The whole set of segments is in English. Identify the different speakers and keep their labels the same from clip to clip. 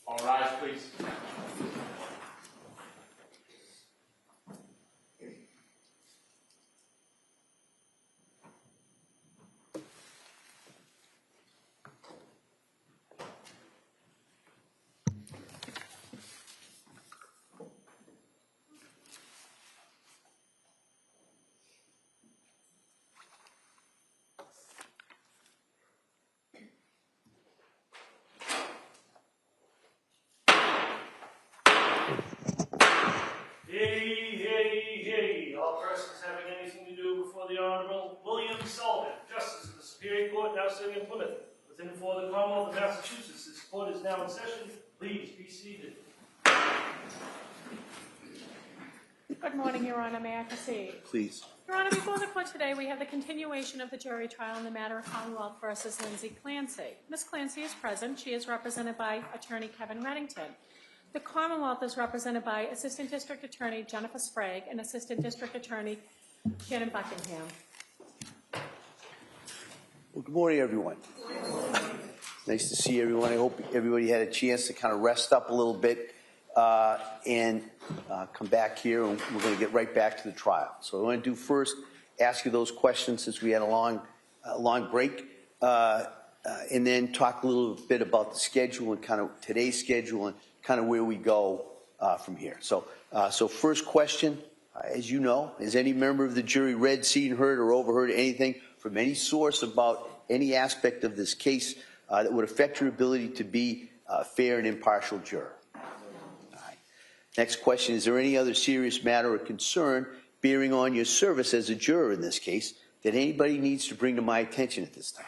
Speaker 1: All rise, please. Hey, all persons having anything to do before the Honorable William Sullivan, Justice of the Superior Court, now sitting in Plymouth, within and for the Commonwealth of Massachusetts. This court is now in session. Please be seated.
Speaker 2: Good morning, Your Honor. May I proceed?
Speaker 3: Please.
Speaker 2: Your Honor, before the court today, we have the continuation of the jury trial in the matter of Commonwealth versus Lindsay Clancy. Ms. Clancy is present. She is represented by Attorney Kevin Reddington. The Commonwealth is represented by Assistant District Attorney Jennifer Sprague and Assistant District Attorney Shannon Buckingham.
Speaker 3: Well, good morning, everyone. Nice to see everyone. I hope everybody had a chance to kind of rest up a little bit and come back here, and we're going to get right back to the trial. So I want to do first, ask you those questions since we had a long break, and then talk a little bit about the schedule and kind of today's schedule and kind of where we go from here. So first question, as you know, has any member of the jury read, seen, heard, or overheard anything from any source about any aspect of this case that would affect your ability to be a fair and impartial juror? All right. Next question, is there any other serious matter or concern bearing on your service as a juror in this case that anybody needs to bring to my attention at this time?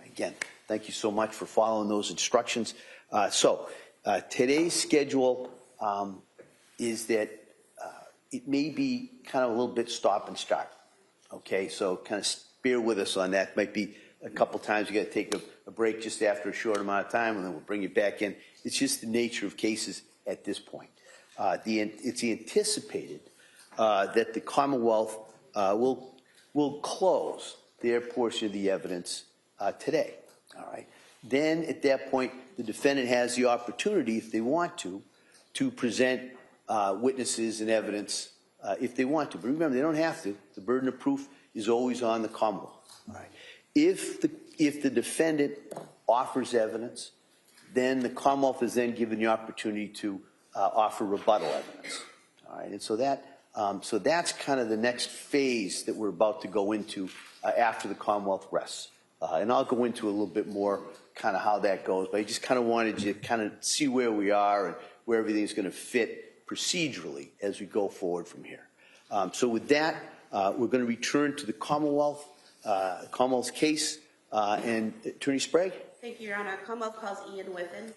Speaker 3: Again, thank you so much for following those instructions. Today's schedule is that it may be kind of a little bit stop and start. Okay, so kind of bear with us on that. Might be a couple times you got to take a break just after a short amount of time, and then we'll bring you back in. It's just the nature of cases at this point. It's anticipated that the Commonwealth will close their portion of the evidence today. All right. Then at that point, the defendant has the opportunity, if they want to present witnesses and evidence if they want to. But remember, they don't have to. The burden of proof is always on the Commonwealth. All right. If the defendant offers evidence, then the Commonwealth is then given the opportunity to offer rebuttal evidence. All right. And so that's kind of the next phase that we're about to go into after the Commonwealth rests. And I'll go into a little bit more kind of how that goes, but I just kind of wanted you to kind of see where we are and where everything's going to fit procedurally as we go forward from here. So with that, we're going to return to the Commonwealth's case, and Attorney Sprague.
Speaker 4: Thank you, Your Honor. Commonwealth calls Ian Whiffen.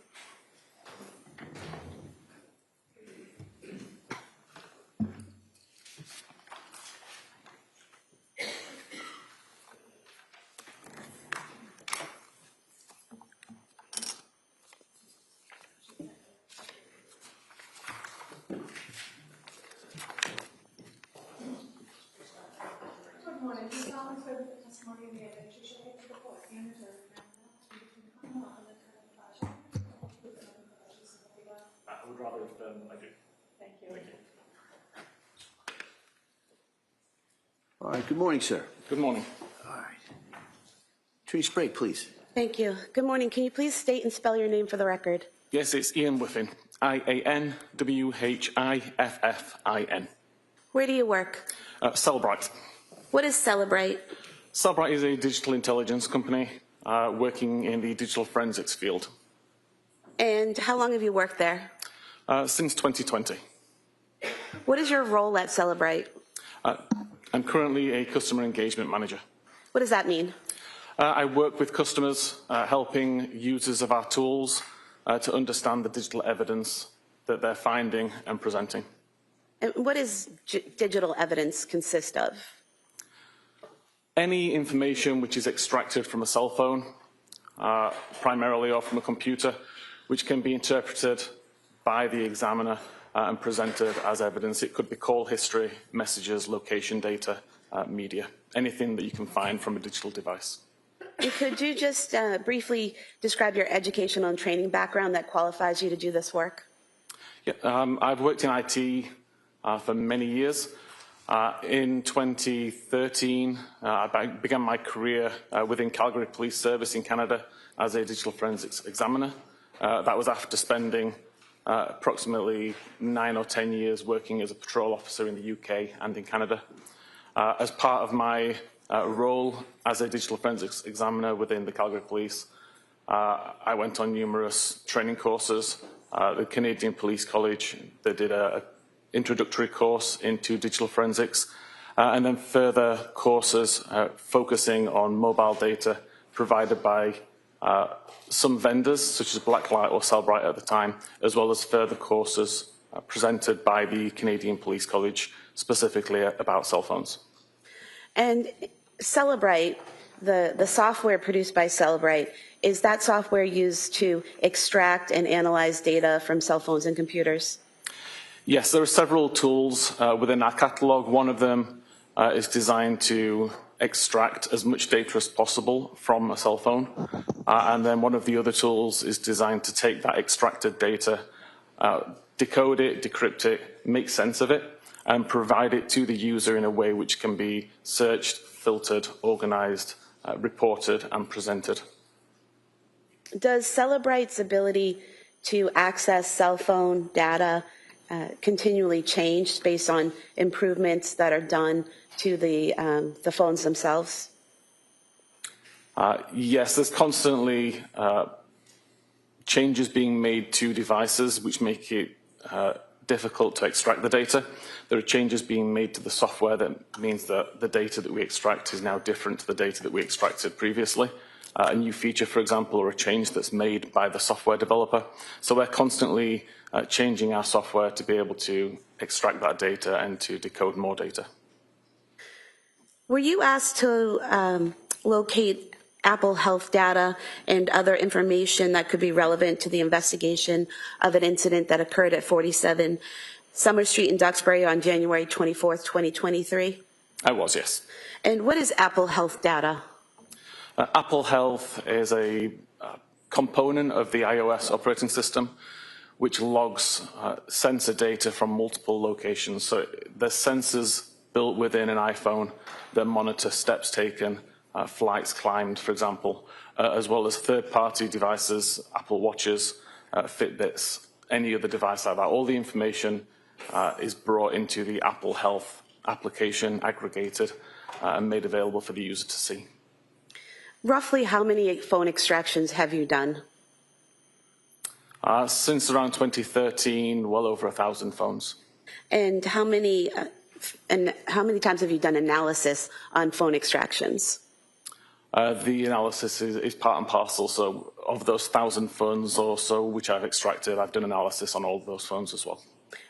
Speaker 2: Good morning, do solemnly swear that the testimony you may give shall take to the court and deserve the between the Commonwealth and the town of Fashion.
Speaker 1: I would rather I do.
Speaker 2: Thank you.
Speaker 1: Thank you.
Speaker 3: All right, good morning, sir.
Speaker 5: Good morning.
Speaker 3: All right. Attorney Sprague, please.
Speaker 4: Thank you. Good morning. Can you please state and spell your name for the record?
Speaker 5: Yes, it's Ian Whiffin. IANWHIFFIN.
Speaker 4: Where do you work?
Speaker 5: Celebrite.
Speaker 4: What is Celebrite?
Speaker 5: Celebrite is a digital intelligence company working in the digital forensics field.
Speaker 4: And how long have you worked there?
Speaker 5: Since 2020.
Speaker 4: What is your role at Celebrite?
Speaker 5: I'm currently a customer engagement manager.
Speaker 4: What does that mean?
Speaker 5: I work with customers, helping users of our tools to understand the digital evidence that they're finding and presenting.
Speaker 4: And what does digital evidence consist of?
Speaker 5: Any information which is extracted from a cell phone, primarily, or from a computer, which can be interpreted by the examiner and presented as evidence. It could be call history, messages, location data, media, anything that you can find from a digital device.
Speaker 4: And could you just briefly describe your educational and training background that qualifies you to do this work?
Speaker 5: Yeah, I've worked in IT for many years. In 2013, I began my career within Calgary Police Service in Canada as a digital forensics examiner. That was after spending approximately 9 or 10 years working as a patrol officer in the UK and in Canada. As part of my role as a digital forensics examiner within the Calgary Police, I went on numerous training courses. The Canadian Police College, they did an introductory course into digital forensics, and then further courses focusing on mobile data provided by some vendors, such as Blacklight or Cellbrite at the time, as well as further courses presented by the Canadian Police College, specifically about cell phones.
Speaker 4: And Celebrite, the software produced by Celebrite, is that software used to extract and analyze data from cell phones and computers?
Speaker 5: Yes, there are several tools within our catalogue. One of them is designed to extract as much data as possible from a cell phone. And then one of the other tools is designed to take that extracted data, decode it, decrypt it, make sense of it, and provide it to the user in a way which can be searched, filtered, organized, reported, and presented.
Speaker 4: Does Celebrite's ability to access cell phone data continually change based on improvements that are done to the phones themselves?
Speaker 5: Yes, there's constantly changes being made to devices which make it difficult to extract the data. There are changes being made to the software that means that the data that we extract is now different to the data that we extracted previously. A new feature, for example, or a change that's made by the software developer. So we're constantly changing our software to be able to extract that data and to decode more data.
Speaker 4: Were you asked to locate Apple Health data and other information that could be relevant to the investigation of an incident that occurred at 47 Summer Street in Duxbury on January 24th, 2023?
Speaker 5: I was, yes.
Speaker 4: And what is Apple Health data?
Speaker 5: Apple Health is a component of the iOS operating system which logs sensor data from multiple locations. So there's sensors built within an iPhone that monitor steps taken, flights climbed, for example, as well as third-party devices, Apple Watches, Fitbits, any other device like that. All the information is brought into the Apple Health application, aggregated, and made available for the user to see.
Speaker 4: Roughly how many phone extractions have you done?
Speaker 5: Since around 2013, well over 1,000 phones.
Speaker 4: And how many times have you done analysis on phone extractions?
Speaker 5: The analysis is part and parcel. So of those 1,000 phones or so which I've extracted, I've done analysis on all of those phones as well.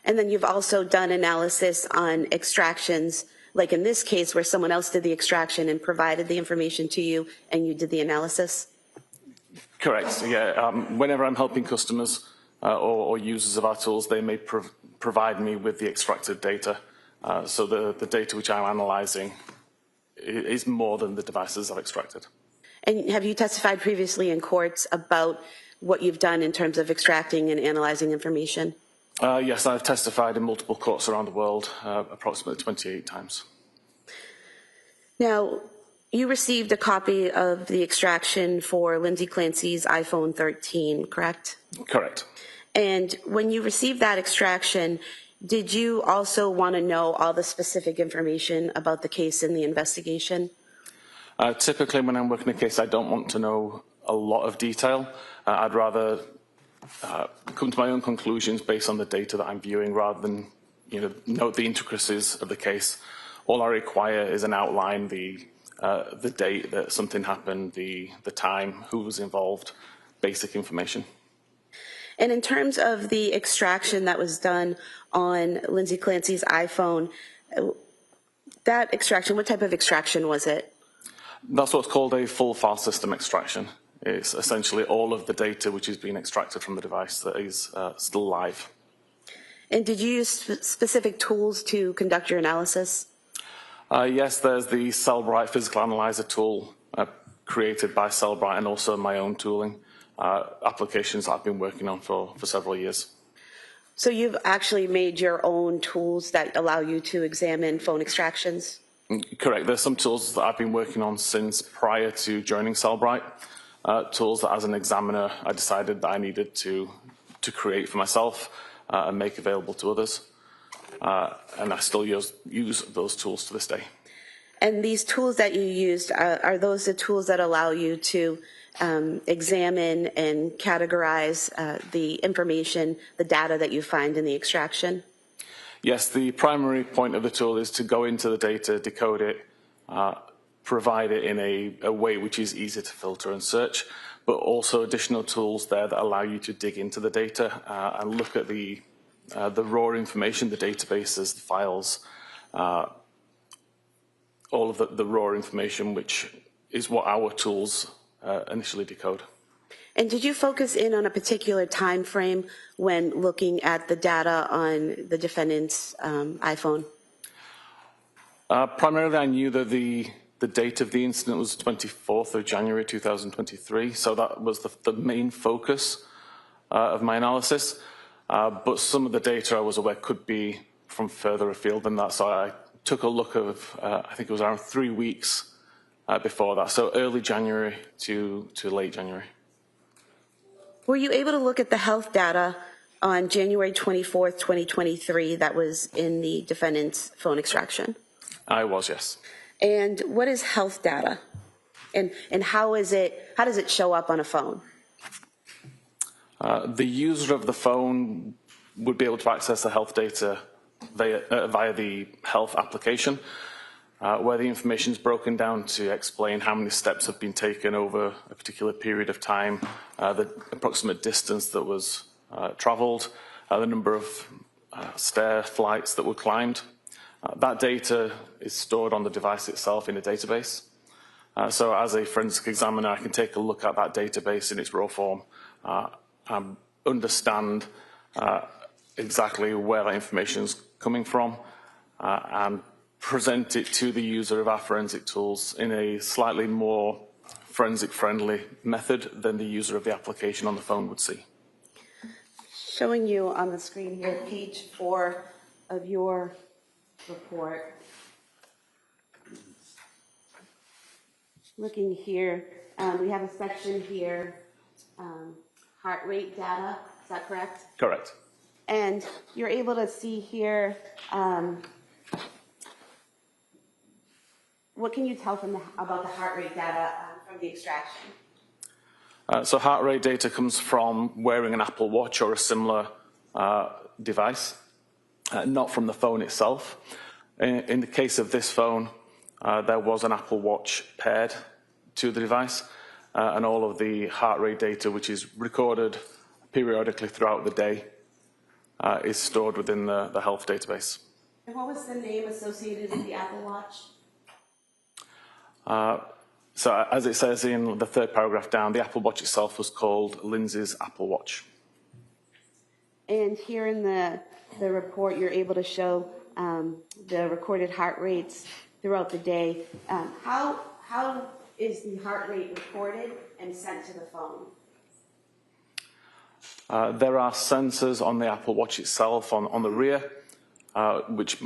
Speaker 4: And then you've also done analysis on extractions, like in this case where someone else did the extraction and provided the information to you and you did the analysis?
Speaker 5: Correct, yeah. Whenever I'm helping customers or users of our tools, they may provide me with the extracted data. So the data which I'm analysing is more than the devices I've extracted.
Speaker 4: And have you testified previously in courts about what you've done in terms of extracting and analyzing information?
Speaker 5: Yes, I've testified in multiple courts around the world, approximately 28 times.
Speaker 4: Now, you received a copy of the extraction for Lindsay Clancy's iPhone 13, correct?
Speaker 5: Correct.
Speaker 4: And when you received that extraction, did you also want to know all the specific information about the case and the investigation?
Speaker 5: Typically, when I'm working a case, I don't want to know a lot of detail. I'd rather come to my own conclusions based on the data that I'm viewing rather than note the intricacies of the case. All I require is an outline, the date that something happened, the time, who was involved, basic information.
Speaker 4: And in terms of the extraction that was done on Lindsay Clancy's iPhone, that extraction, what type of extraction was it?
Speaker 5: That's what's called a full file system extraction. It's essentially all of the data which is being extracted from the device that is still live.
Speaker 4: And did you use specific tools to conduct your analysis?
Speaker 5: Yes, there's the Cellbrite physical analyzer tool created by Cellbrite and also my own tooling. Applications I've been working on for several years.
Speaker 4: So you've actually made your own tools that allow you to examine phone extractions?
Speaker 5: Correct. There's some tools that I've been working on since prior to joining Cellbrite. Tools that as an examiner I decided that I needed to create for myself and make available to others. And I still use those tools to this day.
Speaker 4: And these tools that you used, are those the tools that allow you to examine and categorize the information, the data that you find in the extraction?
Speaker 5: Yes, the primary point of the tool is to go into the data, decode it, provide it in a way which is easy to filter and search, but also additional tools there that allow you to dig into the data and look at the raw information, the databases, the files, all of the raw information, which is what our tools initially decode.
Speaker 4: And did you focus in on a particular time frame when looking at the data on the defendant's iPhone?
Speaker 5: Primarily, I knew that the date of the incident was 24th of January 2023, so that was the main focus of my analysis. But some of the data I was aware could be from further afield than that, so I took a look of, I think it was around 3 weeks before that, so early January to late January.
Speaker 4: Were you able to look at the health data on January 24th, 2023 that was in the defendant's phone extraction?
Speaker 5: I was, yes.
Speaker 4: And what is health data? And how does it show up on a phone?
Speaker 5: The user of the phone would be able to access the health data via the health application, where the information is broken down to explain how many steps have been taken over a particular period of time, the approximate distance that was travelled, the number of stair flights that were climbed. That data is stored on the device itself in a database. So as a forensic examiner, I can take a look at that database in its raw form, understand exactly where that information is coming from, and present it to the user of our forensic tools in a slightly more forensic-friendly method than the user of the application on the phone would see.
Speaker 4: Showing you on the screen here, page 4 of your report. Looking here, we have a section here, heart rate data, is that correct?
Speaker 5: Correct.
Speaker 4: And you're able to see here, what can you tell about the heart rate data from the extraction?
Speaker 5: So heart rate data comes from wearing an Apple Watch or a similar device, not from the phone itself. In the case of this phone, there was an Apple Watch paired to the device, and all of the heart rate data, which is recorded periodically throughout the day, is stored within the health database.
Speaker 4: And what was the name associated with the Apple Watch?
Speaker 5: So as it says in the third paragraph down, the Apple Watch itself was called Lindsay's Apple Watch.
Speaker 4: And here in the report, you're able to show the recorded heart rates throughout the day. How is the heart rate recorded and sent to the phone?
Speaker 5: There are sensors on the Apple Watch itself on the rear, which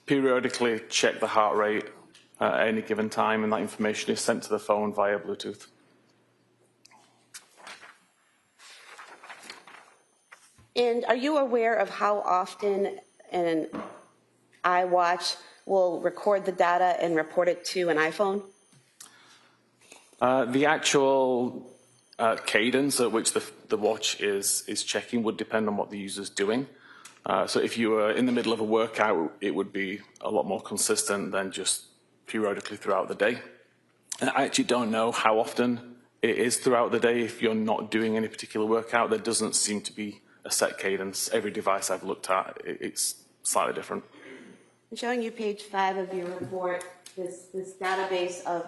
Speaker 5: periodically check the heart rate at any given time, and that information is sent to the phone via Bluetooth.
Speaker 4: And are you aware of how often an iWatch will record the data and report it to an iPhone?
Speaker 5: The actual cadence at which the watch is checking would depend on what the user's doing. So if you were in the middle of a workout, it would be a lot more consistent than just periodically throughout the day. And I actually don't know how often it is throughout the day. If you're not doing any particular workout, there doesn't seem to be a set cadence. Every device I've looked at, it's slightly different.
Speaker 4: I'm showing you page 5 of your report, this database of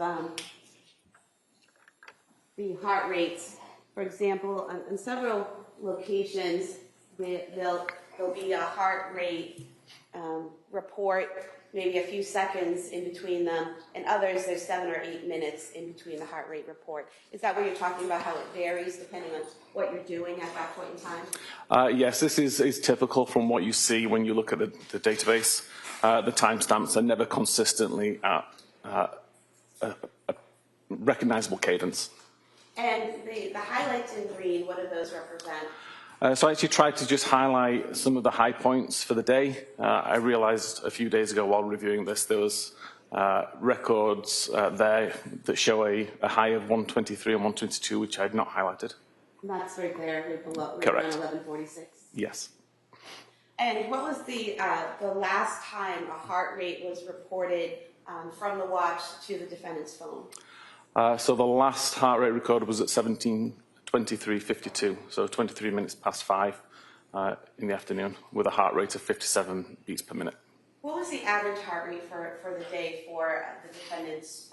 Speaker 4: the heart rates. For example, on several locations, there'll be a heart rate report, maybe a few seconds in between them, and others there's 7 or 8 minutes in between the heart rate report. Is that what you're talking about, how it varies depending on what you're doing at that point in time?
Speaker 5: Yes, this is typical from what you see when you look at the database. The timestamps are never consistently at a recognizable cadence.
Speaker 4: And the highlights in green, what do those represent?
Speaker 5: So I actually tried to just highlight some of the high points for the day. I realized a few days ago while reviewing this, there was records there that show a high of 123 and 122, which I had not highlighted.
Speaker 4: And that's right there, right below, right
Speaker 5: Correct.
Speaker 4: around 1146.
Speaker 5: Yes.
Speaker 4: And what was the last time a heart rate was reported from the watch to the defendant's phone?
Speaker 5: So the last heart rate recorded was at 17:23:52, so 23 minutes past 5 in the afternoon, with a heart rate of 57 beats per minute.
Speaker 4: What was the average heart rate for the day for the defendant's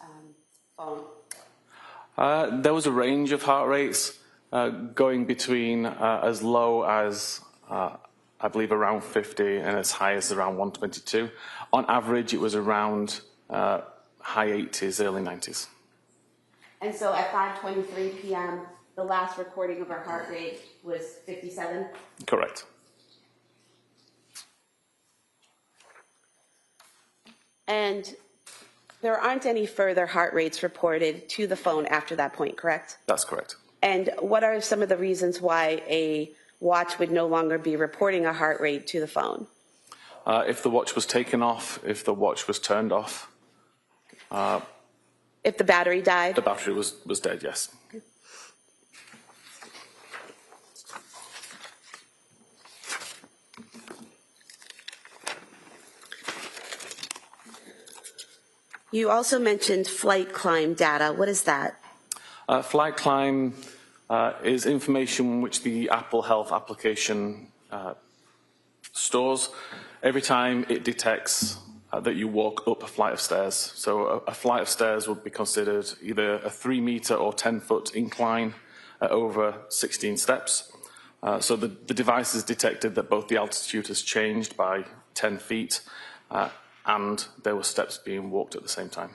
Speaker 4: phone?
Speaker 5: There was a range of heart rates going between as low as I believe around 50 and as high as around 122. On average, it was around high 80s, early 90s.
Speaker 4: And so at 5:23 p.m., the last recording of her heart rate was 57?
Speaker 5: Correct.
Speaker 4: And there aren't any further heart rates reported to the phone after that point, correct?
Speaker 5: That's correct.
Speaker 4: And what are some of the reasons why a watch would no longer be reporting a heart rate to the phone?
Speaker 5: If the watch was taken off, if the watch was turned off.
Speaker 4: If the battery died?
Speaker 5: The battery was dead, yes.
Speaker 4: You also mentioned flight climb data. What is that?
Speaker 5: Flight climb is information which the Apple Health application stores every time it detects that you walk up a flight of stairs. So a flight of stairs would be considered either a 3-meter or 10-foot incline over 16 steps. So the device has detected that both the altitude has changed by 10 feet and there were steps being walked at the same time.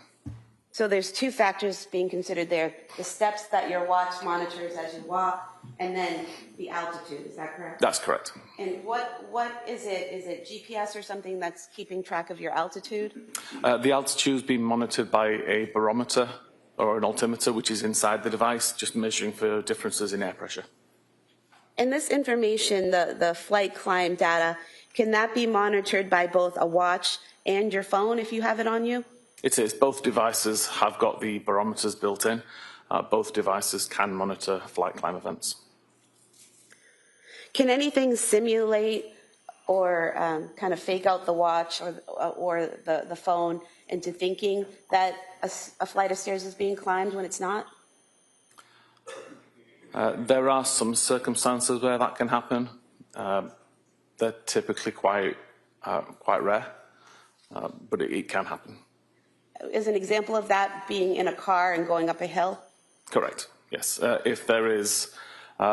Speaker 4: So there's two factors being considered there. The steps that your watch monitors as you walk, and then the altitude. Is that correct?
Speaker 5: That's correct.
Speaker 4: And what is it? Is it GPS or something that's keeping track of your altitude?
Speaker 5: The altitude is being monitored by a barometer or an altimeter, which is inside the device, just measuring for differences in air pressure.
Speaker 4: And this information, the flight climb data, can that be monitored by both a watch and your phone if you have it on you?
Speaker 5: It is. Both devices have got the barometers built in. Both devices can monitor flight climb events.
Speaker 4: Can anything simulate or kind of fake out the watch or the phone into thinking that a flight of stairs is being climbed when it's not?
Speaker 5: There are some circumstances where that can happen. They're typically quite rare, but it can happen.
Speaker 4: Is an example of that being in a car and going up a hill?
Speaker 5: Correct, yes. If there is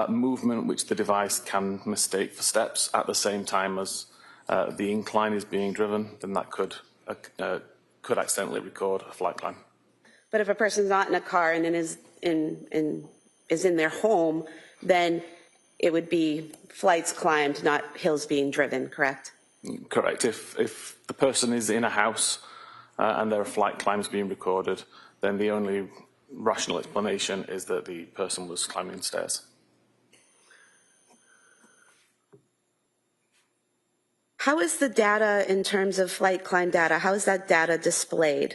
Speaker 5: movement which the device can mistake for steps at the same time as the incline is being driven, then that could could accidentally record a flight climb.
Speaker 4: But if a person's not in a car and is in their home, then it would be flights climbed, not hills being driven, correct?
Speaker 5: Correct. If the person is in a house and there are flight climbs being recorded, then the only rational explanation is that the person was climbing stairs.
Speaker 4: How is the data in terms of flight climb data, how is that data displayed?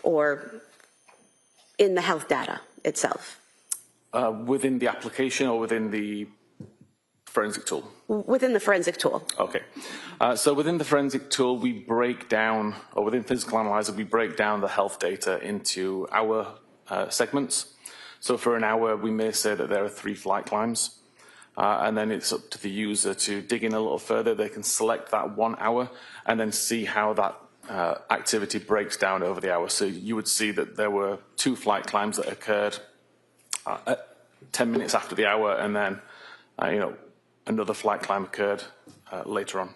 Speaker 4: Or in the health data itself?
Speaker 5: Within the application or within the forensic tool?
Speaker 4: Within the forensic tool.
Speaker 5: Okay. So within the forensic tool, we break down, or within Physical Analyzer, we break down the health data into hour segments. So for an hour, we may say that there are 3 flight climbs. And then it's up to the user to dig in a little further. They can select that 1 hour and then see how that activity breaks down over the hour. So you would see that there were 2 flight climbs that occurred at 10 minutes after the hour, and then, another flight climb occurred later on.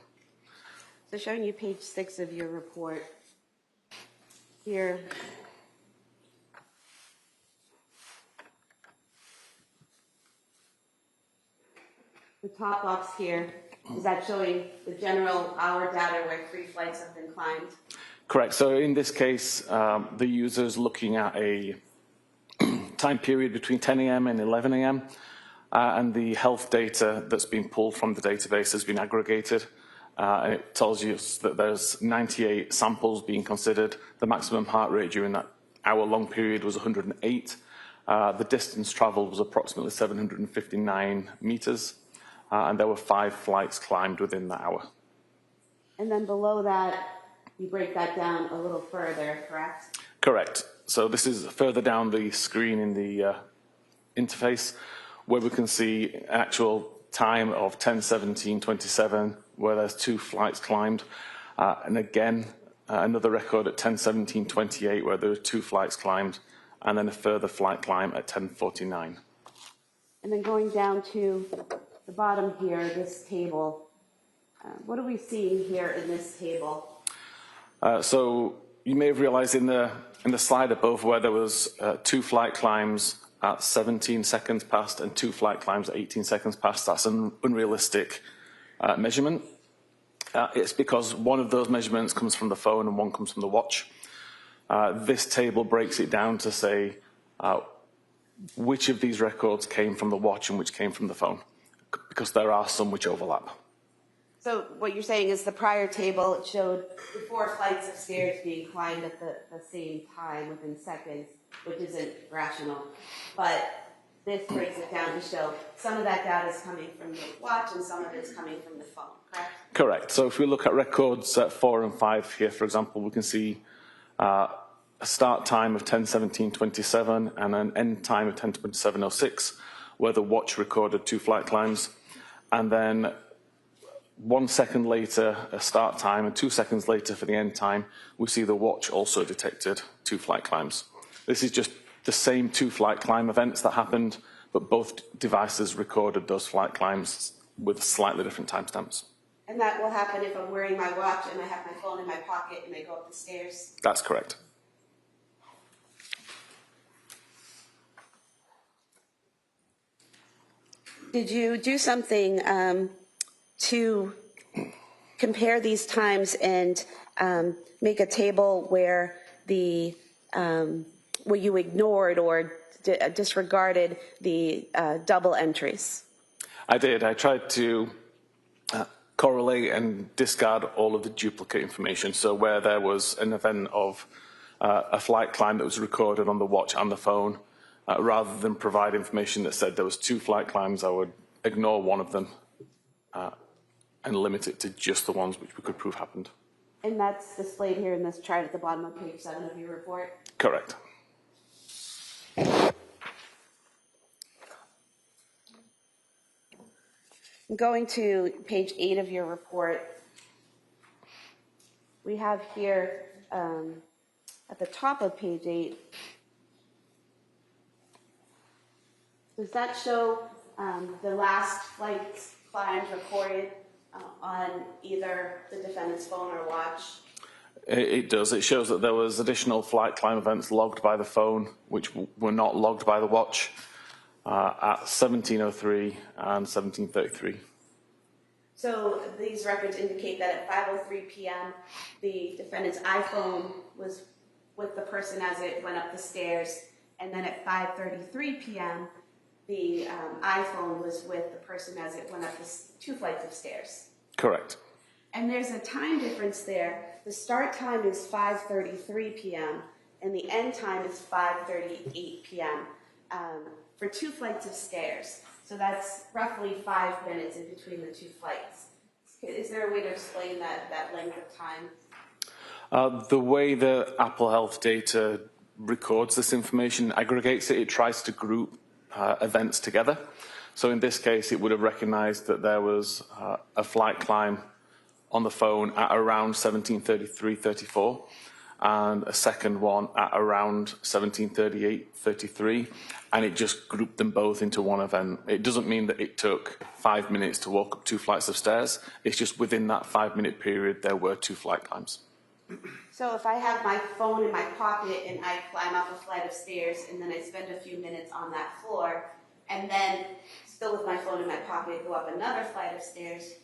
Speaker 4: So showing you page 6 of your report here. The top box here, is that showing the general hour data where 3 flights have been climbed?
Speaker 5: Correct. So in this case, the user is looking at a time period between 10 a.m. and 11 a.m. And the health data that's been pulled from the database has been aggregated. And it tells you that there's 98 samples being considered. The maximum heart rate during that hour-long period was 108. The distance traveled was approximately 759 meters. And there were 5 flights climbed within that hour.
Speaker 4: And then below that, you break that down a little further, correct?
Speaker 5: Correct. So this is further down the screen in the interface, where we can see an actual time of 10:17:27, where there's 2 flights climbed. And again, another record at 10:17:28, where there were 2 flights climbed, and then a further flight climb at 10:49.
Speaker 4: And then going down to the bottom here, this table, what are we seeing here in this table?
Speaker 5: So you may have realized in the slide above where there was 2 flight climbs at 17 seconds past and 2 flight climbs at 18 seconds past. That's an unrealistic measurement. It's because one of those measurements comes from the phone and one comes from the watch. This table breaks it down to say which of these records came from the watch and which came from the phone, because there are some which overlap.
Speaker 4: So what you're saying is the prior table, it showed the 4 flights of stairs being climbed at the same time within seconds, which isn't rational. But this breaks it down to show some of that data is coming from the watch and some of it's coming from the phone, correct?
Speaker 5: Correct. So if we look at records 4 and 5 here, for example, we can see a start time of 10:17:27 and an end time of 10:27:06, where the watch recorded 2 flight climbs. And then 1 second later, a start time, and 2 seconds later for the end time, we see the watch also detected 2 flight climbs. This is just the same 2 flight climb events that happened, but both devices recorded those flight climbs with slightly different timestamps.
Speaker 4: And that will happen if I'm wearing my watch and I have my phone in my pocket and I go up the stairs?
Speaker 5: That's correct.
Speaker 4: Did you do something to compare these times and make a table where where you ignored or disregarded the double entries?
Speaker 5: I did. I tried to correlate and discard all of the duplicate information. So where there was an event of a flight climb that was recorded on the watch and the phone, rather than provide information that said there was 2 flight climbs, I would ignore one of them and limit it to just the ones which we could prove happened.
Speaker 4: And that's displayed here in this chart at the bottom of page 7 of your report?
Speaker 5: Correct.
Speaker 4: Going to page 8 of your report, we have here at the top of page 8, does that show the last flight climbs recorded on either the defendant's phone or watch?
Speaker 5: It does. It shows that there was additional flight climb events logged by the phone, which were not logged by the watch, at 17:03 and 17:33.
Speaker 4: So these records indicate that at 5:03 p.m., the defendant's iPhone was with the person as it went up the stairs, and then at 5:33 p.m., the iPhone was with the person as it went up the 2 flights of stairs.
Speaker 5: Correct.
Speaker 4: And there's a time difference there. The start time is 5:33 p.m., and the end time is 5:38 p.m. For 2 flights of stairs. So that's roughly 5 minutes in between the 2 flights. Is there a way to explain that length of time?
Speaker 5: The way the Apple Health data records this information, aggregates it, it tries to group events together. So in this case, it would have recognized that there was a flight climb on the phone at around 17:33:34 and a second one at around 17:38:33, and it just grouped them both into one event. It doesn't mean that it took 5 minutes to walk up 2 flights of stairs. It's just within that 5-minute period, there were 2 flight climbs.
Speaker 4: So if I have my phone in my pocket and I climb up a flight of stairs and then I spend a few minutes on that floor, and then still with my phone in my pocket go up another flight of stairs,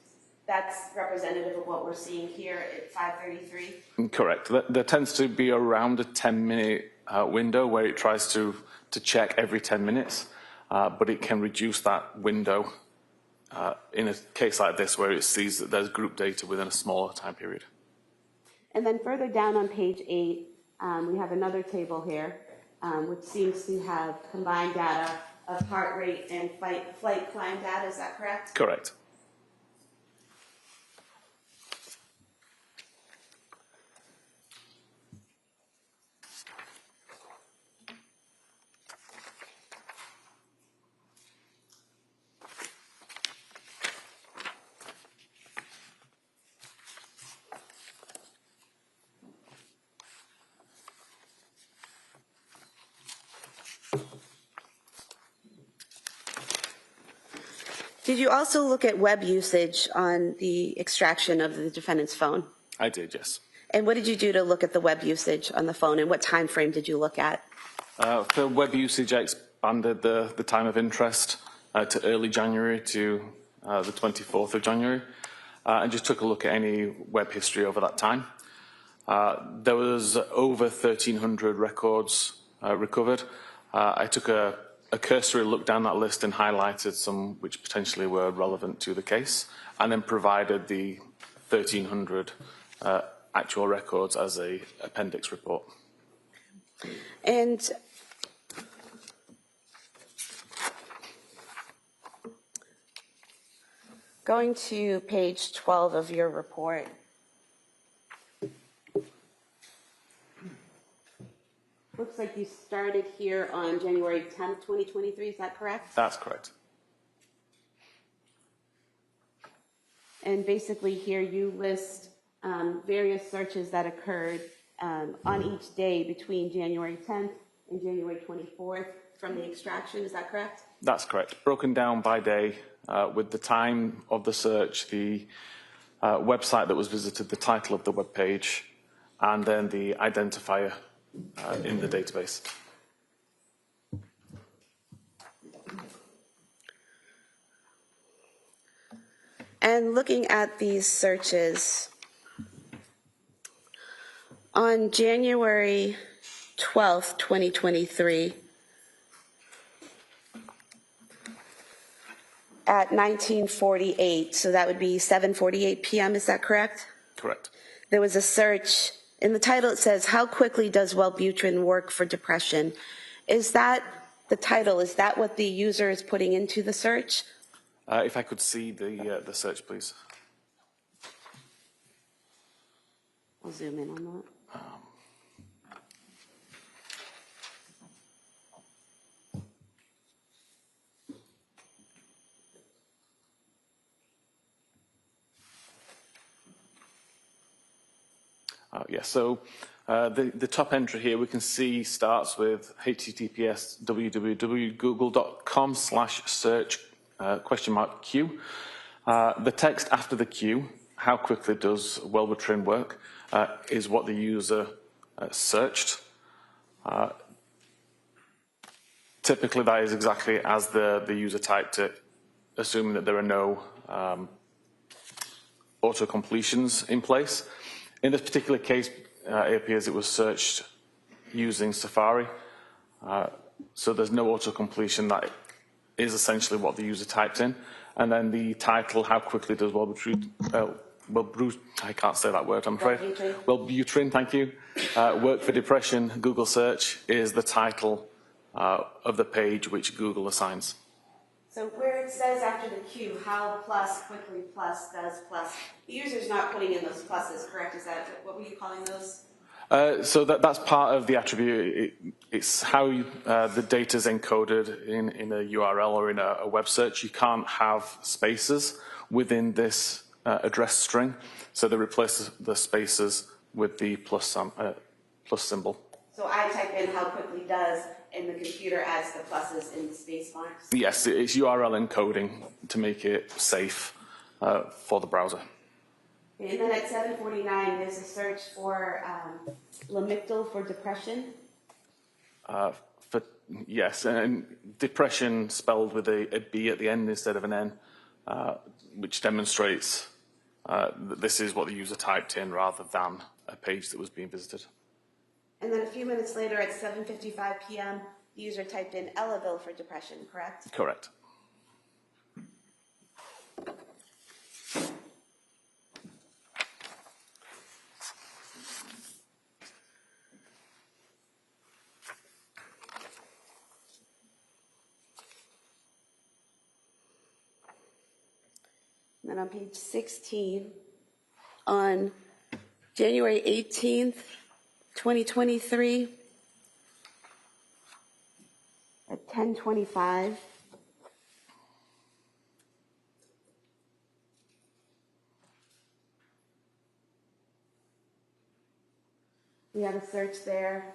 Speaker 4: that's representative of what we're seeing here at 5:33?
Speaker 5: Correct. There tends to be around a 10-minute window where it tries to check every 10 minutes, but it can reduce that window in a case like this where it sees that there's group data within a smaller time period.
Speaker 4: And then further down on page 8, we have another table here, which seems to have combined data of heart rate and flight climb data. Is that correct?
Speaker 5: Correct.
Speaker 4: Did you also look at web usage on the extraction of the defendant's phone?
Speaker 5: I did, yes.
Speaker 4: And what did you do to look at the web usage on the phone, and what time frame did you look at?
Speaker 5: For web usage, I expanded the time of interest to early January to the 24th of January, and just took a look at any web history over that time. There was over 1,300 records recovered. I took a cursory look down that list and highlighted some which potentially were relevant to the case, and then provided the 1,300 actual records as a appendix report.
Speaker 4: And going to page 12 of your report, looks like you started here on January 10th, 2023, is that correct?
Speaker 5: That's correct.
Speaker 4: And basically here you list various searches that occurred on each day between January 10th and January 24th from the extraction, is that correct?
Speaker 5: That's correct. Broken down by day with the time of the search, the website that was visited, the title of the web page, and then the identifier in the database.
Speaker 4: And looking at these searches, on January 12th, 2023, at 19:48, so that would be 7:48 p.m., is that correct?
Speaker 5: Correct.
Speaker 4: There was a search. In the title it says, "How quickly does Wellbutrin work for depression?" Is that the title? Is that what the user is putting into the search?
Speaker 5: If I could see the search, please.
Speaker 4: I'll zoom in on that.
Speaker 5: Yes, so the top entry here we can see starts with https www.google.com/search ? Q. The text after the Q how quickly does well-retrained work, is what the user searched. Typically, that is exactly as the user typed it, assuming that there are no auto-completions in place. In this particular case, it appears it was searched using Safari. So there's no auto-completion. That is essentially what the user typed in. And then the title, how quickly does I can't say that word, I'm afraid. Wellbutrin, thank you. Work for depression, Google search, is the title of the page which Google assigns.
Speaker 4: So where it says after the Q, how plus, quickly plus, does plus, the user's not putting in those pluses, correct? Is that, what were you calling those?
Speaker 5: So that's part of the attribute. It's how the data is encoded in a URL or in a web search. You can't have spaces within this address string, so they replace the spaces with the plus symbol.
Speaker 4: So I type in how quickly does, and the computer adds the pluses in the space marks?
Speaker 5: Yes, it's URL encoding to make it safe for the browser.
Speaker 4: And then at 7:49, there's a search for Lamictal for depression.
Speaker 5: Yes, and depression spelled with a B at the end instead of an N, which demonstrates that this is what the user typed in rather than a page that was being visited.
Speaker 4: And then a few minutes later at 7:55 p.m., the user typed in Ellaville for depression, correct?
Speaker 5: Correct.
Speaker 4: And then on page 16, on January 18th, 2023, at 10:25, we have a search there,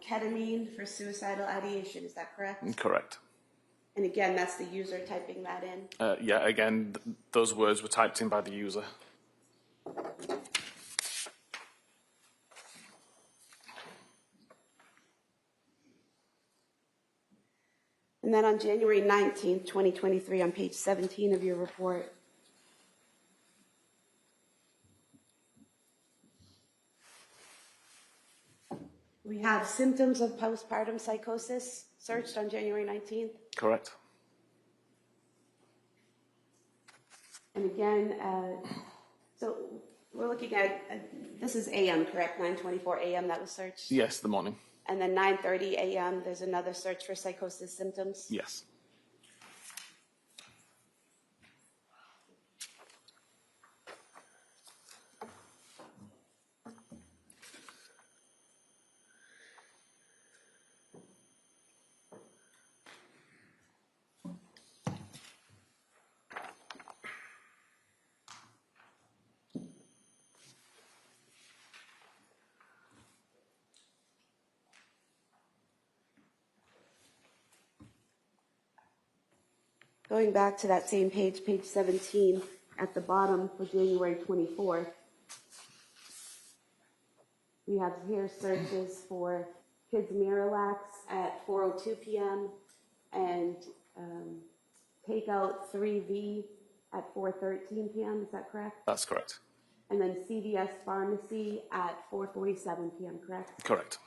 Speaker 4: ketamine for suicidal ideation, is that correct?
Speaker 5: Correct.
Speaker 4: And again, that's the user typing that in?
Speaker 5: Yeah, again, those words were typed in by the user.
Speaker 4: And then on January 19th, 2023, on page 17 of your report, we have symptoms of postpartum psychosis searched on January 19th.
Speaker 5: Correct.
Speaker 4: And again, so we're looking at, this is AM, correct? 9:24 AM that was searched?
Speaker 5: Yes, the morning.
Speaker 4: And then 9:30 AM, there's another search for psychosis symptoms?
Speaker 5: Yes.
Speaker 4: Going back to that same page, page 17, at the bottom for January 24th, we have here searches for Kids Miralax at 4:02 p.m. and Takeout 3V at 4:13 p.m. Is that correct?
Speaker 5: That's correct.
Speaker 4: And then CVS Pharmacy at 4:47 p.m. Correct?
Speaker 5: Correct.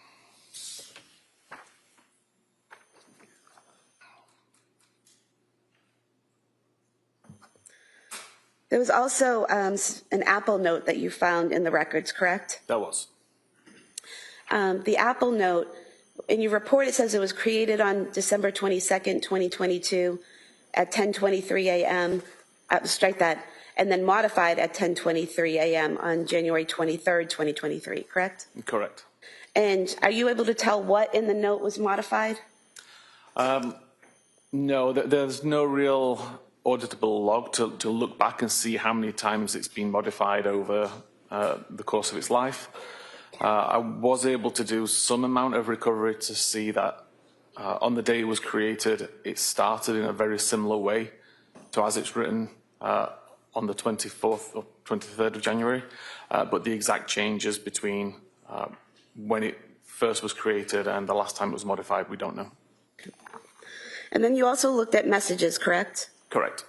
Speaker 4: There was also an Apple note that you found in the records, correct?
Speaker 5: That was.
Speaker 4: The Apple note, in your report it says it was created on December 22nd, 2022 at 10:23 a.m. Strike that. And then modified at 10:23 a.m. on January 23rd, 2023, correct?
Speaker 5: Correct.
Speaker 4: And are you able to tell what in the note was modified?
Speaker 5: No, there's no real auditable log to look back and see how many times it's been modified over the course of its life. I was able to do some amount of recovery to see that on the day it was created, it started in a very similar way to as it's written on the 24th or 23rd of January, but the exact changes between when it first was created and the last time it was modified, we don't know.
Speaker 4: And then you also looked at messages, correct?
Speaker 5: Correct.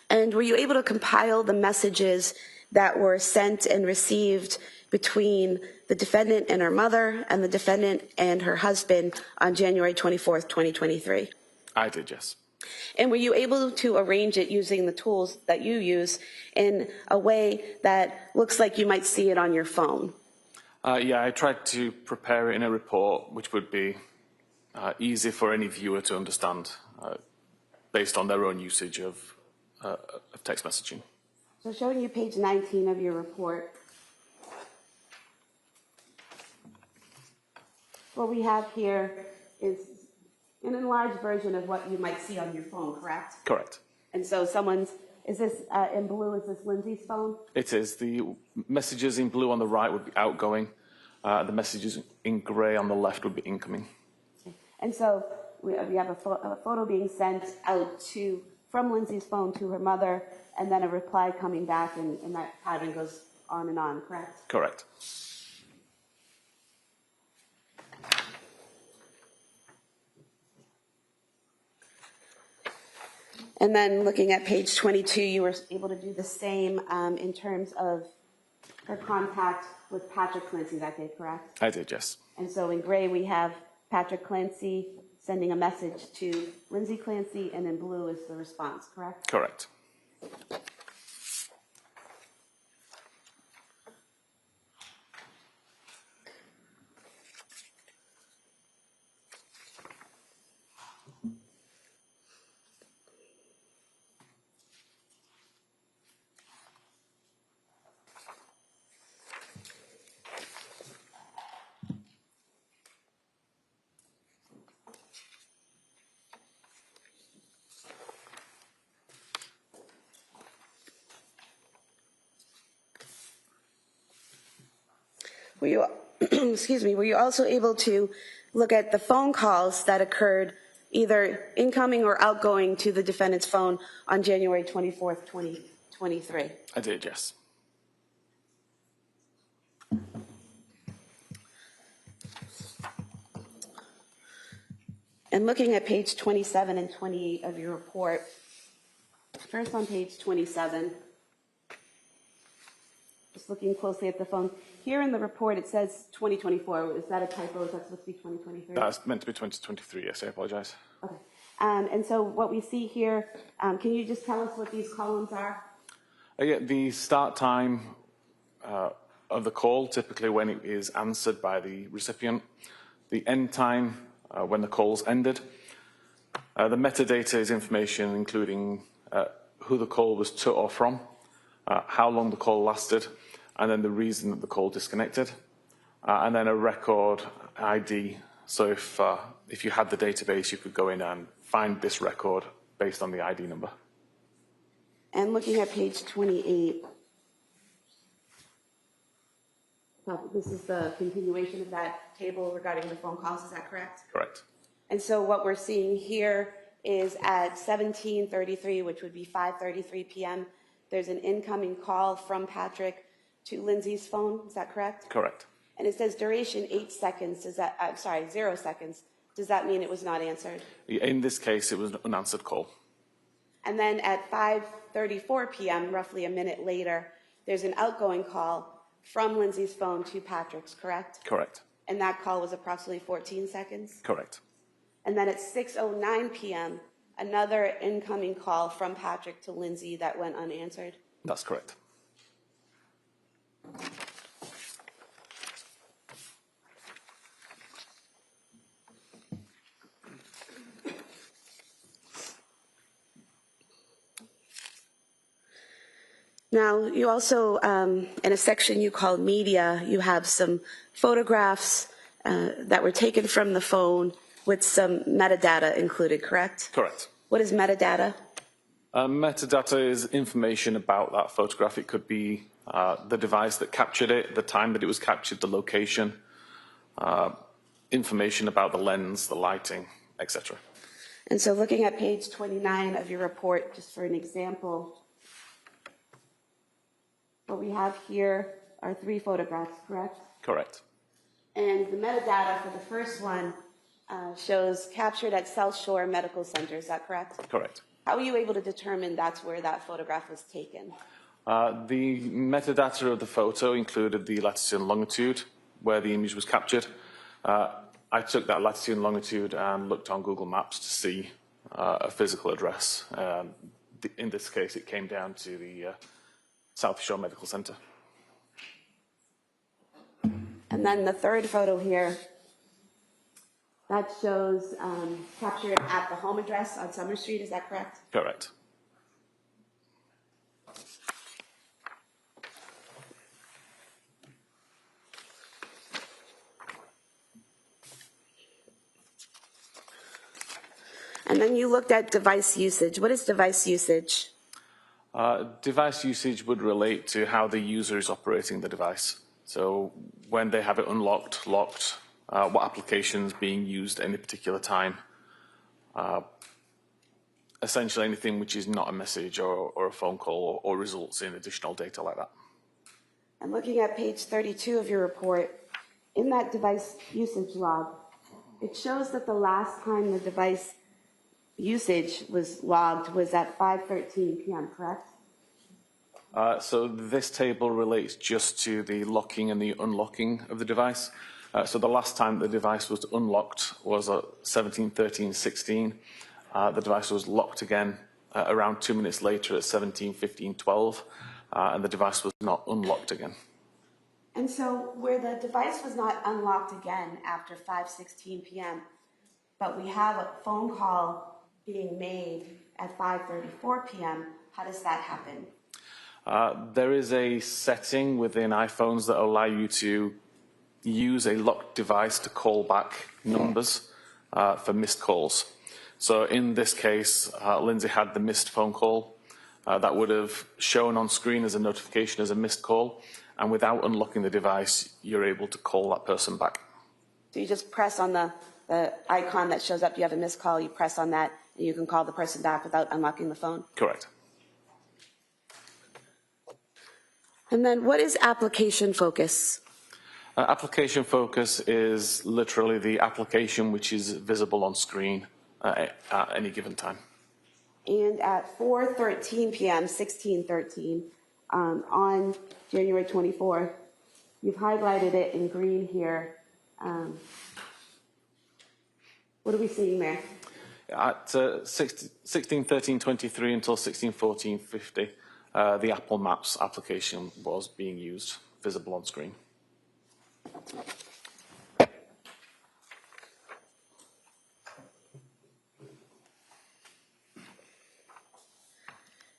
Speaker 4: And were you able to compile the messages that were sent and received between the defendant and her mother and the defendant and her husband on January 24th, 2023?
Speaker 5: I did, yes.
Speaker 4: And were you able to arrange it using the tools that you use in a way that looks like you might see it on your phone?
Speaker 5: Yeah, I tried to prepare it in a report which would be easy for any viewer to understand based on their own usage of text messaging.
Speaker 4: So showing you page 19 of your report, what we have here is an enlarged version of what you might see on your phone, correct?
Speaker 5: Correct.
Speaker 4: And so is this in blue, is this Lindsay's phone?
Speaker 5: It is. The messages in blue on the right would be outgoing. The messages in grey on the left would be incoming.
Speaker 4: Okay. And so we have a photo being sent out from Lindsay's phone to her mother, and then a reply coming back, and that pattern goes on and on, correct?
Speaker 5: Correct.
Speaker 4: And then looking at page 22, you were able to do the same in terms of her contact with Patrick Clancy that day, correct?
Speaker 5: I did, yes.
Speaker 4: And so in gray, we have Patrick Clancy sending a message to Lindsay Clancy, and in blue is the response, correct?
Speaker 5: Correct.
Speaker 4: Were you, were you also able to look at the phone calls that occurred either incoming or outgoing to the defendant's phone on January 24th, 2023?
Speaker 5: I did, yes.
Speaker 4: And looking at page 27 and 28 of your report, first on page 27, just looking closely at the phone. Here in the report, it says 2024. Is that a typo? Is that supposed to be 2023?
Speaker 5: That's meant to be 2023, yes, I apologize.
Speaker 4: Okay. And so what we see here, can you just tell us what these columns are?
Speaker 5: Yeah, the start time of the call, typically when it is answered by the recipient. The end time, when the call's ended. The metadata is information including who the call was to or from, how long the call lasted, and then the reason that the call disconnected, and then a record ID. So if you had the database, you could go in and find this record based on the ID number.
Speaker 4: And looking at page 28, this is the continuation of that table regarding the phone calls, is that correct?
Speaker 5: Correct.
Speaker 4: And so what we're seeing here is at 17:33, which would be 5:33 p.m., there's an incoming call from Patrick to Lindsay's phone, is that correct?
Speaker 5: Correct.
Speaker 4: And it says duration 8 seconds, 0 seconds. Does that mean it was not answered?
Speaker 5: In this case, it was an unanswered call.
Speaker 4: And then at 5:34 p.m., roughly a minute later, there's an outgoing call from Lindsay's phone to Patrick's, correct?
Speaker 5: Correct.
Speaker 4: And that call was approximately 14 seconds?
Speaker 5: Correct.
Speaker 4: And then at 6:09 p.m., another incoming call from Patrick to Lindsay that went unanswered?
Speaker 5: That's correct.
Speaker 4: Now, you also, in a section you called media, you have some photographs that were taken from the phone with some metadata included, correct?
Speaker 5: Correct.
Speaker 4: What is metadata?
Speaker 5: Metadata is information about that photograph. It could be the device that captured it, the time that it was captured, the location, information about the lens, the lighting, etc.
Speaker 4: And so looking at page 29 of your report, just for an example, what we have here are 3 photographs, correct?
Speaker 5: Correct.
Speaker 4: And the metadata for the first one shows captured at South Shore Medical Center, is that correct?
Speaker 5: Correct.
Speaker 4: How were you able to determine that's where that photograph was taken?
Speaker 5: The metadata of the photo included the latitude and longitude where the image was captured. I took that latitude and longitude and looked on Google Maps to see a physical address. In this case, it came down to the South Shore Medical Center.
Speaker 4: And then the third photo here, that shows captured at the home address on Summer Street, is that correct?
Speaker 5: Correct.
Speaker 4: And then you looked at device usage. What is device usage?
Speaker 5: Device usage would relate to how the user is operating the device. So when they have it unlocked, locked, what applications being used at any particular time. Essentially anything which is not a message or a phone call or results in additional data like that.
Speaker 4: I'm looking at page 32 of your report. In that device usage log, it shows that the last time the device usage was logged was at 5:13 p.m., correct?
Speaker 5: So this table relates just to the locking and the unlocking of the device. So the last time the device was unlocked was at 17:13:16. The device was locked again around 2 minutes later at 17:15:12, and the device was not unlocked again.
Speaker 4: And so where the device was not unlocked again after 5:16 p.m., but we have a phone call being made at 5:34 p.m., how does that happen?
Speaker 5: There is a setting within iPhones that allow you to use a locked device to call back numbers for missed calls. So in this case, Lindsay had the missed phone call. That would have shown on screen as a notification as a missed call. And without unlocking the device, you're able to call that person back.
Speaker 4: So you just press on the icon that shows up, you have a missed call, you press on that, and you can call the person back without unlocking the phone?
Speaker 5: Correct.
Speaker 4: And then what is application focus?
Speaker 5: Application focus is literally the application which is visible on screen at any given time.
Speaker 4: And at 4:13 p.m., 16:13, on January 24th, you've highlighted it in green here. What are we seeing there?
Speaker 5: At 16:13:23 until 16:14:50, the Apple Maps application was being used, visible on screen.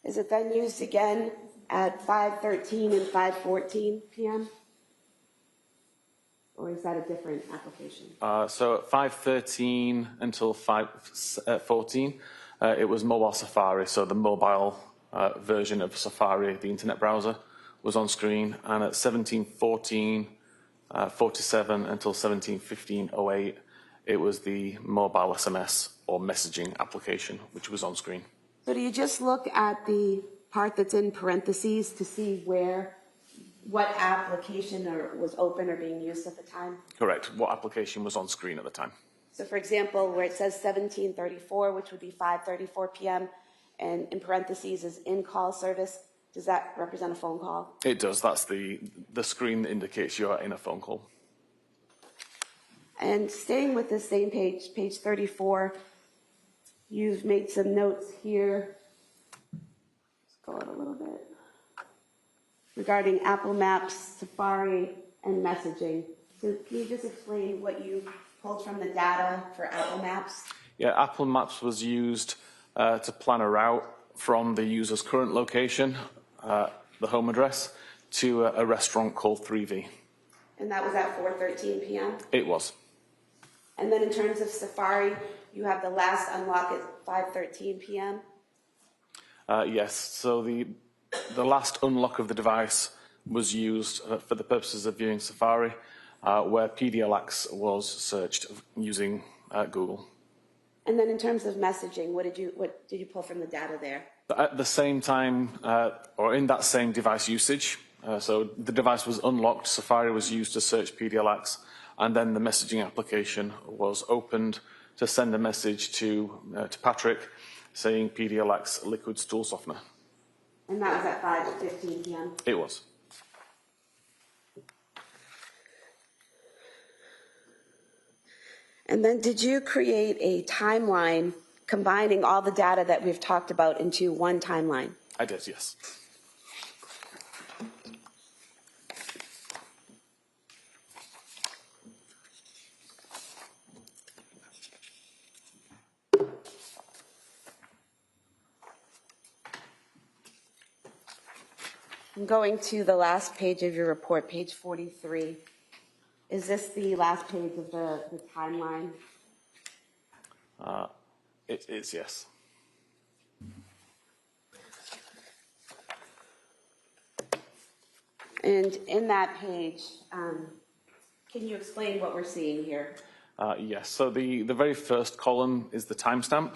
Speaker 4: Is it then used again at 5:13 and 5:14 p.m.? Or is that a different application?
Speaker 5: So at 5:13 until 5:14, it was mobile Safari, so the mobile version of Safari, the internet browser, was on screen. And at 17:14:47 until 17:15:08, it was the mobile SMS or messaging application, which was on screen.
Speaker 4: So do you just look at the part that's in parentheses to see what application was open or being used at the time?
Speaker 5: Correct. What application was on screen at the time?
Speaker 4: So for example, where it says 17:34, which would be 5:34 p.m., and in parentheses is in-call service, does that represent a phone call?
Speaker 5: It does. That's the screen that indicates you're in a phone call.
Speaker 4: And staying with the same page, page 34, you've made some notes here. Let's go out a little bit. Regarding Apple Maps, Safari, and messaging. So can you just explain what you pulled from the data for Apple Maps?
Speaker 5: Yeah, Apple Maps was used to plan a route from the user's current location, the home address, to a restaurant called 3V.
Speaker 4: And that was at 4:13 p.m.?
Speaker 5: It was.
Speaker 4: And then in terms of Safari, you have the last unlock at 5:13 p.m.?
Speaker 5: Yes, so the last unlock of the device was used for the purposes of viewing Safari, where PDLX was searched using Google.
Speaker 4: And then in terms of messaging, what did you pull from the data there?
Speaker 5: At the same time, or in that same device usage, So the device was unlocked, Safari was used to search PDLX, and then the messaging application was opened to send a message to Patrick saying PDLX liquid stool softener.
Speaker 4: And that was at 5:15 p.m.?
Speaker 5: It was.
Speaker 4: And then did you create a timeline combining all the data that we've talked about into one timeline?
Speaker 5: I did, yes.
Speaker 4: I'm going to the last page of your report, page 43. Is this the last page of the timeline?
Speaker 5: It is, yes.
Speaker 4: And in that page, can you explain what we're seeing here?
Speaker 5: Yes, so the very first column is the timestamp.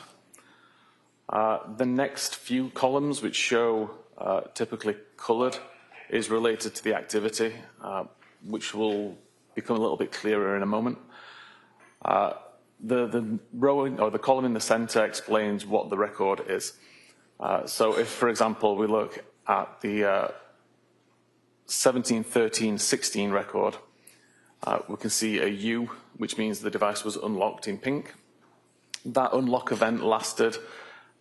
Speaker 5: The next few columns, which show typically coloured, is related to the activity, which will become a little bit clearer in a moment. The row or the column in the centre explains what the record is. So if, for example, we look at the 17-13-16 record, we can see a U, which means the device was unlocked in pink. That unlock event lasted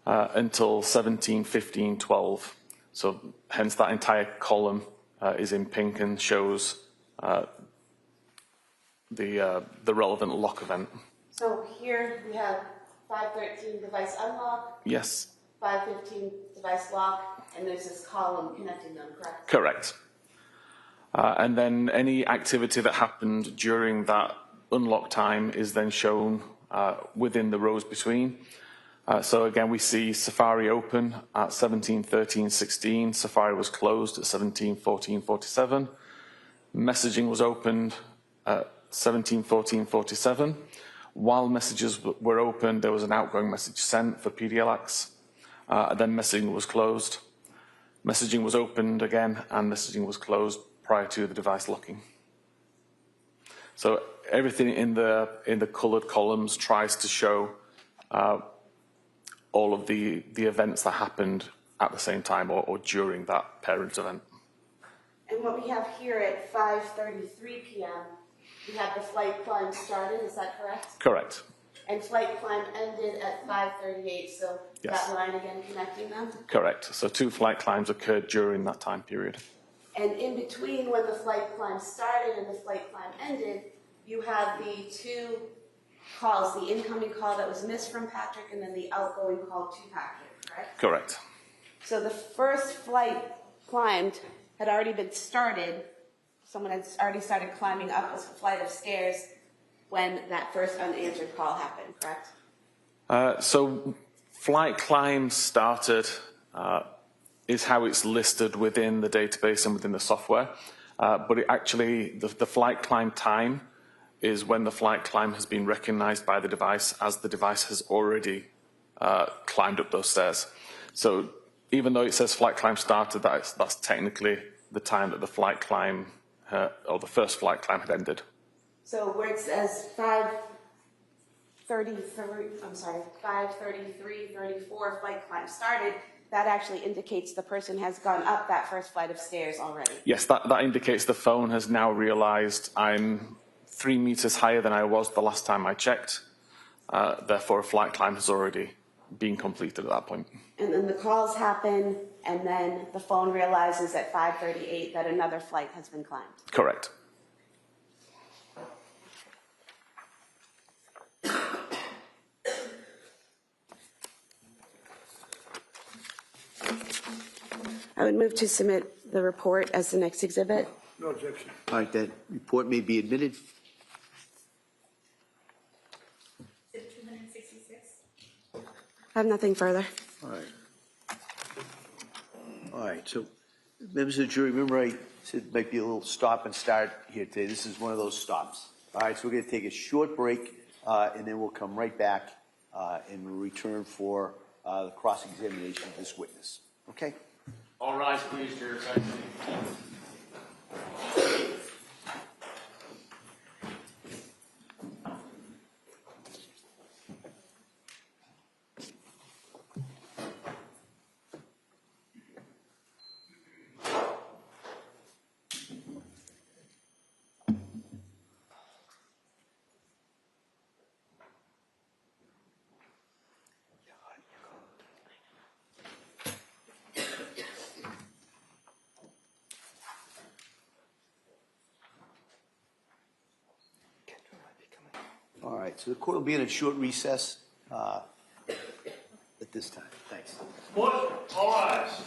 Speaker 5: until 17-15-12. So hence that entire column is in pink and shows the relevant lock event.
Speaker 4: So here we have 5:13 device unlock,
Speaker 5: Yes.
Speaker 4: 5:15 device lock, and there's this column connecting them, correct?
Speaker 5: Correct. And then any activity that happened during that unlock time is then shown within the rows between. So again, we see Safari open at 17-13-16. Safari was closed at 17-14-47. Messaging was opened at 17-14-47. While messages were open, there was an outgoing message sent for PDLX. Then messaging was closed. Messaging was opened again, and messaging was closed prior to the device locking. So everything in the coloured columns tries to show all of the events that happened at the same time or during that parent event.
Speaker 4: And what we have here at 5:33 p.m., we have the flight climb started, is that correct?
Speaker 5: Correct.
Speaker 4: And flight climb ended at 5:38, so
Speaker 5: Yes.
Speaker 4: that line again connecting them?
Speaker 5: Correct. So 2 flight climbs occurred during that time period.
Speaker 4: And in between when the flight climb started and the flight climb ended, you have the 2 calls, the incoming call that was missed from Patrick and then the outgoing call to Patrick, correct?
Speaker 5: Correct.
Speaker 4: So the first flight climbed had already been started. Someone had already started climbing up a flight of stairs when that first unanswered call happened, correct?
Speaker 5: So flight climb started is how it's listed within the database and within the software. But it actually, the flight climb time is when the flight climb has been recognized by the device as the device has already climbed up those stairs. So even though it says flight climb started, that's technically the time that the flight climb or the first flight climb had ended.
Speaker 4: So where it says 5:33:34 flight climb started, that actually indicates the person has gone up that first flight of stairs already.
Speaker 5: Yes, that indicates the phone has now realized I'm 3 meters higher than I was the last time I checked. Therefore, a flight climb has already been completed at that point.
Speaker 4: And then the calls happen, and then the phone realizes at 5:38 that another flight has been climbed.
Speaker 5: Correct.
Speaker 4: I would move to submit the report as the next exhibit.
Speaker 6: No objection.
Speaker 3: All right, that report may be admitted.
Speaker 4: I have nothing further.
Speaker 3: All right. All right, so members of the jury, remember I said it might be a little stop and start here today. This is one of those stops. All right, so we're going to take a short break, and then we'll come right back and we'll return for the cross-examination of this witness. Okay?
Speaker 5: All rise, please, your attention.
Speaker 3: right, so the court will be in a short recess at this time. Thanks.
Speaker 1: Court, all rise.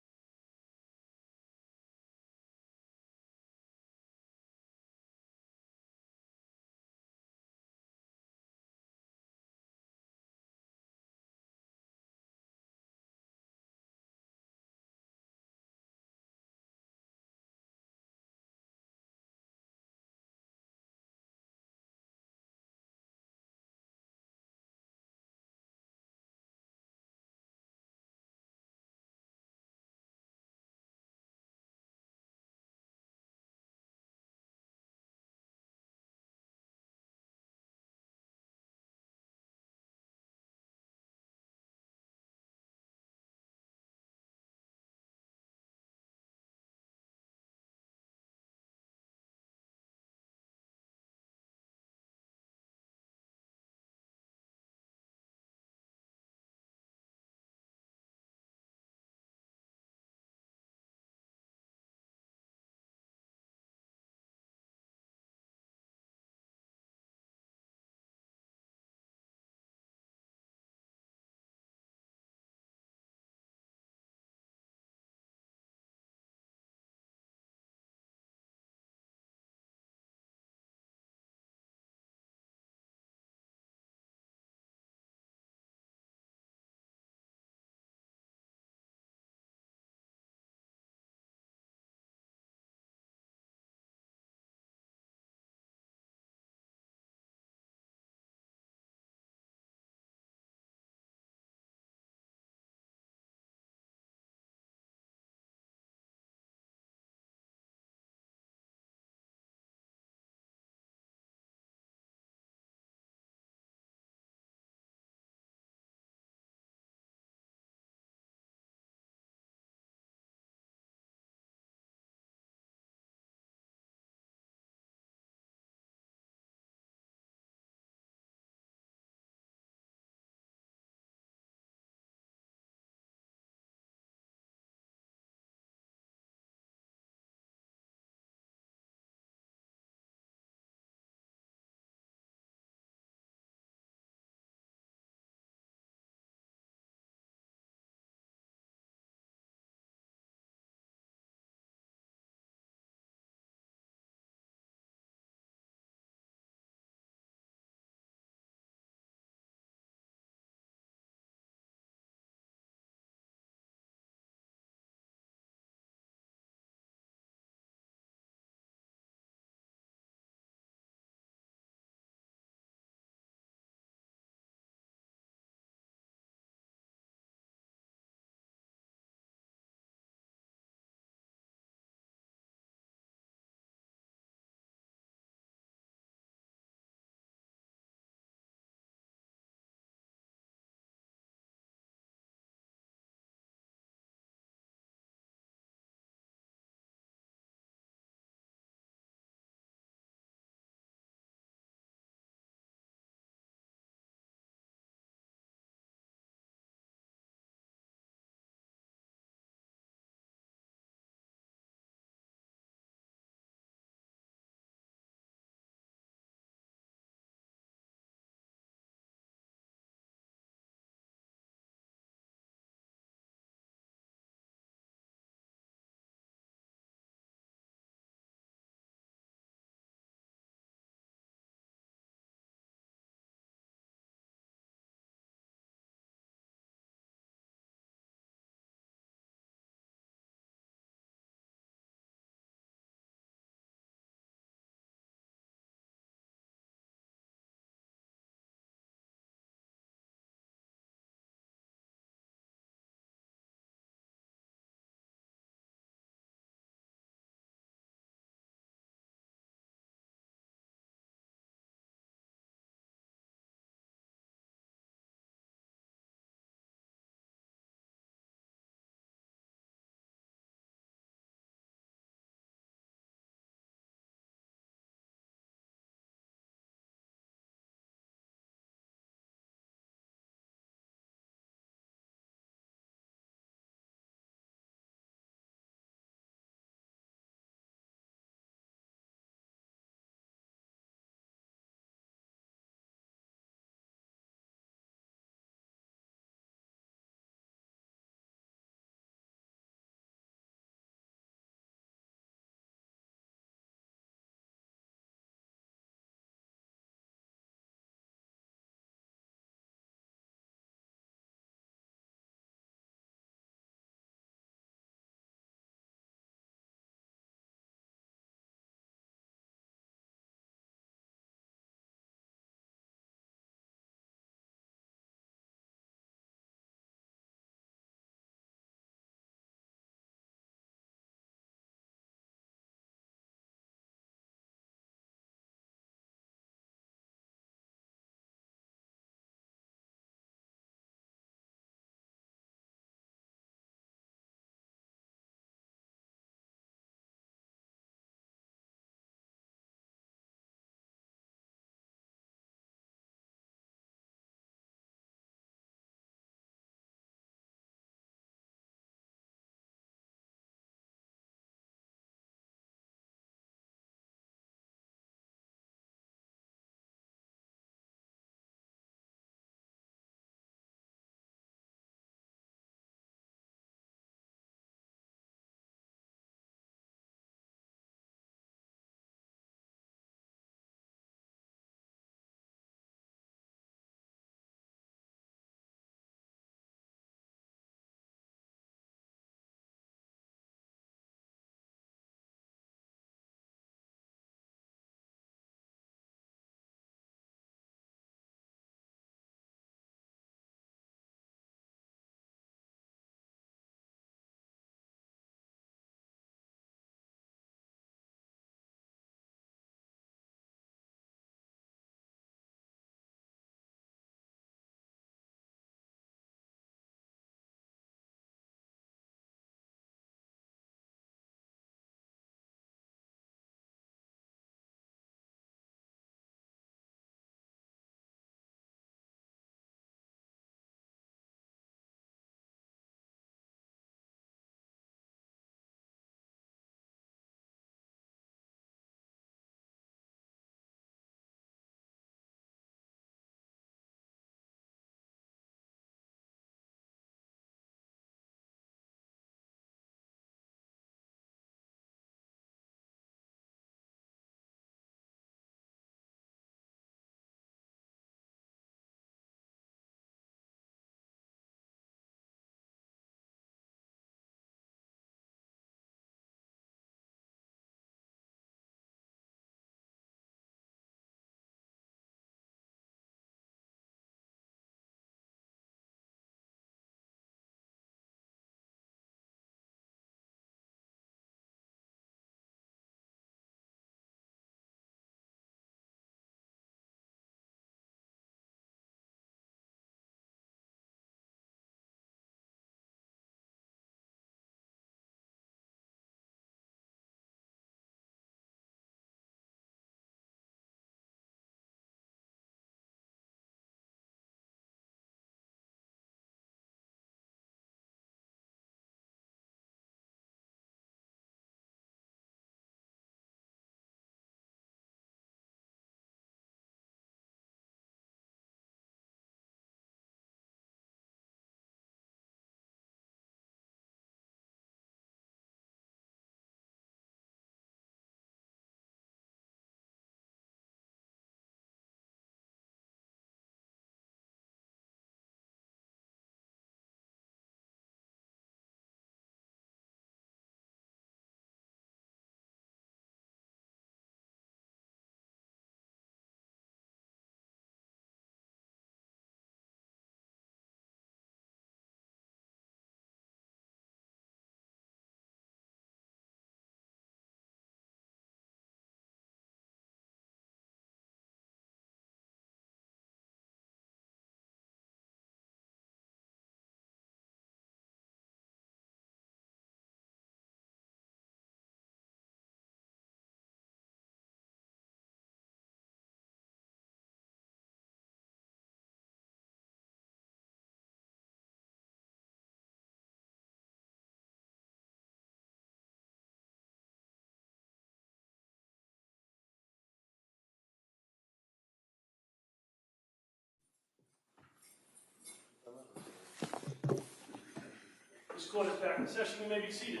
Speaker 1: This court is back in session. You may be seated.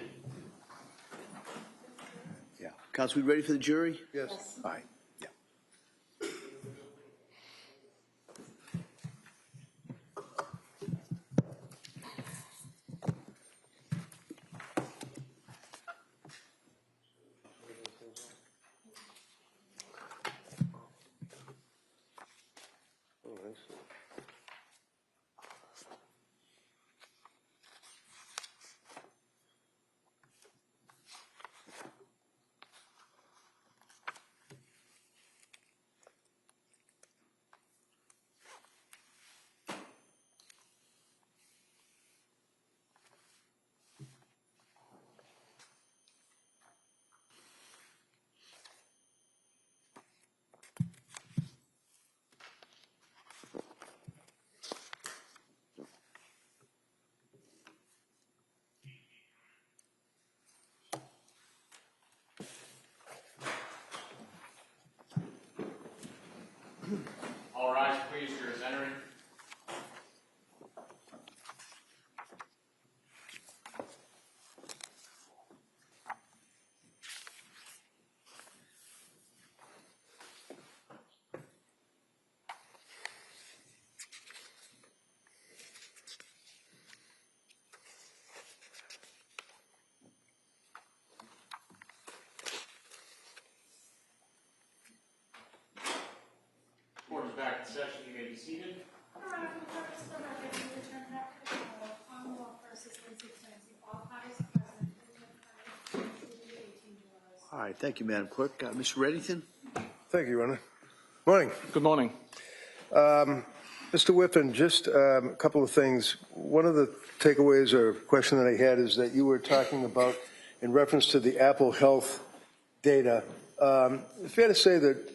Speaker 3: Yeah. Counsel, we ready for the jury?
Speaker 6: Yes.
Speaker 3: All right. Yeah.
Speaker 5: All rise, please. Jurors entering. Court is back in session. You may be seated.
Speaker 2: All right, for the purpose of the record, we return back to the trial, Commonwealth versus Lindsay Clancy. All parties present, including 18 jurors.
Speaker 3: All right. Thank you, Madam Clerk. Mr. Reddington?
Speaker 6: Thank you, Your Honor. Morning.
Speaker 5: Good morning.
Speaker 6: Mr. Whiffen, just a couple of things. One of the takeaways or question that I had is that you were talking about, in reference to the Apple Health data, fair to say that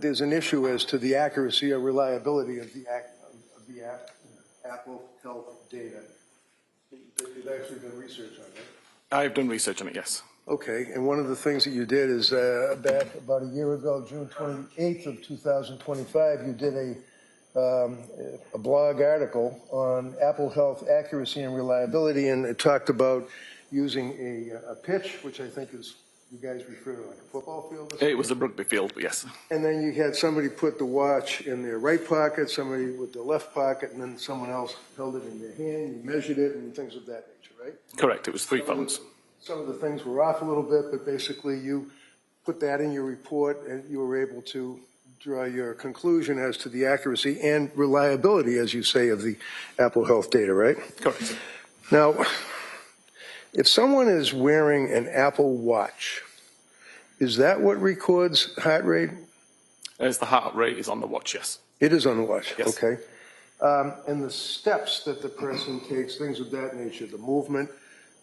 Speaker 6: there's an issue as to the accuracy or reliability of the Apple Health data. You've actually done research on it.
Speaker 5: I've done research on it, yes.
Speaker 6: Okay, and one of the things that you did is back about a year ago, June 28th of 2025, you did a blog article on Apple Health accuracy and reliability, and it talked about using a pitch, which I think is, you guys refer to like a football field or something?
Speaker 5: It was a rugby field, but yes.
Speaker 6: And then you had somebody put the watch in their right pocket, somebody with the left pocket, and then someone else held it in their hand, you measured it, and things of that nature, right?
Speaker 5: Correct, it was 3 phones.
Speaker 6: Some of the things were off a little bit, but basically you put that in your report and you were able to draw your conclusion as to the accuracy and reliability, as you say, of the Apple Health data, right?
Speaker 5: Correct.
Speaker 6: Now, if someone is wearing an Apple Watch, is that what records heart rate?
Speaker 5: As the heart rate is on the watch, yes.
Speaker 6: It is on the watch,
Speaker 5: Yes.
Speaker 6: okay. And the steps that the person takes, things of that nature, the movement,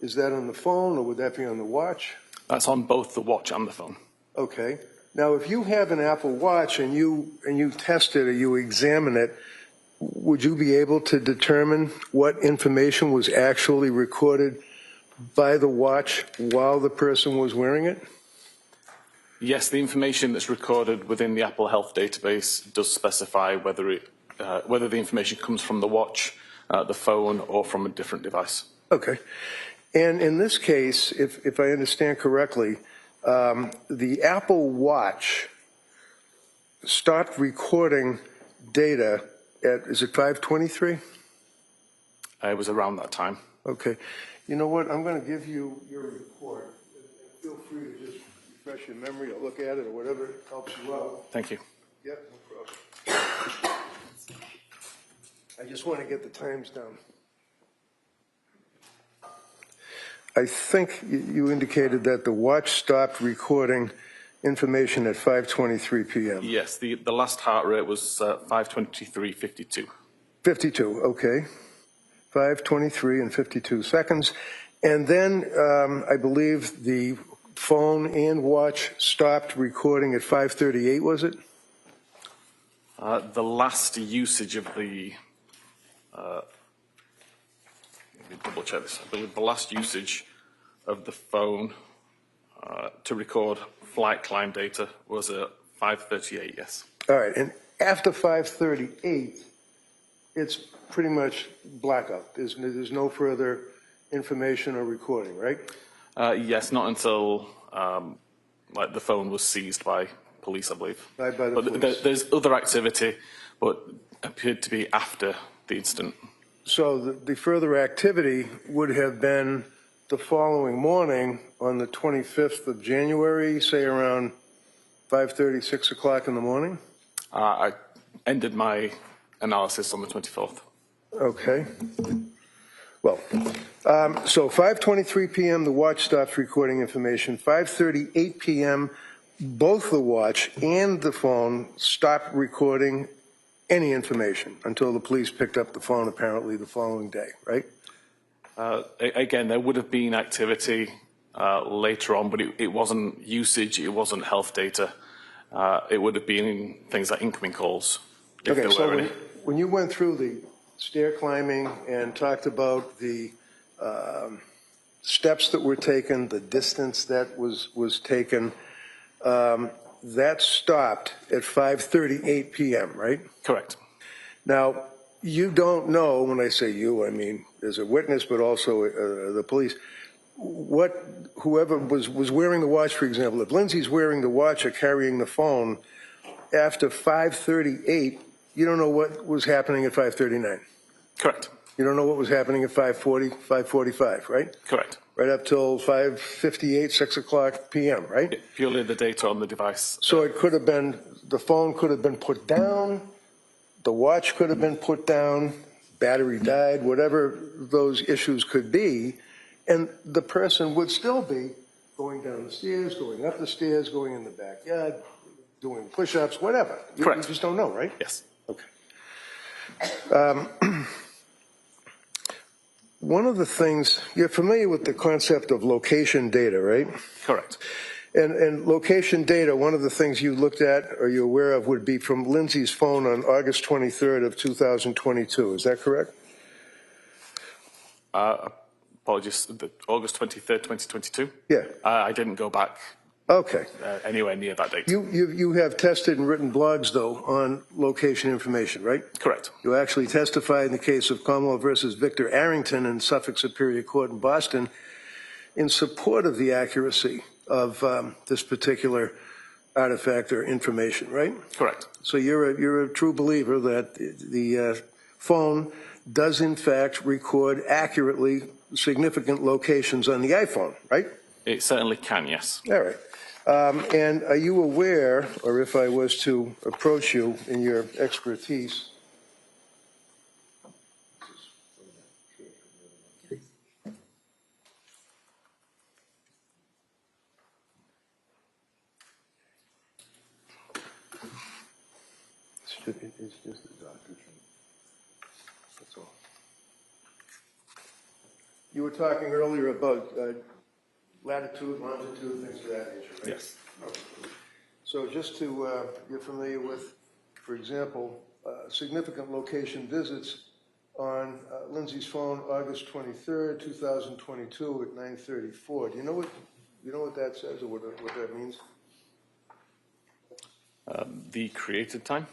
Speaker 6: is that on the phone or would that be on the watch?
Speaker 5: That's on both the watch and the phone.
Speaker 6: Okay. Now, if you have an Apple Watch and you test it or you examine it, would you be able to determine what information was actually recorded by the watch while the person was wearing it?
Speaker 5: Yes, the information that's recorded within the Apple Health database does specify whether the information comes from the watch, the phone, or from a different device.
Speaker 6: Okay. And in this case, if I understand correctly, the Apple Watch stopped recording data at, is it 5:23?
Speaker 5: It was around that time.
Speaker 6: Okay. You know what? I'm going to give you your report. Feel free to just refresh your memory or look at it or whatever helps you out.
Speaker 5: Thank you.
Speaker 6: Yep, no problem. I just want to get the times down. I think you indicated that the watch stopped recording information at 5:23 p.m.
Speaker 5: Yes, the last heart rate was 5:23:52.
Speaker 6: 52, okay. 5:23 and 52 seconds. And then I believe the phone and watch stopped recording at 5:38, was it?
Speaker 5: The last usage of the, let me double check this. I believe the last usage of the phone to record flight climb data was at 5:38, yes.
Speaker 6: All right, and after 5:38, it's pretty much blackout. There's no further information or recording, right?
Speaker 5: Yes, not until like the phone was seized by police, I believe.
Speaker 6: By the
Speaker 5: but
Speaker 6: police.
Speaker 5: There's other activity, but appeared to be after the incident.
Speaker 6: So the further activity would have been the following morning on the 25th of January, say around 5:30, 6 o'clock in the morning?
Speaker 5: I ended my analysis on the 24th.
Speaker 6: Okay. Well, so 5:23 p.m. the watch stops recording information. 5:38 p.m. both the watch and the phone stopped recording any information until the police picked up the phone apparently the following day, right?
Speaker 5: Again, there would have been activity later on, but it wasn't usage, it wasn't health data. It would have been things like incoming calls, if
Speaker 6: Okay,
Speaker 5: there
Speaker 6: so
Speaker 5: were any.
Speaker 6: when you went through the stair climbing and talked about the steps that were taken, the distance that was taken, that stopped at 5:38 p.m., right?
Speaker 5: Correct.
Speaker 6: Now, you don't know, when I say you, I mean there's a witness, but also the police, whoever was wearing the watch, for example, if Lindsay's wearing the watch or carrying the phone, after 5:38, you don't know what was happening at 5:39.
Speaker 5: Correct.
Speaker 6: You don't know what was happening at 5:40, 5:45, right?
Speaker 5: Correct.
Speaker 6: Right up till 5:58, 6 o'clock p.m., right?
Speaker 5: Purely the data on the device.
Speaker 6: So it could have been, the phone could have been put down, the watch could have been put down, battery died, whatever those issues could be, and the person would still be going down the stairs, going up the stairs, going in the backyard, doing push-ups, whatever.
Speaker 5: Correct.
Speaker 6: You just don't know, right?
Speaker 5: Yes.
Speaker 6: Okay. One of the things, you're familiar with the concept of location data, right?
Speaker 5: Correct.
Speaker 6: And location data, one of the things you looked at or you're aware of would be from Lindsay's phone on August 23rd of 2022. Is that correct?
Speaker 5: Apologies, August 23rd, 2022?
Speaker 6: Yeah.
Speaker 5: I didn't go back
Speaker 6: Okay.
Speaker 5: anywhere near that date.
Speaker 6: You have tested and written blogs, though, on location information, right?
Speaker 5: Correct.
Speaker 6: You actually testified in the case of Commonwealth versus Victor Arrington in Suffolk Superior Court in Boston in support of the accuracy of this particular artifact or information, right?
Speaker 5: Correct.
Speaker 6: So you're a true believer that the phone does in fact record accurately significant locations on the iPhone, right?
Speaker 5: It certainly can, yes.
Speaker 6: All right. And are you aware, or if I was to approach you in your expertise, it's just a doctor's. That's all. You were talking earlier about latitude, longitude, things of that nature, right?
Speaker 5: Yes.
Speaker 6: Okay. So just to, you're familiar with, for example, significant location visits on Lindsay's phone, August 23rd, 2022 at 9:34. Do you know what that says or what that means?
Speaker 5: The created time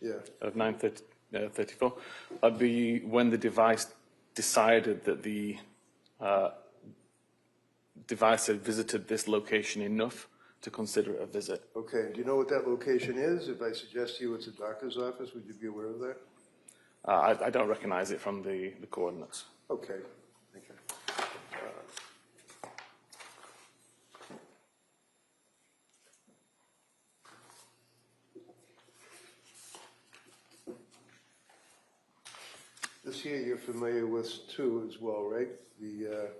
Speaker 6: Yeah.
Speaker 5: of 9:34 would be when the device decided that the device had visited this location enough to consider it a visit.
Speaker 6: Okay. Do you know what that location is? If I suggest to you it's a doctor's office, would you be aware of that?
Speaker 5: I don't recognize it from the coordinates.
Speaker 6: Okay. Okay. This here you're familiar with too as well, right? The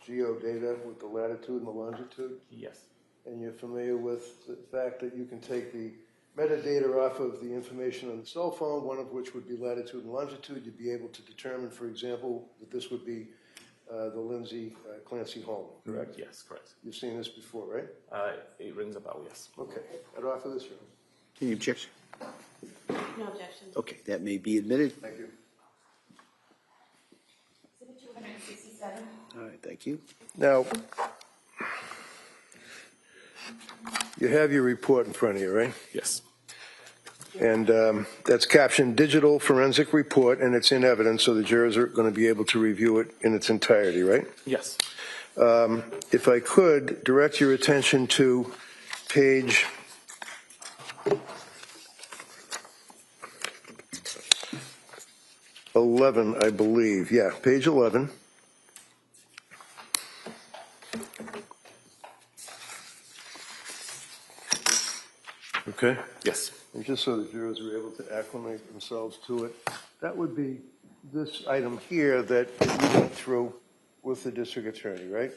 Speaker 6: geo data with the latitude and the longitude?
Speaker 5: Yes.
Speaker 6: And you're familiar with the fact that you can take the metadata off of the information on the cell phone, one of which would be latitude and longitude. You'd be able to determine, for example, that this would be the Lindsay Clancy home, correct?
Speaker 5: Yes, correct.
Speaker 6: You've seen this before, right?
Speaker 5: It rings a bell, yes.
Speaker 6: Okay. I'd offer this, Your Honor.
Speaker 3: Any objection?
Speaker 4: No objection.
Speaker 3: Okay, that may be admitted.
Speaker 6: Thank you.
Speaker 3: All right, thank you.
Speaker 6: Now, you have your report in front of you, right?
Speaker 5: Yes.
Speaker 6: And that's captioned Digital Forensic Report, and it's in evidence, so the jurors are going to be able to review it in its entirety, right?
Speaker 5: Yes.
Speaker 6: If I could direct your attention to page 11, I believe. Yeah, page 11. Okay?
Speaker 5: Yes.
Speaker 6: And just so the jurors are able to acclimate themselves to it, that would be this item here that you went through with the district attorney, right?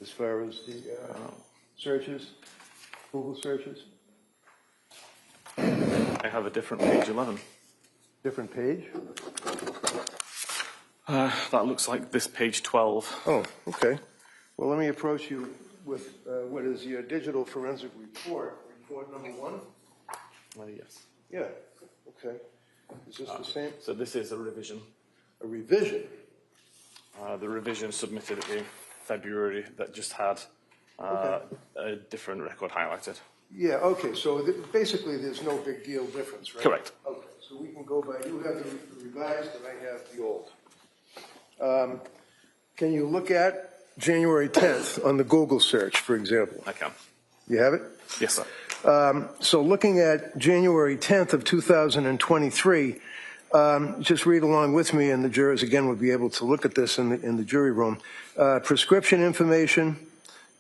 Speaker 6: As far as the searches, Google searches?
Speaker 5: I have a different page 11.
Speaker 6: Different page?
Speaker 5: That looks like this page 12.
Speaker 6: Oh, okay. Well, let me approach you with what is your digital forensic report, report number 1?
Speaker 5: Yes.
Speaker 6: Yeah, okay. Is this the same?
Speaker 5: So this is a revision.
Speaker 6: A revision?
Speaker 5: The revision submitted in February that just had a different record highlighted.
Speaker 6: Yeah, okay, so basically there's no big deal difference, right?
Speaker 5: Correct.
Speaker 6: Okay, so we can go by, you have the revised and I have the old. Can you look at January 10th on the Google search, for example?
Speaker 5: I can.
Speaker 6: You have it?
Speaker 5: Yes, sir.
Speaker 6: So looking at January 10th of 2023, just read along with me, and the jurors again would be able to look at this in the jury room. Prescription information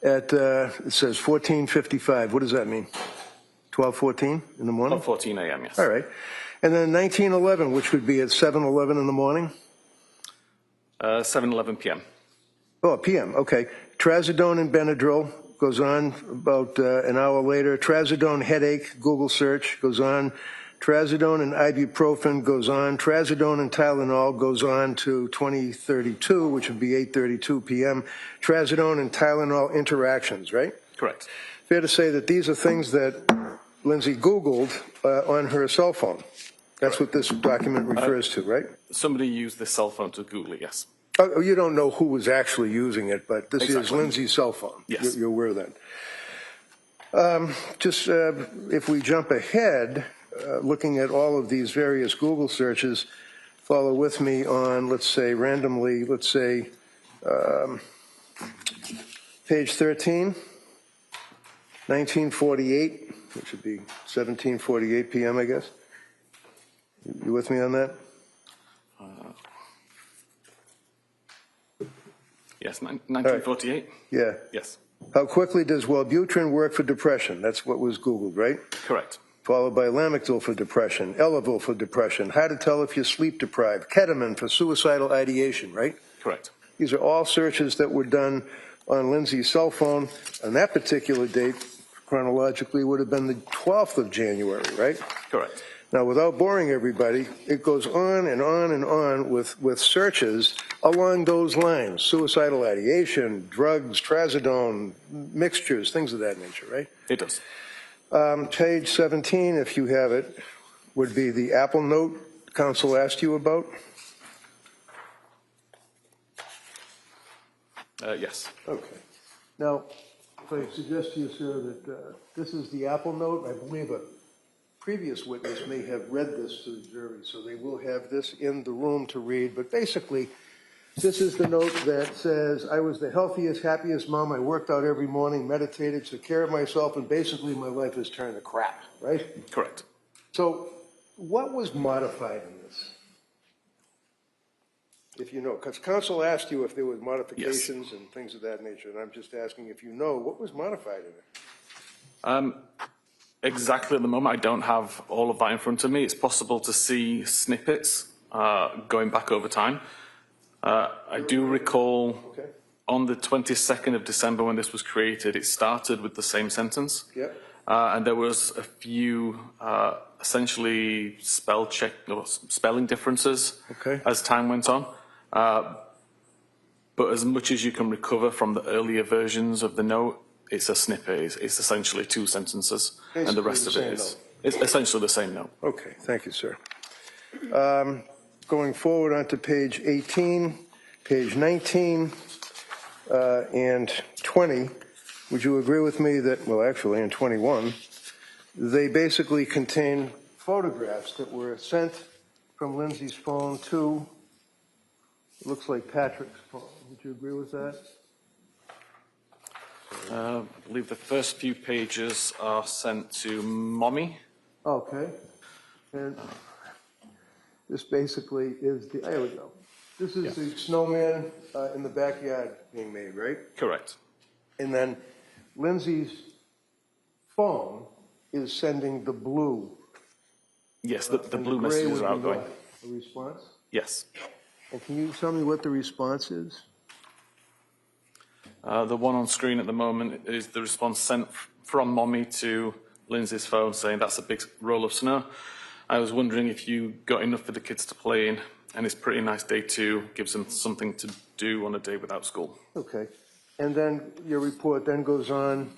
Speaker 6: at it says 14:55. What does that mean? 12:14 in the morning?
Speaker 5: 14 a.m. Yes.
Speaker 6: All right, and then 19:11, which would be at 7:11 in the morning.
Speaker 5: 7:11 p.m.
Speaker 6: Oh, p.m. Okay. Trazodone and Benadryl goes on about an hour later. Trazodone headache, Google search goes on. Trazodone and ibuprofen goes on. Trazodone and Tylenol goes on to 20:32, which would be 8:32 p.m. Trazodone and Tylenol interactions, right?
Speaker 5: Correct.
Speaker 6: Fair to say that these are things that Lindsay Googled on her cell phone. That's what this document refers to, right?
Speaker 5: Somebody used this cell phone to Google it, yes.
Speaker 6: Oh, you don't know who was actually using it, but this is Lindsay's cell phone.
Speaker 5: Yes.
Speaker 6: You're aware of that. If we jump ahead, looking at all of these various Google searches, follow with me on, let's say, randomly, let's say, page 13, 1948, which would be 17:48 p.m., I guess. You with me on that?
Speaker 5: Yes, 1948?
Speaker 6: Yeah.
Speaker 5: Yes.
Speaker 6: How quickly does Wellbutrin work for depression? That's what was Googled, right?
Speaker 5: Correct.
Speaker 6: Followed by Lamictal for depression, Elavil for depression, how to tell if you're sleep deprived, ketamine for suicidal ideation, right?
Speaker 5: Correct.
Speaker 6: These are all searches that were done on Lindsay's cell phone. On that particular date, chronologically, would have been the 12th of January, right?
Speaker 5: Correct.
Speaker 6: Now, without boring everybody, it goes on and on and on with searches along those lines. Suicidal ideation, drugs, trazodone, mixtures, things of that nature, right?
Speaker 5: It does.
Speaker 6: Page 17, if you have it, would be the Apple Note counsel asked you about.
Speaker 5: Yes.
Speaker 6: Okay. Now, if I suggest to you, sir, that this is the Apple Note, I believe a previous witness may have read this to the jury, so they will have this in the room to read. But basically, this is the note that says, I was the healthiest, happiest mom. I worked out every morning, meditated, took care of myself, and basically my life has turned to crap, right?
Speaker 5: Correct.
Speaker 6: So what was modified in this? If you know, because counsel asked you if there was modifications and things of that nature, and I'm just asking if you know, what was modified in it?
Speaker 5: Exactly at the moment, I don't have all of that in front of me. It's possible to see snippets going back over time. I do recall on the 22nd of December when this was created, it started with the same sentence.
Speaker 6: Yep.
Speaker 5: And there was a few essentially spelling differences as time went on. But as much as you can recover from the earlier versions of the note, it's a snippet. It's essentially two sentences,
Speaker 6: Basically
Speaker 5: and the rest of it is it's essentially the same note.
Speaker 6: Okay, thank you, sir. Going forward onto page 18, page 19, and 20, would you agree with me that, well, actually, in 21, they basically contain photographs that were sent from Lindsay's phone to, it looks like Patrick's phone. Would you agree with that?
Speaker 5: I believe the first few pages are sent to Mommy.
Speaker 6: Okay. And this basically is the, there we go. This is the snowman in the backyard being made, right?
Speaker 5: Correct.
Speaker 6: And then Lindsay's phone is sending the blue.
Speaker 5: Yes, the
Speaker 6: and
Speaker 5: blue
Speaker 6: gray
Speaker 5: messages
Speaker 6: would
Speaker 5: are
Speaker 6: be
Speaker 5: outgoing.
Speaker 6: what? A response?
Speaker 5: Yes.
Speaker 6: And can you tell me what the response is?
Speaker 5: The one on screen at the moment is the response sent from Mommy to Lindsay's phone saying that's a big roll of snow. I was wondering if you got enough for the kids to play in, and it's a pretty nice day too, gives them something to do on a day without school.
Speaker 6: Okay. And then your report then goes on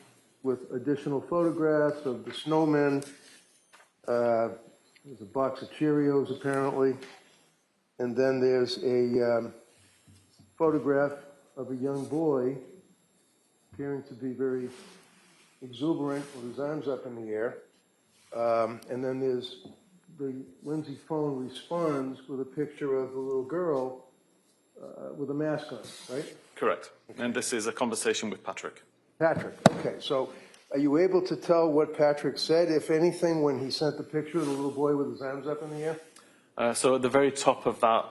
Speaker 6: with additional photographs of the snowmen. There's a box of Cheerios apparently. And then there's a photograph of a young boy appearing to be very exuberant with his arms up in the air. And then there's the Lindsay phone responds with a picture of a little girl with a mask on, right?
Speaker 5: Correct. And this is a conversation with Patrick.
Speaker 6: Patrick, okay. So are you able to tell what Patrick said, if anything, when he sent the picture of the little boy with his arms up in the air?
Speaker 5: So at the very top of that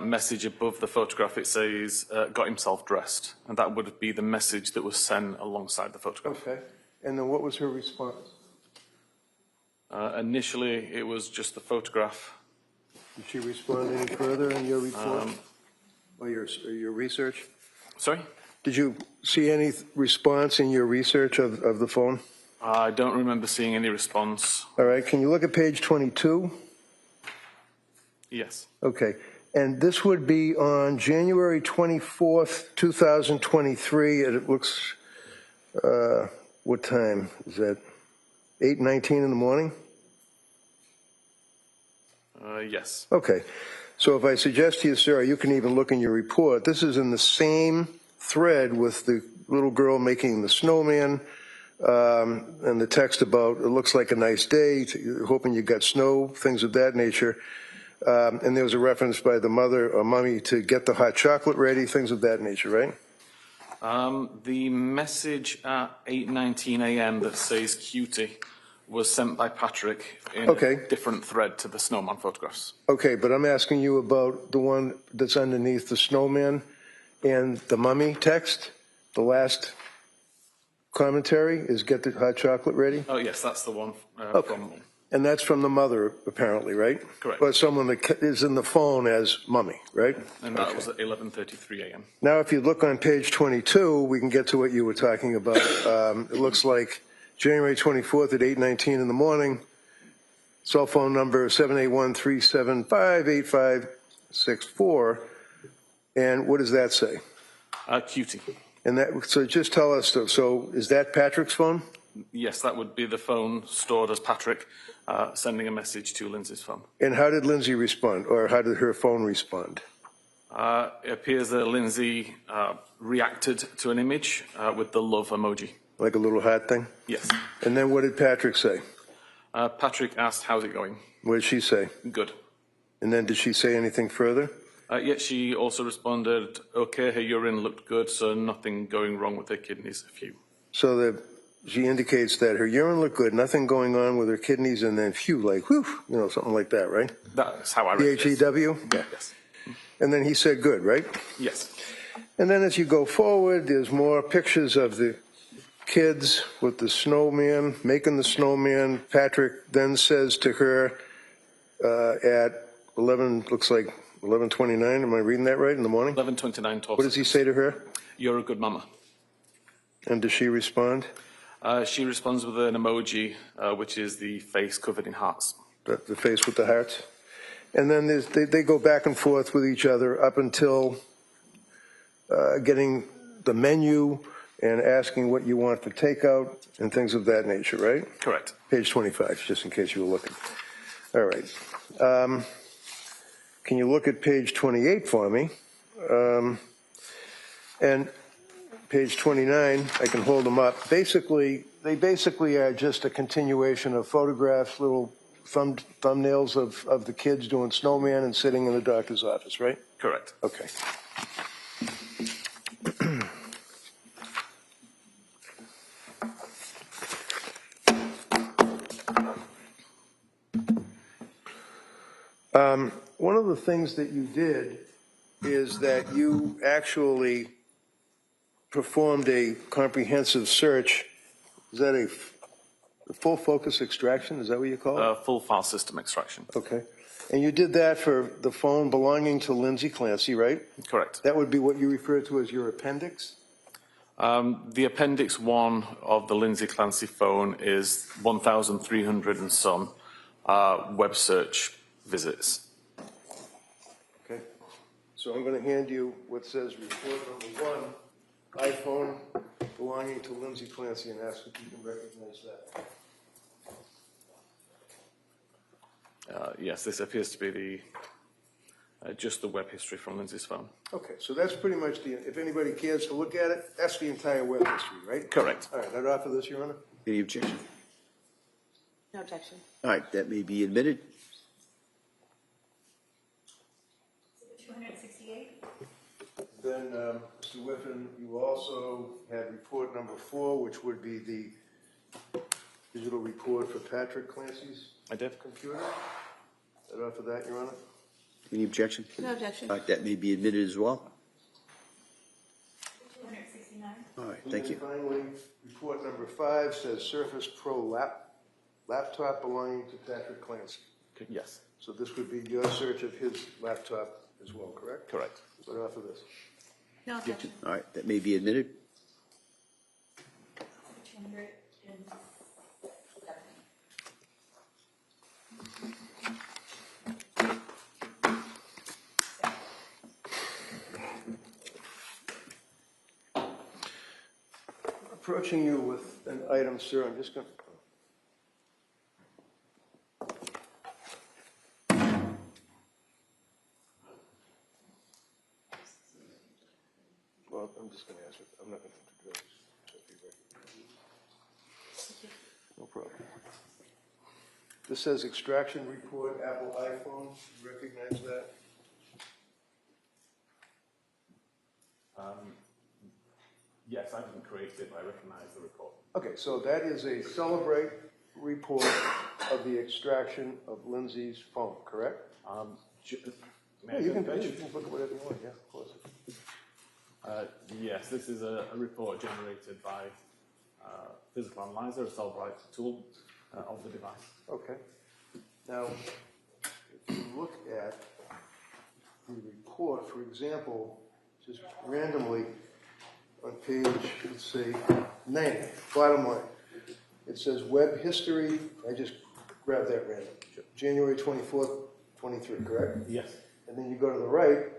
Speaker 5: message above the photograph, it says, got himself dressed. And that would be the message that was sent alongside the photograph.
Speaker 6: Okay. And then what was her response?
Speaker 5: Initially, it was just the photograph.
Speaker 6: Did she respond any further in your report or your research?
Speaker 5: Sorry?
Speaker 6: Did you see any response in your research of the phone?
Speaker 5: I don't remember seeing any response.
Speaker 6: All right. Can you look at page 22?
Speaker 5: Yes.
Speaker 6: Okay. And this would be on January 24th, 2023. And it looks, what time is that? 8:19 in the morning?
Speaker 5: Yes.
Speaker 6: Okay. So if I suggest to you, Sarah, you can even look in your report. This is in the same thread with the little girl making the snowman and the text about it looks like a nice day, hoping you got snow, things of that nature. And there was a reference by the mother or mommy to get the hot chocolate ready, things of that nature, right?
Speaker 5: The message at 8:19 a.m. that says cutie was sent by Patrick in a different thread to the snowman photographs.
Speaker 6: Okay, but I'm asking you about the one that's underneath the snowman and the mummy text. The last commentary is get the hot chocolate ready.
Speaker 5: Oh, yes, that's the one from...
Speaker 6: And that's from the mother, apparently, right?
Speaker 5: Correct.
Speaker 6: Or someone that is in the phone as mummy, right?
Speaker 5: And that was at 11:33 a.m.
Speaker 6: Now, if you look on page 22, we can get to what you were talking about. It looks like January 24th at 8:19 in the morning, cell phone number 781-375-8564. And what does that say?
Speaker 5: Cutie.
Speaker 6: And that, so just tell us, so is that Patrick's phone?
Speaker 5: Yes, that would be the phone stored as Patrick sending a message to Lindsay's phone.
Speaker 6: And how did Lindsay respond, or how did her phone respond?
Speaker 5: It appears that Lindsay reacted to an image with the love emoji.
Speaker 6: Like a little hat thing?
Speaker 5: Yes.
Speaker 6: And then what did Patrick say?
Speaker 5: Patrick asked, how's it going?
Speaker 6: What did she say?
Speaker 5: Good.
Speaker 6: And then did she say anything further?
Speaker 5: Yet she also responded, okay, her urine looked good, so nothing going wrong with her kidneys, a few.
Speaker 6: So that she indicates that her urine looked good, nothing going on with her kidneys, and then phew, like whew, you know, something like that, right?
Speaker 5: That's how I read it.
Speaker 6: P-H-E-W? Yeah.
Speaker 5: Yes.
Speaker 6: And then he said good, right?
Speaker 5: Yes.
Speaker 6: And then as you go forward, there's more pictures of the kids with the snowman, making the snowman. Patrick then says to her at 11, looks like 11:29, am I reading that right, in the morning?
Speaker 5: 11:29 talks.
Speaker 6: What does he say to her?
Speaker 5: You're a good mama.
Speaker 6: And does she respond?
Speaker 5: She responds with an emoji, which is the face covered in hearts.
Speaker 6: The face with the hearts? And then they go back and forth with each other up until getting the menu and asking what you want for takeout and things of that nature, right?
Speaker 5: Correct.
Speaker 6: Page 25, just in case you were looking. All right. Can you look at page 28 for me? And page 29, I can hold them up. Basically, they basically are just a continuation of photographs, little thumbnails of the kids doing snowman and sitting in the doctor's office, right?
Speaker 5: Correct.
Speaker 6: Okay. One of the things that you did is that you actually performed a comprehensive search. Is that a full focus extraction? Is that what you call it?
Speaker 5: Full file system extraction.
Speaker 6: Okay. And you did that for the phone belonging to Lindsay Clancy, right?
Speaker 5: Correct.
Speaker 6: That would be what you refer to as your appendix?
Speaker 5: The appendix 1 of the Lindsay Clancy phone is 1,300 and some web search visits.
Speaker 6: Okay. So I'm going to hand you what says report number 1, iPhone belonging to Lindsay Clancy, and ask if you can recognize that.
Speaker 5: Yes, this appears to be the just the web history from Lindsay's phone.
Speaker 6: Okay, so that's pretty much if anybody cares to look at it, that's the entire web history, right?
Speaker 5: Correct.
Speaker 6: All right, I'd offer this, Your Honor.
Speaker 3: Any objection?
Speaker 4: No objection.
Speaker 3: All right, that may be admitted.
Speaker 7: 268.
Speaker 6: Then, Mr. Whiffen, you also had report number 4, which would be the digital report for Patrick Clancy's
Speaker 5: I did.
Speaker 6: computer. I'd offer that, Your Honor.
Speaker 3: Any objection?
Speaker 4: No objection.
Speaker 3: All right, that may be admitted as well.
Speaker 7: 269.
Speaker 3: All right, thank you.
Speaker 6: And then finally, report number 5 says Surface Pro laptop belonging to Patrick Clancy.
Speaker 5: Yes.
Speaker 6: So this would be your search of his laptop as well, correct?
Speaker 5: Correct.
Speaker 6: So I'd offer this.
Speaker 4: No objection.
Speaker 3: All right, that may be admitted.
Speaker 7: 270.
Speaker 6: Approaching you with an item, sir, I'm just going to... Well, I'm just going to ask it. I'm not going to do it. No problem. This says extraction report, Apple iPhone. You recognize that?
Speaker 5: Yes, I didn't create it, but I recognize the report.
Speaker 6: Okay, so that is a Celebrate report of the extraction of Lindsay's phone, correct?
Speaker 5: May I
Speaker 6: You can
Speaker 5: go first?
Speaker 6: look at whatever you want, yeah, of course.
Speaker 5: Yes, this is a report generated by physical analyzer, a Celebrate tool of the device.
Speaker 6: Okay. Now, if you look at the report, for example, just randomly on page, let's say, 9, bottom line, it says web history. I just grabbed that random. January 24th, 23, correct?
Speaker 5: Yes.
Speaker 6: And then you go to the right,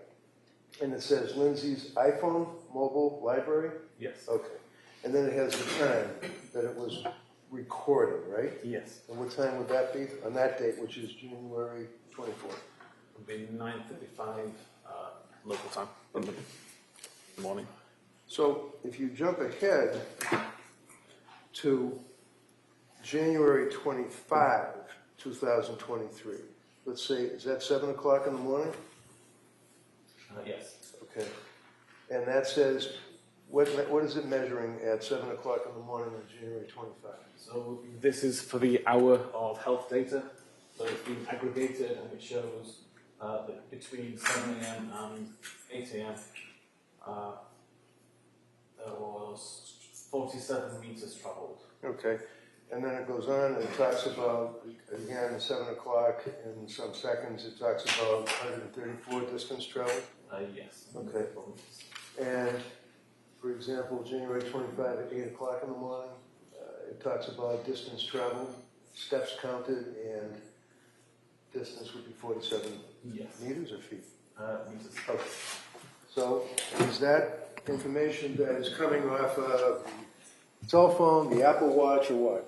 Speaker 6: and it says Lindsay's iPhone mobile library.
Speaker 5: Yes.
Speaker 6: Okay. And then it has the time that it was recorded, right?
Speaker 5: Yes.
Speaker 6: And what time would that be? On that date, which is January 24th.
Speaker 5: It would be 9:55 local time in the morning.
Speaker 6: So if you jump ahead to January 25, 2023, let's say, is that 7 o'clock in the morning?
Speaker 5: Yes.
Speaker 6: Okay. And that says, what is it measuring at 7 o'clock in the morning on January 25?
Speaker 5: So this is for the hour of health data. So it's been aggregated and it shows that between 7 a.m. and 8 a.m. There was 47 meters traveled.
Speaker 6: Okay. And then it goes on and it talks about, again, at 7 o'clock in some seconds, it talks about 134 distance traveled.
Speaker 5: Yes.
Speaker 6: Okay. And, for example, January 25 at 8 o'clock in the morning, it talks about distance traveled, steps counted, and distance would be 47
Speaker 5: Yes.
Speaker 6: meters or feet?
Speaker 5: Meters.
Speaker 6: Okay. So is that information that is coming off of the cell phone, the Apple Watch, or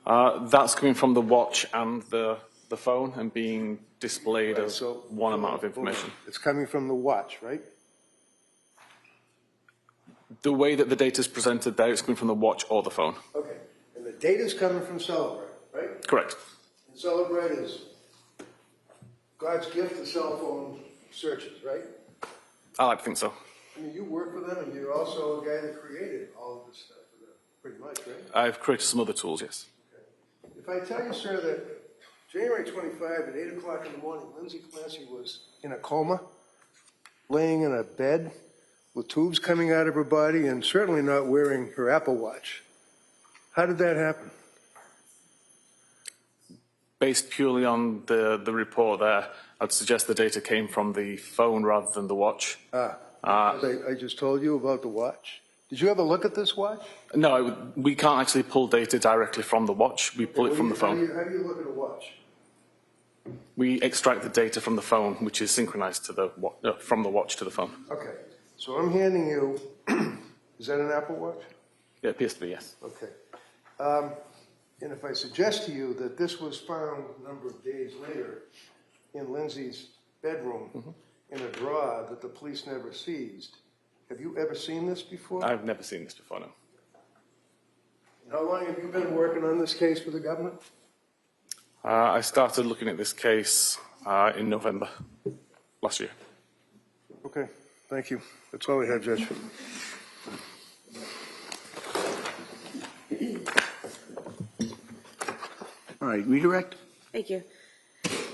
Speaker 6: what?
Speaker 5: That's coming from the watch and the phone and being displayed
Speaker 6: Right,
Speaker 5: as
Speaker 6: so-
Speaker 5: one amount of information.
Speaker 6: It's coming from the watch, right?
Speaker 5: The way that the data is presented there, it's coming from the watch or the phone.
Speaker 6: Okay. And the data's coming from Celebrate, right?
Speaker 5: Correct.
Speaker 6: And Celebrate is God's gift to cell phone searches, right?
Speaker 5: I like to think so.
Speaker 6: I mean, you work with them, and you're also a guy that created all of this stuff for them, pretty much, right?
Speaker 5: I've created some other tools, yes.
Speaker 6: Okay. If I tell you, sir, that January 25 at 8 o'clock in the morning, Lindsay Clancy was in a coma, laying in a bed with tubes coming out of her body and certainly not wearing her Apple Watch. How did that happen?
Speaker 5: Based purely on the report there, I'd suggest the data came from the phone rather than the watch.
Speaker 6: As I just told you about the watch. Did you ever look at this watch?
Speaker 5: No, we can't actually pull data directly from the watch. We pull it from the phone.
Speaker 6: How do you look at a watch?
Speaker 5: We extract the data from the phone, which is synchronized to from the watch to the phone.
Speaker 6: Okay. So I'm handing you, is that an Apple Watch?
Speaker 5: It appears to be, yes.
Speaker 6: Okay. And if I suggest to you that this was found a number of days later in Lindsay's bedroom in a drawer that the police never seized, have you ever seen this before?
Speaker 5: I've never seen this before, no.
Speaker 6: How long have you been working on this case for the government?
Speaker 5: I started looking at this case in November last year.
Speaker 6: Okay, thank you. That's all I have, Judge.
Speaker 3: All right, redirect.
Speaker 4: Thank you.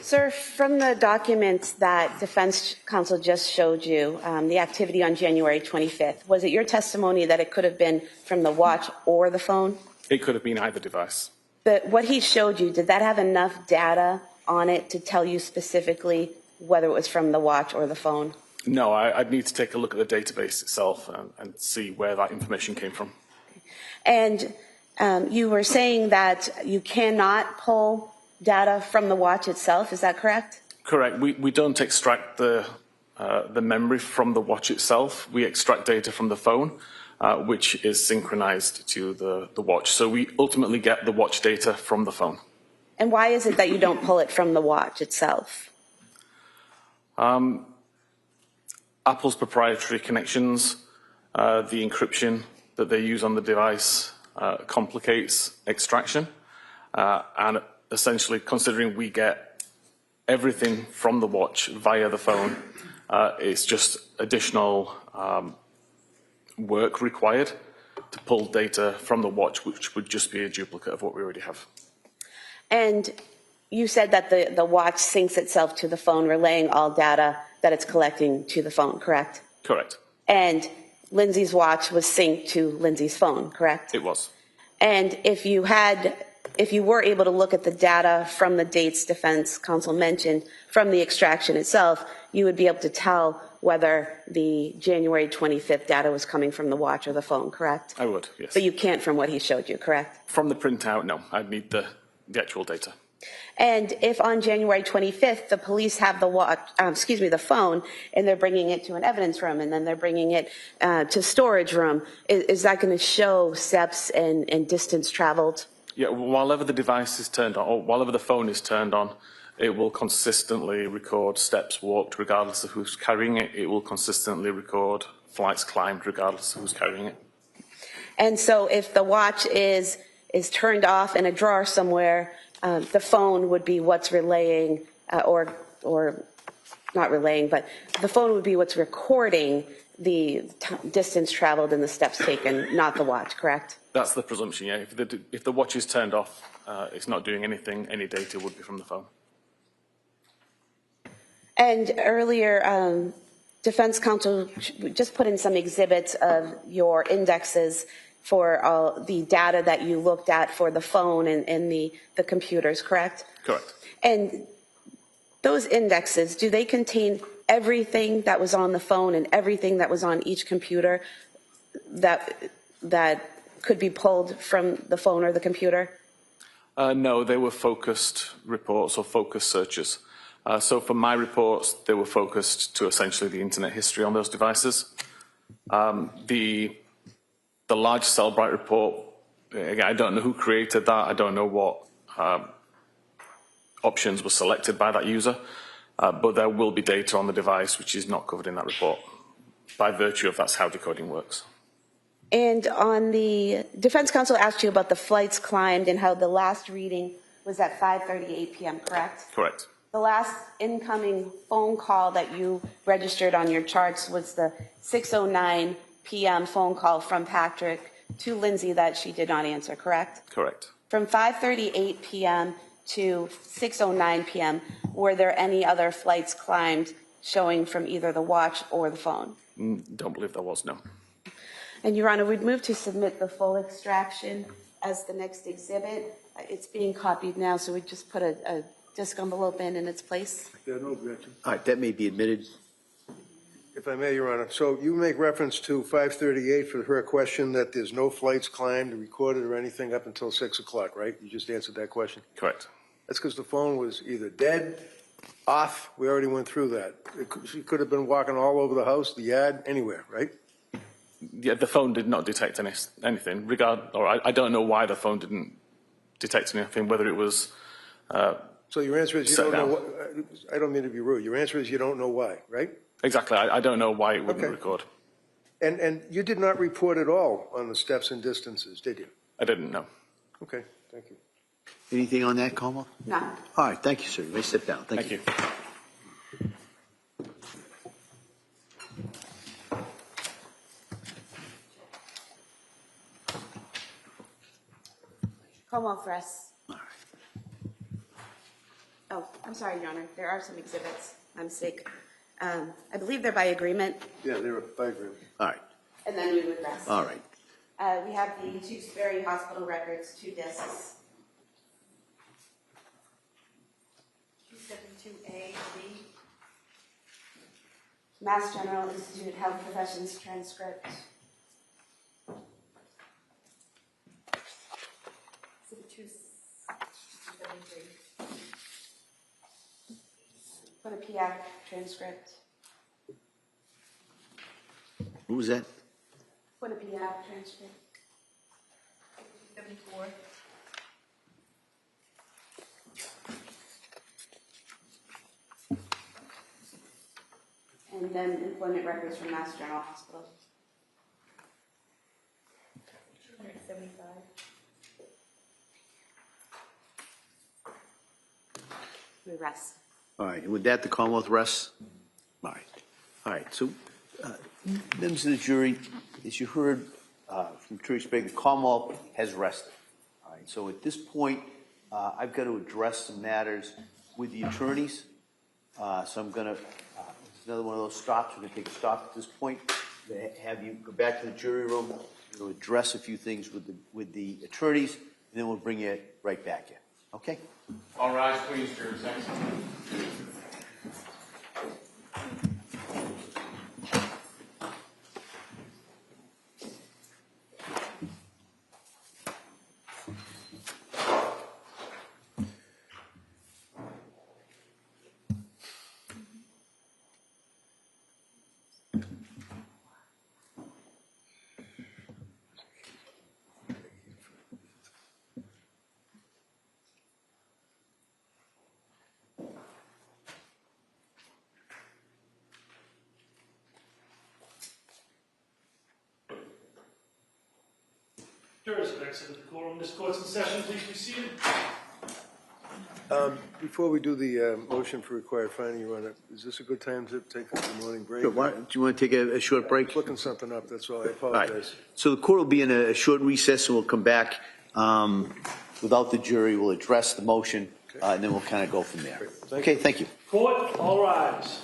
Speaker 4: Sir, from the documents that defense counsel just showed you, the activity on January 25th, was it your testimony that it could have been from the watch or the phone?
Speaker 5: It could have been either device.
Speaker 4: But what he showed you, did that have enough data on it to tell you specifically whether it was from the watch or the phone?
Speaker 5: No, I'd need to take a look at the database itself and see where that information came from.
Speaker 4: And you were saying that you cannot pull data from the watch itself, is that correct?
Speaker 5: Correct. We don't extract the memory from the watch itself. We extract data from the phone, which is synchronized to the watch. So we ultimately get the watch data from the phone.
Speaker 4: And why is it that you don't pull it from the watch itself?
Speaker 5: Apple's proprietary connections, the encryption that they use on the device complicates extraction. And essentially, considering we get everything from the watch via the phone, it's just additional work required to pull data from the watch, which would just be a duplicate of what we already have.
Speaker 4: And you said that the watch syncs itself to the phone, relaying all data that it's collecting to the phone, correct?
Speaker 5: Correct.
Speaker 4: And Lindsay's watch was synced to Lindsay's phone, correct?
Speaker 5: It was.
Speaker 4: And if you were able to look at the data from the dates defense counsel mentioned from the extraction itself, you would be able to tell whether the January 25th data was coming from the watch or the phone, correct?
Speaker 5: I would, yes.
Speaker 4: But you can't from what he showed you, correct?
Speaker 5: From the printout, no. I'd need the actual data.
Speaker 4: And if on January 25th the police have the phone, and they're bringing it to an evidence room, and then they're bringing it to storage room, is that going to show steps and distance traveled?
Speaker 5: Yeah, whenever the device is turned on, or whenever the phone is turned on, it will consistently record steps walked regardless of who's carrying it. It will consistently record flights climbed regardless of who's carrying it.
Speaker 4: And so if the watch is turned off in a drawer somewhere, the phone would be what's relaying, or not relaying, but the phone would be what's recording the distance traveled and the steps taken, not the watch, correct?
Speaker 5: That's the presumption, yeah. If the watch is turned off, it's not doing anything, any data would be from the phone.
Speaker 4: And earlier, defense counsel just put in some exhibits of your indexes for all the data that you looked at for the phone and the computers, correct?
Speaker 5: Correct.
Speaker 4: And those indexes, do they contain everything that was on the phone and everything that was on each computer that could be pulled from the phone or the computer?
Speaker 5: No, they were focused reports or focused searches. So for my reports, they were focused to essentially the internet history on those devices. The large Cellbrite report, again, I don't know who created that. I don't know what options were selected by that user, but there will be data on the device which is not covered in that report by virtue of that's how decoding works.
Speaker 4: And on the defense counsel asked you about the flights climbed and how the last reading was at 5:38 p.m., correct?
Speaker 5: Correct.
Speaker 4: The last incoming phone call that you registered on your charts was the 6:09 p.m. phone call from Patrick to Lindsay that she did not answer, correct?
Speaker 5: Correct.
Speaker 4: From 5:38 p.m. to 6:09 p.m., were there any other flights climbed showing from either the watch or the phone?
Speaker 5: Don't believe there was, no.
Speaker 4: And Your Honor, we'd move to submit the full extraction as the next exhibit. It's being copied now, so we just put a disc envelope in its place.
Speaker 6: Yeah, no objection.
Speaker 3: All right, that may be admitted.
Speaker 6: If I may, Your Honor, so you make reference to 5:38 for her question that there's no flights climbed, recorded, or anything up until 6 o'clock, right? You just answered that question?
Speaker 5: Correct.
Speaker 6: That's because the phone was either dead, off, we already went through that. She could have been walking all over the house, the yard, anywhere, right?
Speaker 5: Yeah, the phone did not detect anything. I don't know why the phone didn't detect anything, whether it was...
Speaker 6: So your answer is you
Speaker 5: Set
Speaker 6: don't know
Speaker 5: down.
Speaker 6: what, I don't mean to be rude, your answer is you don't know why, right?
Speaker 5: Exactly. I don't know why it wouldn't
Speaker 6: Okay.
Speaker 5: record.
Speaker 6: And you did not report at all on the steps and distances, did you?
Speaker 5: I didn't know.
Speaker 6: Okay, thank you.
Speaker 3: Anything on that, Como?
Speaker 4: No.
Speaker 3: All right, thank you, sir. You may sit down. Thank you.
Speaker 4: Como Fress. Oh, I'm sorry, Your Honor. There are some exhibits. My mistake. I believe they're by agreement,
Speaker 6: Yeah, they were, I agree.
Speaker 3: All right,
Speaker 4: and then we would rest.
Speaker 3: all right.
Speaker 4: We have the Tewksbury Hospital records, 2 discs. 272A, B. Mass General Institute Health Professions transcript. Quinnipiac transcript.
Speaker 3: What was that?
Speaker 4: Quinnipiac transcript. 74. And then employment records from Mass General Hospital. 175. We rest.
Speaker 3: All right, and with that, the Commonwealth rests? All right. All right, so, members of the jury, as you heard from Attorney Sprague, the Commonwealth has rested. All right, so at this point, I've got to address some matters with the attorneys. So I'm going to, it's another one of those stops. We're going to take a stop at this point. Have you go back to the jury room. We'll address a few things with the attorneys, and then we'll bring you right back in. Okay?
Speaker 5: All rise, please, jury. Thanks.
Speaker 1: Jurors have exited the courtroom. This court's in session. Please be seated.
Speaker 6: Before we do the motion for required finding, Your Honor, is this a good time to take a morning break?
Speaker 3: Sure, do you want to take a short break?
Speaker 6: Looking something up, that's all, I
Speaker 3: All right.
Speaker 6: apologize.
Speaker 3: So the court will be in a short recess, and we'll come back without the jury. We'll address the motion, and then we'll kind of go from there. Okay, thank you.
Speaker 1: Court, all rise.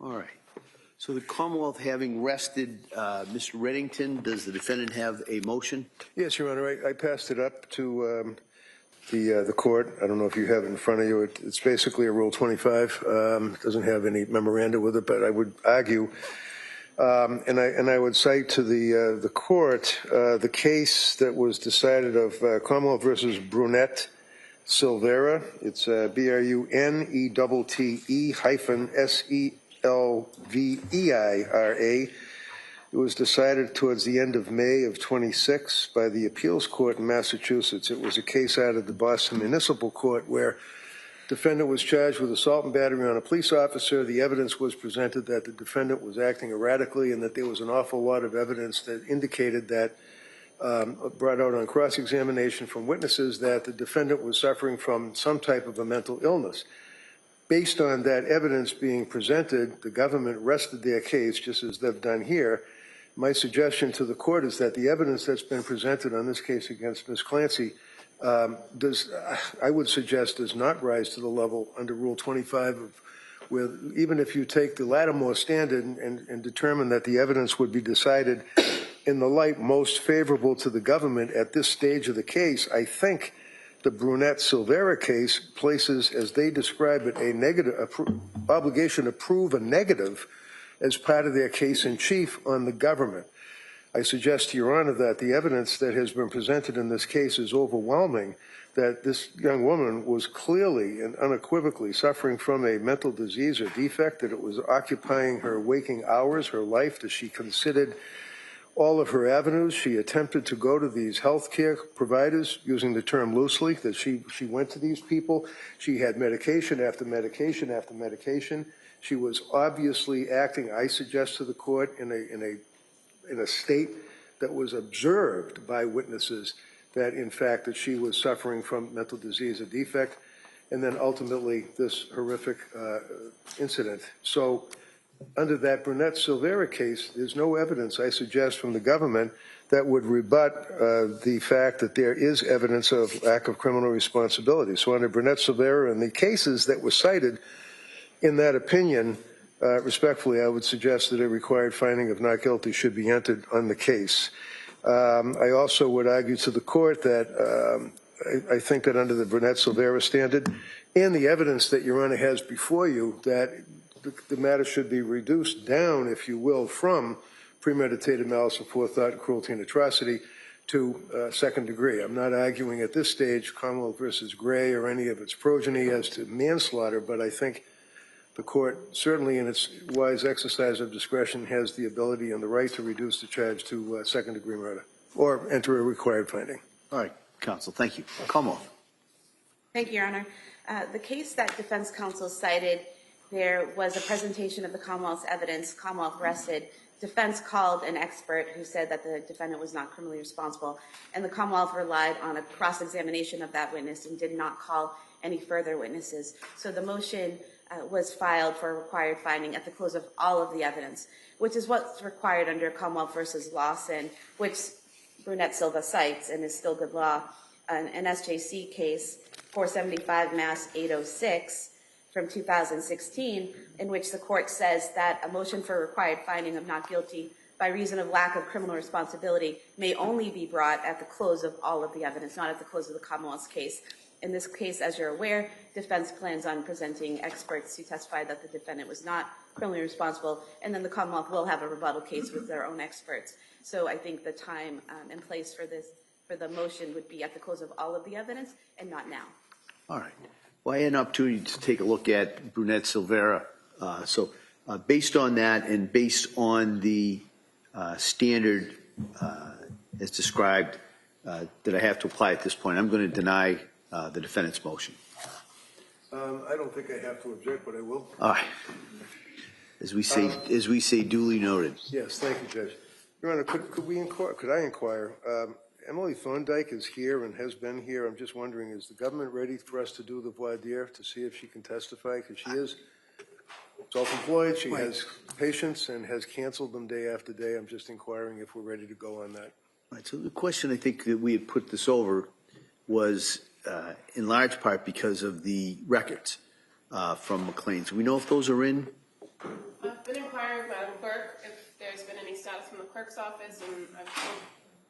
Speaker 3: All right. So the Commonwealth having rested Mr. Reddington, does the defendant have a motion?
Speaker 6: Yes, Your Honor. I passed it up to the court. I don't know if you have it in front of you. It's basically a Rule 25. It doesn't have any memoranda with it, but I would argue, and I would cite to the court the case that was decided of Commonwealth versus Brunette Silvera. It's BRUNETTE-SELVEIRA. It was decided towards the end of May of 26 by the appeals court in Massachusetts. It was a case out of the Boston Municipal Court where defendant was charged with assault and battery on a police officer. The evidence was presented that the defendant was acting erratically and that there was an awful lot of evidence that indicated that, brought out on cross-examination from witnesses, that the defendant was suffering from some type of a mental illness. Based on that evidence being presented, the government rested their case, just as they've done here. My suggestion to the court is that the evidence that's been presented on this case against Ms. Clancy I would suggest does not rise to the level under Rule 25 of where even if you take the Lattimore standard and determine that the evidence would be decided in the light most favorable to the government at this stage of the case, I think the Brunette-Silvera case places, as they describe it, a negative obligation to prove a negative as part of their case in chief on the government. I suggest to Your Honor that the evidence that has been presented in this case is overwhelming, that this young woman was clearly and unequivocally suffering from a mental disease or defect, that it was occupying her waking hours, her life, that she considered all of her avenues. She attempted to go to these health care providers, using the term loosely, that she went to these people. She had medication after medication after medication. She was obviously acting, I suggest to the court, in a state that was observed by witnesses that, in fact, that she was suffering from mental disease or defect, and then ultimately this horrific incident. So under that Brunette-Silvera case, there's no evidence, I suggest, from the government that would rebut the fact that there is evidence of lack of criminal responsibility. So under Brunette-Silvera and the cases that were cited in that opinion, respectfully, I would suggest that a required finding of not guilty should be entered on the case. I also would argue to the court that I think that under the Brunette-Silvera standard and the evidence that Your Honor has before you, that the matter should be reduced down, if you will, from premeditated malice and forethought, cruelty and atrocity to second degree. I'm not arguing at this stage Commonwealth versus Gray or any of its progeny as to manslaughter, but I think the court, certainly in its wise exercise of discretion, has the ability and the right to reduce the charge to second-degree murder or enter a required finding.
Speaker 3: All right, counsel, thank you. Commonwealth.
Speaker 4: Thank you, Your Honor. The case that defense counsel cited, there was a presentation of the Commonwealth's evidence. Commonwealth rested. Defense called an expert who said that the defendant was not criminally responsible, and the Commonwealth relied on a cross-examination of that witness and did not call any further witnesses. So the motion was filed for a required finding at the close of all of the evidence, which is what's required under Commonwealth versus Lawson, which Brunette-Silva cites and is still good law. An SJC case, 475 Mass 806 from 2016, in which the court says that a motion for a required finding of not guilty by reason of lack of criminal responsibility may only be brought at the close of all of the evidence, not at the close of the Commonwealth's case. In this case, as you're aware, defense plans on presenting experts who testified that the defendant was not criminally responsible, and then the Commonwealth will have a rebuttal case with their own experts. So I think the time and place for the motion would be at the close of all of the evidence and not now.
Speaker 3: All right. Well, I had an opportunity to take a look at Brunette-Silvera. So based on that and based on the standard as described that I have to apply at this point, I'm going to deny the defendant's motion.
Speaker 6: I don't think I have to object, but I will.
Speaker 3: All right. As we say, duly noted.
Speaker 6: Yes, thank you, Judge. Your Honor, could I inquire? Emily Thorndike is here and has been here. I'm just wondering, is the government ready for us to do the voir dire to see if she can testify? Because she is self-employed, she has patients and has canceled them day after day. I'm just inquiring if we're ready to go on that.
Speaker 3: All right. So the question I think that we had put this over was in large part because of the records from McLean. So we know if those are in?
Speaker 7: clerk's office, and I've told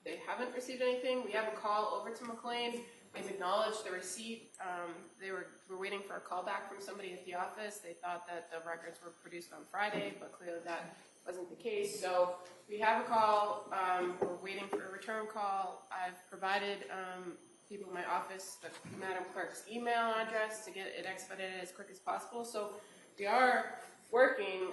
Speaker 7: they haven't received anything. We have a call over to McLean. They've acknowledged the receipt. They were waiting for a call back from somebody at the office. They thought that the records were produced on Friday, but clearly that wasn't the case. So we have a call. We're waiting for a return call. I've provided people in my office the Madam Clerk's email address to get it expedited as quick as possible. So we are working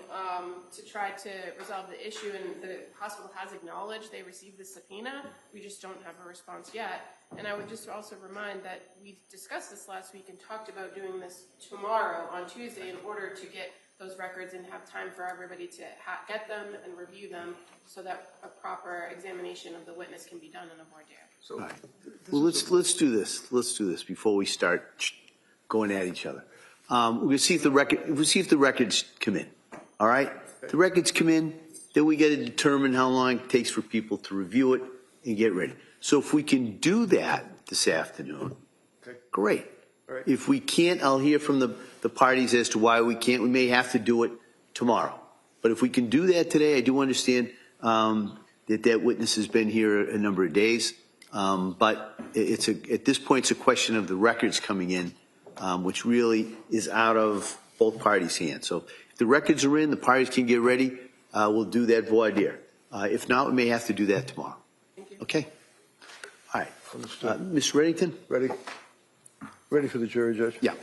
Speaker 7: to try to resolve the issue, and the hospital has acknowledged they received the subpoena. We just don't have a response yet. And I would just also remind that we discussed this last week and talked about doing this tomorrow on Tuesday in order to get those records and have time for everybody to get them and review them so that a proper examination of the witness can be done in a voir dire.
Speaker 6: So,
Speaker 3: All right. Well, let's do this. Let's do this before we start going at each other. We'll see if the records come in. All right. The records come in, then we got to determine how long it takes for people to review it and get ready. So if we can do that this afternoon, great.
Speaker 6: Right.
Speaker 3: If we can't, I'll hear from the parties as to why we can't. We may have to do it tomorrow. But if we can do that today, I do understand that witness has been here a number of days. But at this point, it's a question of the records coming in, which really is out of both parties' hands. So if the records are in, the parties can get ready. We'll do that voir dire. If not, we may have to do that tomorrow. Okay? All right.
Speaker 6: Understood.
Speaker 3: Ms. Reddington?
Speaker 6: Ready? Ready for the jury, Judge?
Speaker 3: Yeah.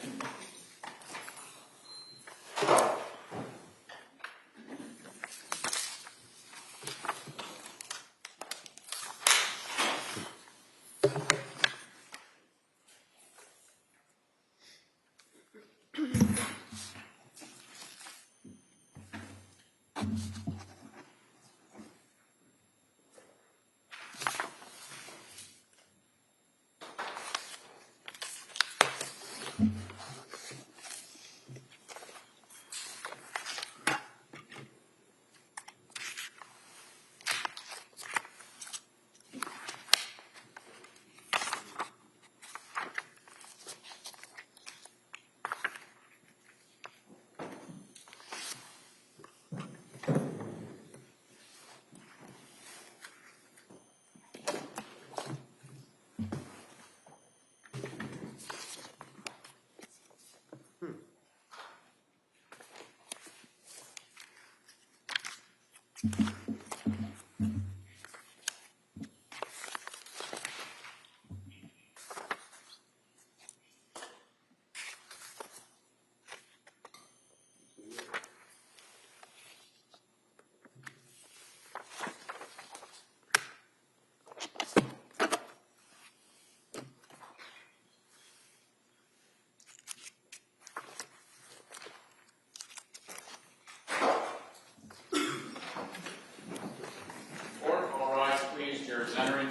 Speaker 5: All rise, please. Jurors entering.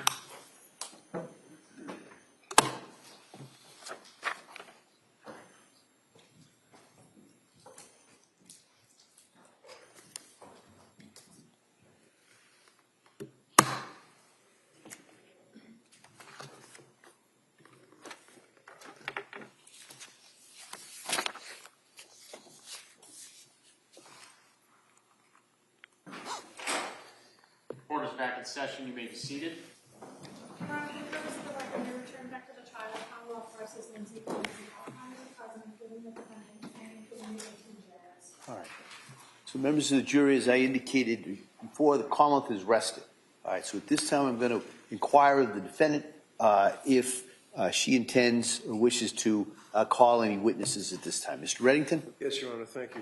Speaker 5: Court is back in session. You may be seated.
Speaker 2: For the purpose of the record, we return back to the trial of Commonwealth versus Lindsay Clancy. All parties present, including the defendant, and including the 18 jurors.
Speaker 3: All right. So members of the jury, as I indicated before, the Commonwealth is rested. All right. So at this time, I'm going to inquire of the defendant if she intends or wishes to call any witnesses at this time. Mr. Reddington?
Speaker 6: Yes, Your Honor, thank you.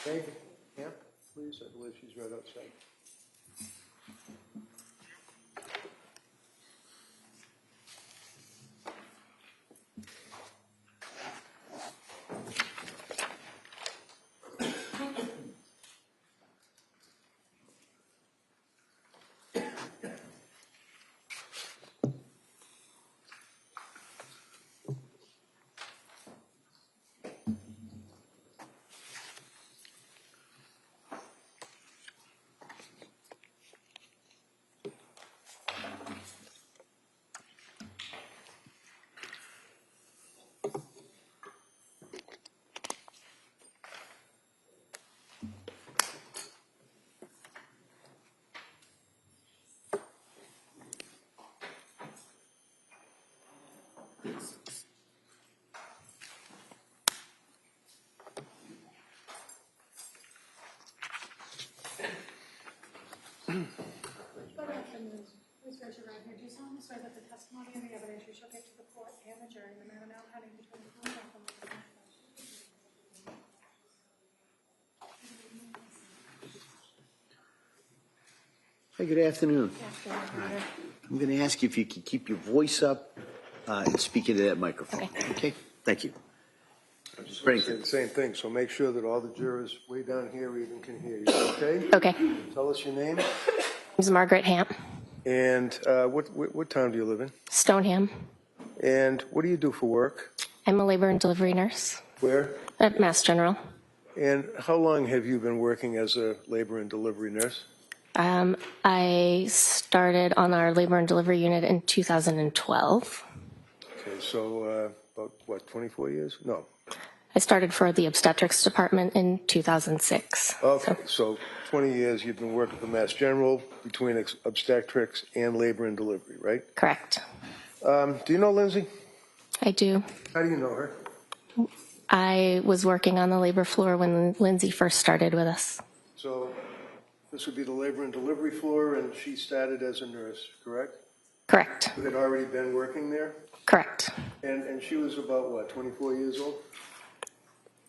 Speaker 6: David Camp, please, I believe she's right outside.
Speaker 2: Good afternoon. Please raise your right hand. Do you solemnly swear that the testimony and the evidence you shall give to the court and the jury in the matter now pending between the Commonwealth and the
Speaker 3: Hi, good afternoon. I'm going to ask you if you could keep your voice up and speak into that microphone. Okay? Thank you.
Speaker 6: I'm just going to say the same thing, so make sure that all the jurors way down here even can hear you, okay?
Speaker 8: Okay.
Speaker 6: Tell us your name.
Speaker 8: This is Margaret Hamp,
Speaker 6: And what town do you live in?
Speaker 8: Stoneham.
Speaker 6: And what do you do for work?
Speaker 8: I'm a labor and delivery nurse
Speaker 6: Where?
Speaker 8: at Mass General.
Speaker 6: And how long have you been working as a labor and delivery nurse?
Speaker 8: I started on our labor and delivery unit in 2012.
Speaker 6: Okay, so about, what, 24 years? No.
Speaker 8: I started for the obstetrics department in 2006.
Speaker 6: Okay, so 20 years you've been working for Mass General between obstetrics and labor and delivery, right?
Speaker 8: Correct.
Speaker 6: Do you know Lindsay?
Speaker 8: I do.
Speaker 6: How do you know her?
Speaker 8: I was working on the labor floor when Lindsay first started with us.
Speaker 6: So this would be the labor and delivery floor, and she started as a nurse, correct?
Speaker 8: Correct.
Speaker 6: You had already been working there?
Speaker 8: Correct.
Speaker 6: And she was about, what, 24 years old?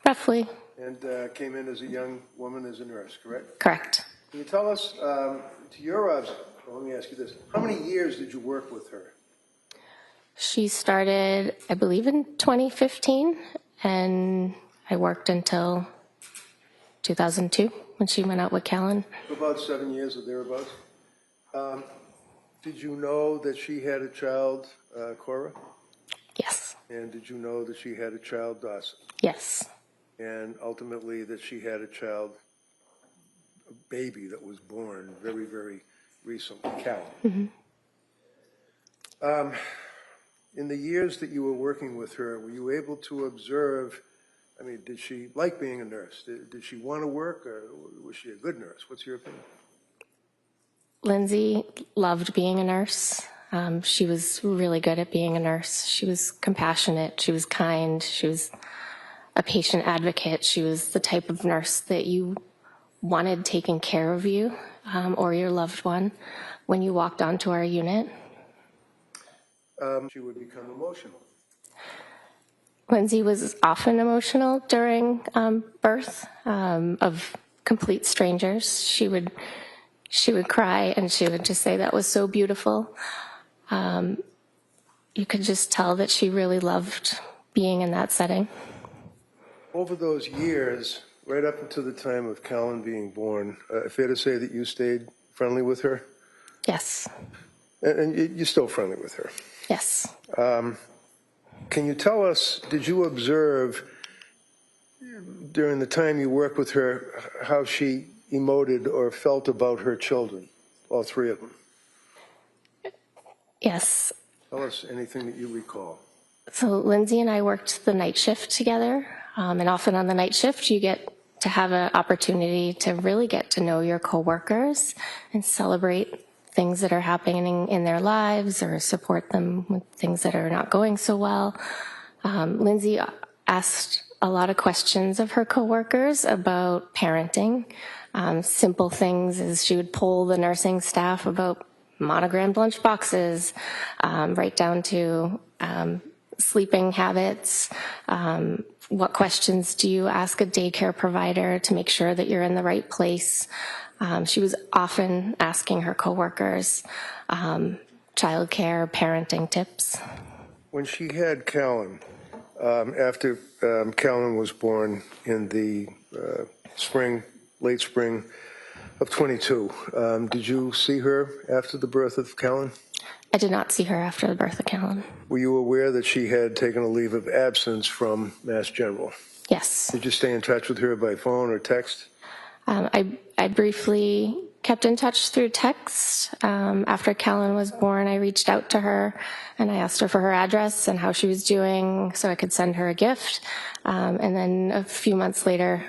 Speaker 8: Roughly.
Speaker 6: And came in as a young woman as a nurse, correct?
Speaker 8: Correct.
Speaker 6: Can you tell us, to your observation, let me ask you this, how many years did you work with her?
Speaker 8: She started, I believe, in 2015, and I worked until 2002 when she went out with Callan.
Speaker 6: About 7 years or thereabouts. Did you know that she had a child, Cora?
Speaker 8: Yes.
Speaker 6: And did you know that she had a child, Dawson?
Speaker 8: Yes.
Speaker 6: And ultimately that she had a child, a baby that was born very, very recently, Callan?
Speaker 8: Mm-hmm.
Speaker 6: In the years that you were working with her, were you able to observe, I mean, did she like being a nurse? Did she want to work, or was she a good nurse? What's your opinion?
Speaker 8: Lindsay loved being a nurse. She was really good at being a nurse. She was compassionate. She was kind. She was a patient advocate. She was the type of nurse that you wanted taking care of you or your loved one when you walked onto our unit.
Speaker 6: She would become emotional.
Speaker 8: Lindsay was often emotional during birth of complete strangers. She would cry and she would just say that was so beautiful. You could just tell that she really loved being in that setting.
Speaker 6: Over those years, right up until the time of Callan being born, fair to say that you stayed friendly with her?
Speaker 8: Yes.
Speaker 6: And you're still friendly with her?
Speaker 8: Yes.
Speaker 6: Can you tell us, did you observe during the time you worked with her how she emoted or felt about her children, all three of them?
Speaker 8: Yes.
Speaker 6: Tell us anything that you recall.
Speaker 8: So Lindsay and I worked the night shift together, and often on the night shift you get to have an opportunity to really get to know your coworkers and celebrate things that are happening in their lives or support them with things that are not going so well. Lindsay asked a lot of questions of her coworkers about parenting. Simple things as she would poll the nursing staff about monogrammed lunch boxes, right down to sleeping habits. What questions do you ask a daycare provider to make sure that you're in the right place? She was often asking her coworkers childcare, parenting tips.
Speaker 6: When she had Callan, after Callan was born in the late spring of 22, did you see her after the birth of Callan?
Speaker 8: I did not see her after the birth of Callan.
Speaker 6: Were you aware that she had taken a leave of absence from Mass General?
Speaker 8: Yes.
Speaker 6: Did you stay in touch with her by phone or text?
Speaker 8: I briefly kept in touch through text. After Callan was born, I reached out to her and I asked her for her address and how she was doing so I could send her a gift. And then a few months later,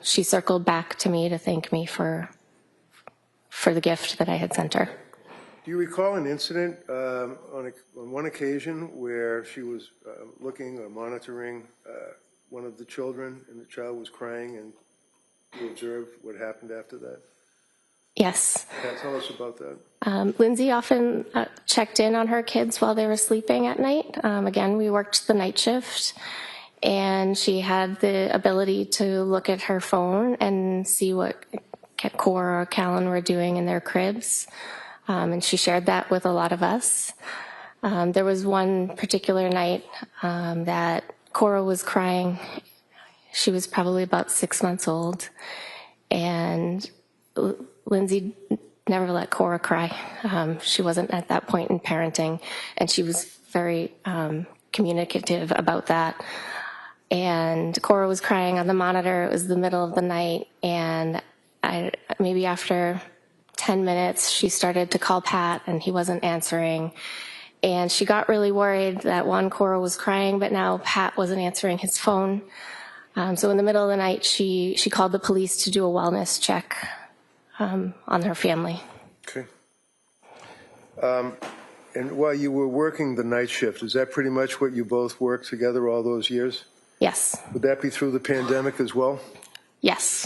Speaker 8: she circled back to me to thank me for the gift that I had sent her.
Speaker 6: Do you recall an incident on one occasion where she was looking or monitoring one of the children and the child was crying and you observed what happened after that?
Speaker 8: Yes.
Speaker 6: Tell us about that.
Speaker 8: Lindsay often checked in on her kids while they were sleeping at night. Again, we worked the night shift, and she had the ability to look at her phone and see what Cora or Callan were doing in their cribs. And she shared that with a lot of us. There was one particular night that Cora was crying. She was probably about 6 months old, and Lindsay never let Cora cry. She wasn't at that point in parenting, and she was very communicative about that. And Cora was crying on the monitor. It was the middle of the night, and maybe after 10 minutes, she started to call Pat, and he wasn't answering. And she got really worried that Cora was crying, but now Pat wasn't answering his phone. So in the middle of the night, she called the police to do a wellness check on her family.
Speaker 6: Okay. And while you were working the night shift, is that pretty much what you both worked together all those years?
Speaker 8: Yes.
Speaker 6: Would that be through the pandemic as well?
Speaker 8: Yes.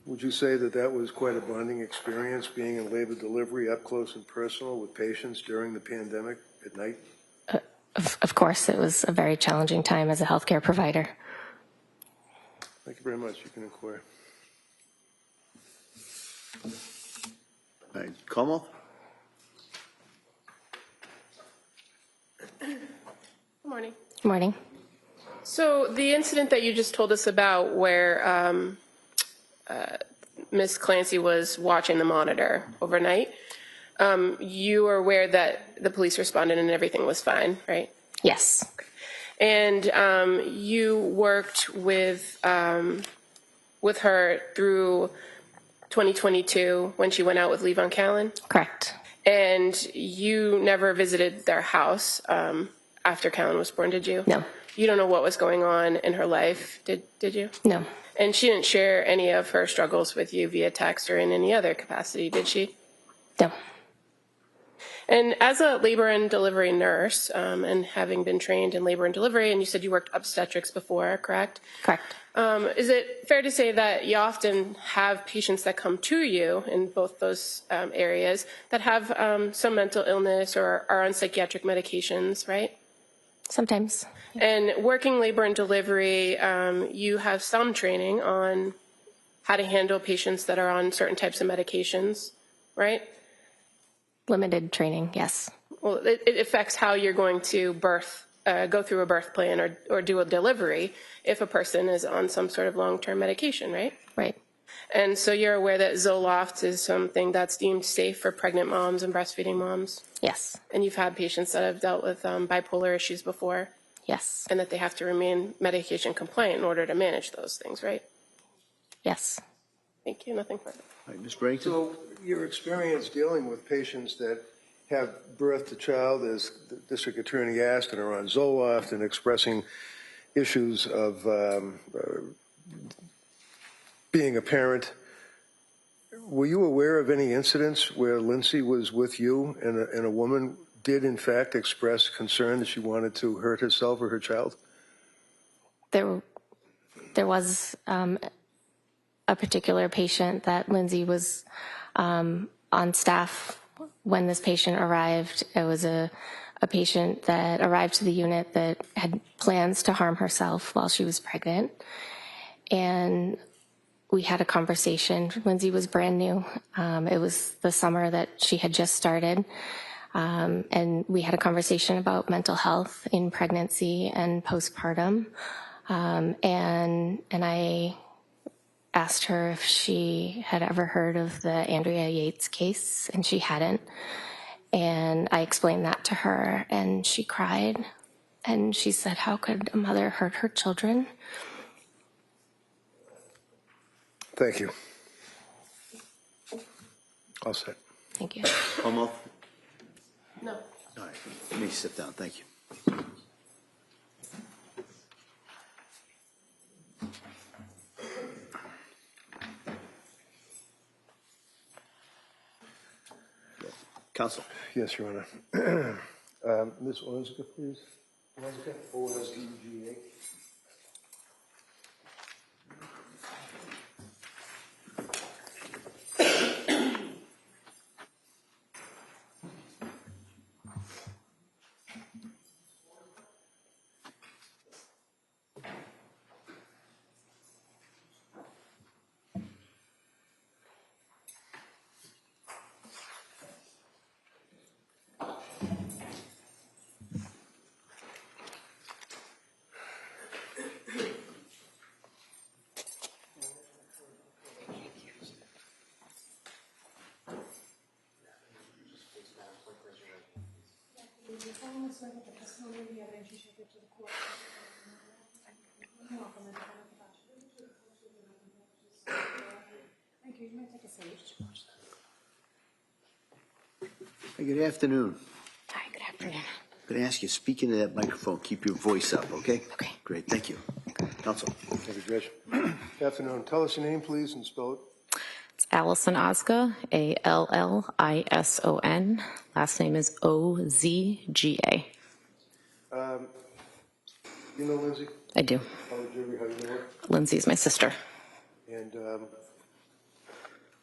Speaker 6: Would you say that that was quite a bonding experience, being in labor delivery up close and personal with patients during the pandemic at night?
Speaker 8: Of course, it was a very challenging time as a healthcare provider.
Speaker 6: Thank you very much. You can inquire.
Speaker 3: All right, Como?
Speaker 7: Good morning.
Speaker 8: Good morning.
Speaker 7: So the incident that you just told us about where Ms. Clancy was watching the monitor overnight, you were aware that the police responded and everything was fine, right?
Speaker 8: Yes.
Speaker 7: And you worked with her through 2022 when she went out with leave on Callan?
Speaker 8: Correct.
Speaker 7: And you never visited their house after Callan was born, did you?
Speaker 8: No.
Speaker 7: You don't know what was going on in her life, did you?
Speaker 8: No.
Speaker 7: And she didn't share any of her struggles with you via text or in any other capacity, did she?
Speaker 8: No.
Speaker 7: And as a labor and delivery nurse, and having been trained in labor and delivery, and you said you worked obstetrics before, correct?
Speaker 8: Correct.
Speaker 7: Is it fair to say that you often have patients that come to you in both those areas that have some mental illness or are on psychiatric medications, right?
Speaker 8: Sometimes.
Speaker 7: And working labor and delivery, you have some training on how to handle patients that are on certain types of medications, right?
Speaker 8: Limited training, yes.
Speaker 7: Well, it affects how you're going to go through a birth plan or do a delivery if a person is on some sort of long-term medication, right?
Speaker 8: Right.
Speaker 7: And so you're aware that Zoloft is something that's deemed safe for pregnant moms and breastfeeding moms?
Speaker 8: Yes.
Speaker 7: And you've had patients that have dealt with bipolar issues before?
Speaker 8: Yes.
Speaker 7: And that they have to remain medication compliant in order to manage those things, right?
Speaker 8: Yes.
Speaker 7: Thank you. Nothing further.
Speaker 3: All right, Ms. Barrington?
Speaker 6: So your experience dealing with patients that have birthed a child, as the district attorney asked, and are on Zoloft and expressing issues of being a parent, were you aware of any incidents where Lindsay was with you and a woman did in fact express concern that she wanted to hurt herself or her child?
Speaker 8: There was a particular patient that Lindsay was on staff when this patient arrived. It was a patient that arrived to the unit that had plans to harm herself while she was pregnant. And we had a conversation. Lindsay was brand new. It was the summer that she had just started. And we had a conversation about mental health in pregnancy and postpartum. And I asked her if she had ever heard of the Andrea Yates case, and she hadn't. And I explained that to her, and she cried. And she said, "How could a mother hurt her children?"
Speaker 6: Thank you. All set.
Speaker 8: Thank you.
Speaker 3: Como?
Speaker 7: No.
Speaker 3: All right, let me sit down, thank you. Counsel.
Speaker 6: Yes, Your Honor. Ms. Olenska, please. Olenska, O-L-E-G-A.
Speaker 3: Hey, good afternoon.
Speaker 8: Hi, good afternoon.
Speaker 3: I'm going to ask you, speak into that microphone, keep your voice up, okay?
Speaker 8: Okay.
Speaker 3: Great, thank you. Counsel.
Speaker 6: Thank you, Judge. Good afternoon. Tell us your name, please, and spell it.
Speaker 9: It's Allison Ozga, A-L-L-I-S-O-N. Last name is O-Z-G-A.
Speaker 6: You know Lindsay?
Speaker 9: I do.
Speaker 6: How do you know her?
Speaker 9: Lindsay is my sister.
Speaker 6: And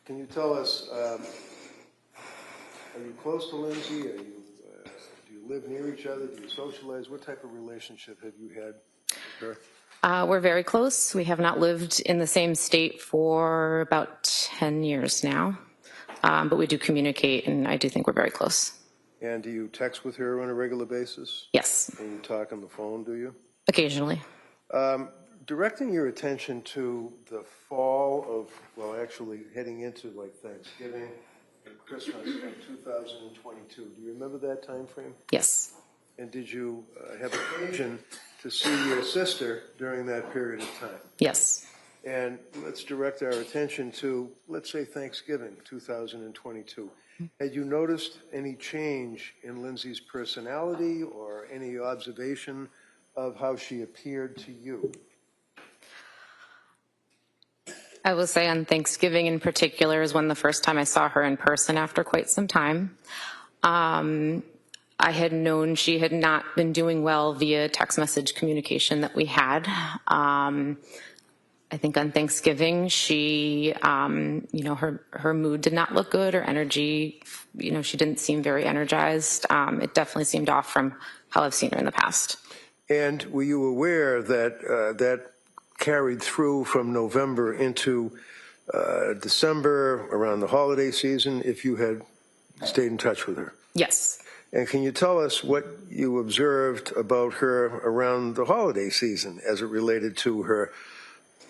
Speaker 6: can you tell us, are you close to Lindsay? Do you live near each other? Do you socialize? What type of relationship have you had with her?
Speaker 9: We're very close. We have not lived in the same state for about 10 years now, but we do communicate, and I do think we're very close.
Speaker 6: And do you text with her on a regular basis?
Speaker 9: Yes.
Speaker 6: And you talk on the phone, do you?
Speaker 9: Occasionally.
Speaker 6: Directing your attention to the fall of, well, actually heading into like Thanksgiving and Christmas in 2022. Do you remember that time frame?
Speaker 9: Yes.
Speaker 6: And did you have occasion to see your sister during that period of time?
Speaker 9: Yes.
Speaker 6: And let's direct our attention to, let's say, Thanksgiving 2022. Had you noticed any change in Lindsay's personality or any observation of how she appeared to you?
Speaker 9: I will say on Thanksgiving in particular is when the first time I saw her in person after quite some time. I had known she had not been doing well via text message communication that we had. I think on Thanksgiving, she, her mood did not look good, her energy, she didn't seem very energized. It definitely seemed off from how I've seen her in the past.
Speaker 6: And were you aware that that carried through from November into December, around the holiday season, if you had stayed in touch with her?
Speaker 9: Yes.
Speaker 6: And can you tell us what you observed about her around the holiday season as it related to her,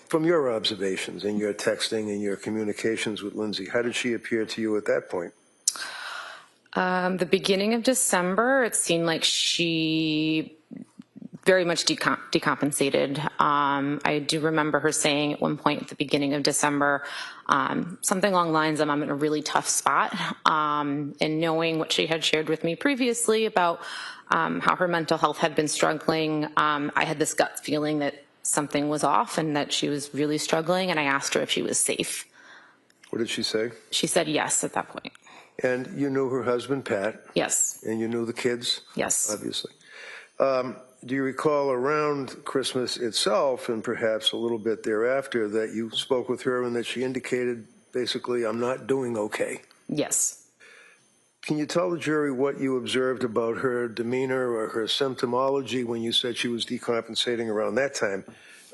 Speaker 6: from your observations and your texting and your communications with Lindsay? How did she appear to you at that point?
Speaker 9: The beginning of December, it seemed like she very much decompensated. I do remember her saying at one point at the beginning of December, something along the lines of, I'm in a really tough spot. And knowing what she had shared with me previously about how her mental health had been struggling, I had this gut feeling that something was off and that she was really struggling, and I asked her if she was safe.
Speaker 6: What did she say?
Speaker 9: She said yes at that point.
Speaker 6: And you knew her husband, Pat?
Speaker 9: Yes.
Speaker 6: And you knew the kids?
Speaker 9: Yes.
Speaker 6: Obviously. Do you recall around Christmas itself, and perhaps a little bit thereafter, that you spoke with her and that she indicated, basically, I'm not doing okay?
Speaker 9: Yes.
Speaker 6: Can you tell the jury what you observed about her demeanor or her symptomology when you said she was decompensating around that time?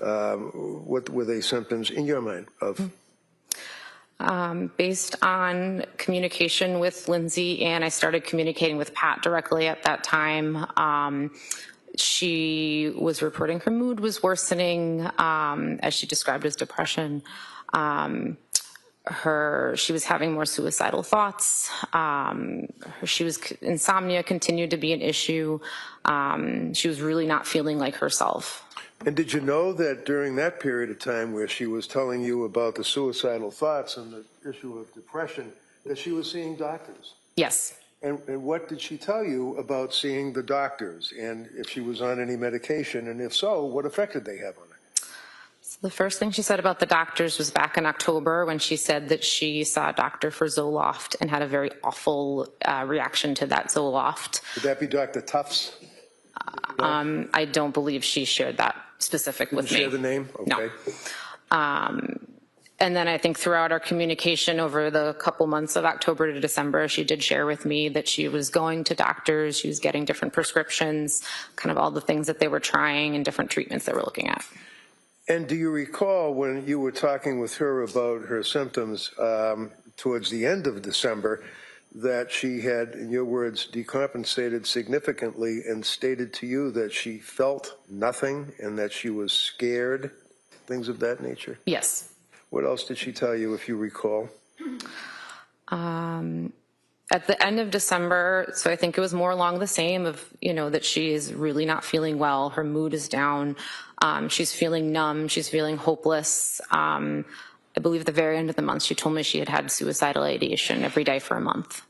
Speaker 6: What were they symptoms in your mind of?
Speaker 9: Based on communication with Lindsay, and I started communicating with Pat directly at that time, she was reporting her mood was worsening, as she described as depression. She was having more suicidal thoughts. Insomnia continued to be an issue. She was really not feeling like herself.
Speaker 6: And did you know that during that period of time where she was telling you about the suicidal thoughts and the issue of depression, that she was seeing doctors?
Speaker 9: Yes.
Speaker 6: And what did she tell you about seeing the doctors, and if she was on any medication, and if so, what effect did they have on her?
Speaker 9: The first thing she said about the doctors was back in October when she said that she saw a doctor for Zoloft and had a very awful reaction to that Zoloft.
Speaker 6: Would that be Dr. Tufts?
Speaker 9: I don't believe she shared that specific with me.
Speaker 6: Share the name? Okay.
Speaker 9: No. And then I think throughout our communication over the couple months of October to December, she did share with me that she was going to doctors, she was getting different prescriptions, kind of all the things that they were trying and different treatments they were looking at.
Speaker 6: And do you recall when you were talking with her about her symptoms towards the end of December that she had, in your words, decompensated significantly and stated to you that she felt nothing and that she was scared, things of that nature?
Speaker 9: Yes.
Speaker 6: What else did she tell you, if you recall?
Speaker 9: At the end of December, so I think it was more along the same of, that she is really not feeling well. Her mood is down. She's feeling numb. She's feeling hopeless. I believe at the very end of the month, she told me she had had suicidal ideation every day for a month.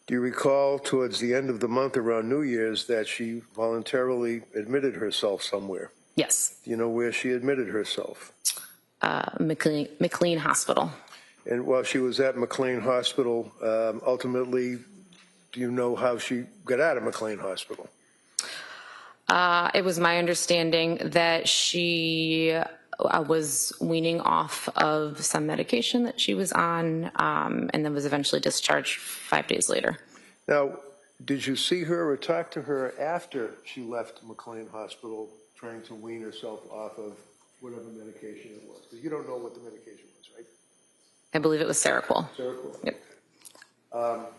Speaker 6: Do you recall towards the end of the month around New Year's that she voluntarily admitted herself somewhere?
Speaker 9: Yes.
Speaker 6: Do you know where she admitted herself?
Speaker 9: McLean Hospital.
Speaker 6: And while she was at McLean Hospital, ultimately, do you know how she got out of McLean Hospital?
Speaker 9: It was my understanding that she was weaning off of some medication that she was on, and then was eventually discharged 5 days later.
Speaker 6: Now, did you see her or talk to her after she left McLean Hospital trying to wean herself off of whatever medication it was? Because you don't know what the medication was, right?
Speaker 9: I believe it was Seroquel.
Speaker 6: Seroquel.
Speaker 9: Yep.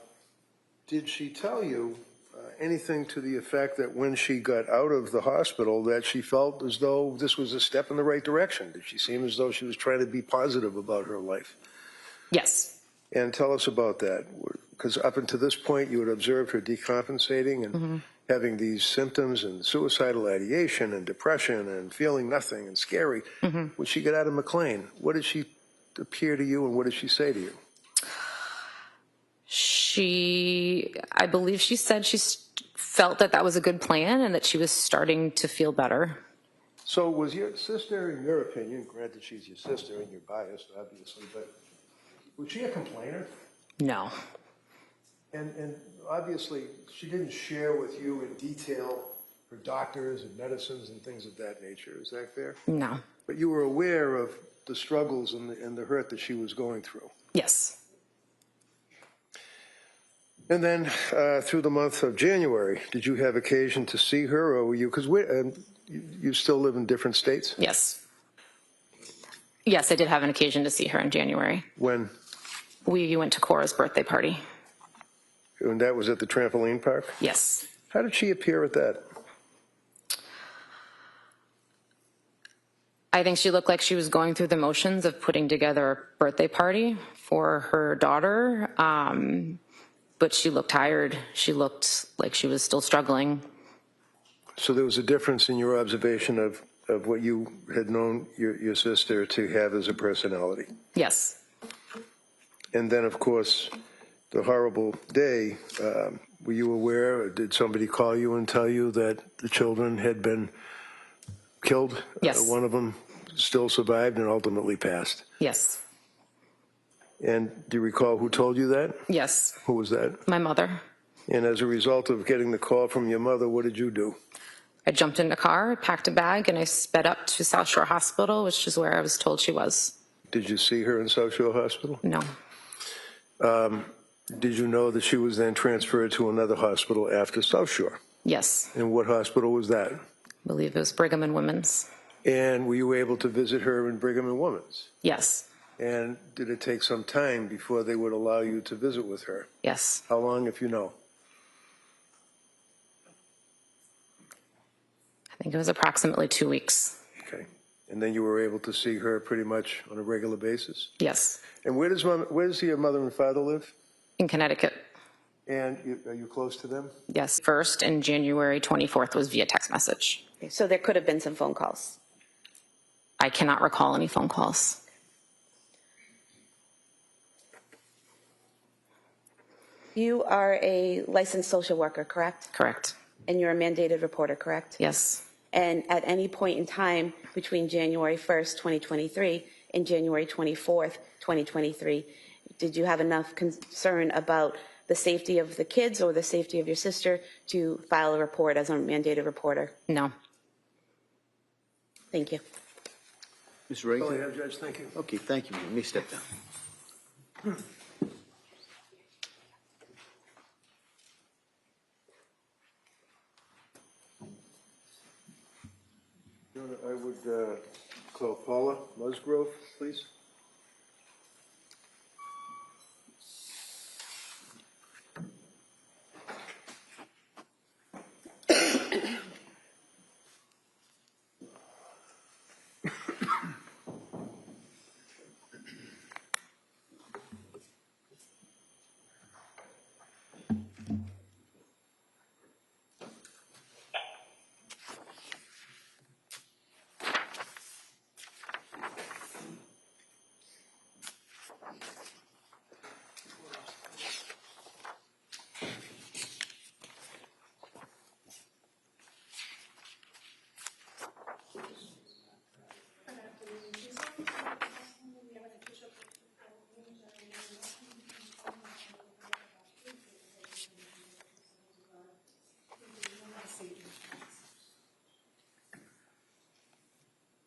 Speaker 6: Did she tell you anything to the effect that when she got out of the hospital that she felt as though this was a step in the right direction? Did she seem as though she was trying to be positive about her life?
Speaker 9: Yes.
Speaker 6: And tell us about that, because up until this point you had observed her decompensating and having these symptoms and suicidal ideation and depression and feeling nothing and scary. When she got out of McLean, what did she appear to you and what did she say to you?
Speaker 9: I believe she said she felt that that was a good plan and that she was starting to feel better.
Speaker 6: So was your sister, in your opinion, granted she's your sister and you're biased, obviously, but was she a complainer?
Speaker 9: No.
Speaker 6: And obviously she didn't share with you in detail her doctors and medicines and things of that nature. Is that fair?
Speaker 9: No.
Speaker 6: But you were aware of the struggles and the hurt that she was going through?
Speaker 9: Yes.
Speaker 6: And then through the month of January, did you have occasion to see her, or were you, because you still live in different states?
Speaker 9: Yes. Yes, I did have an occasion to see her in January.
Speaker 6: When?
Speaker 9: We went to Cora's birthday party.
Speaker 6: And that was at the trampoline park?
Speaker 9: Yes.
Speaker 6: How did she appear at that?
Speaker 9: I think she looked like she was going through the motions of putting together a birthday party for her daughter, but she looked tired. She looked like she was still struggling.
Speaker 6: So there was a difference in your observation of what you had known your sister to have as a personality?
Speaker 9: Yes.
Speaker 6: And then, of course, the horrible day, were you aware, or did somebody call you and tell you that the children had been killed?
Speaker 9: Yes.
Speaker 6: One of them still survived and ultimately passed?
Speaker 9: Yes.
Speaker 6: And do you recall who told you that?
Speaker 9: Yes.
Speaker 6: Who was that?
Speaker 9: My mother.
Speaker 6: And as a result of getting the call from your mother, what did you do?
Speaker 9: I jumped in the car, packed a bag, and I sped up to South Shore Hospital, which is where I was told she was.
Speaker 6: Did you see her in South Shore Hospital?
Speaker 9: No.
Speaker 6: Did you know that she was then transferred to another hospital after South Shore?
Speaker 9: Yes.
Speaker 6: And what hospital was that?
Speaker 9: I believe it was Brigham and Women's.
Speaker 6: And were you able to visit her in Brigham and Women's?
Speaker 9: Yes.
Speaker 6: And did it take some time before they would allow you to visit with her?
Speaker 9: Yes.
Speaker 6: How long, if you know?
Speaker 9: I think it was approximately 2 weeks.
Speaker 6: Okay. And then you were able to see her pretty much on a regular basis?
Speaker 9: Yes.
Speaker 6: And where does your mother and father live?
Speaker 9: In Connecticut.
Speaker 6: And are you close to them?
Speaker 9: Yes. 1st and January 24th was via text message.
Speaker 4: So there could have been some phone calls.
Speaker 9: I cannot recall any phone calls.
Speaker 4: You are a licensed social worker, correct?
Speaker 9: Correct.
Speaker 4: And you're a mandated reporter, correct?
Speaker 9: Yes.
Speaker 4: And at any point in time between January 1st, 2023 and January 24th, 2023, did you have enough concern about the safety of the kids or the safety of your sister to file a report as a mandated reporter?
Speaker 9: No.
Speaker 4: Thank you.
Speaker 3: Ms. Ray?
Speaker 6: Oh, yeah, Judge, thank you.
Speaker 3: Okay, thank you. Let me step down.
Speaker 6: I would call Paula Musgrove, please.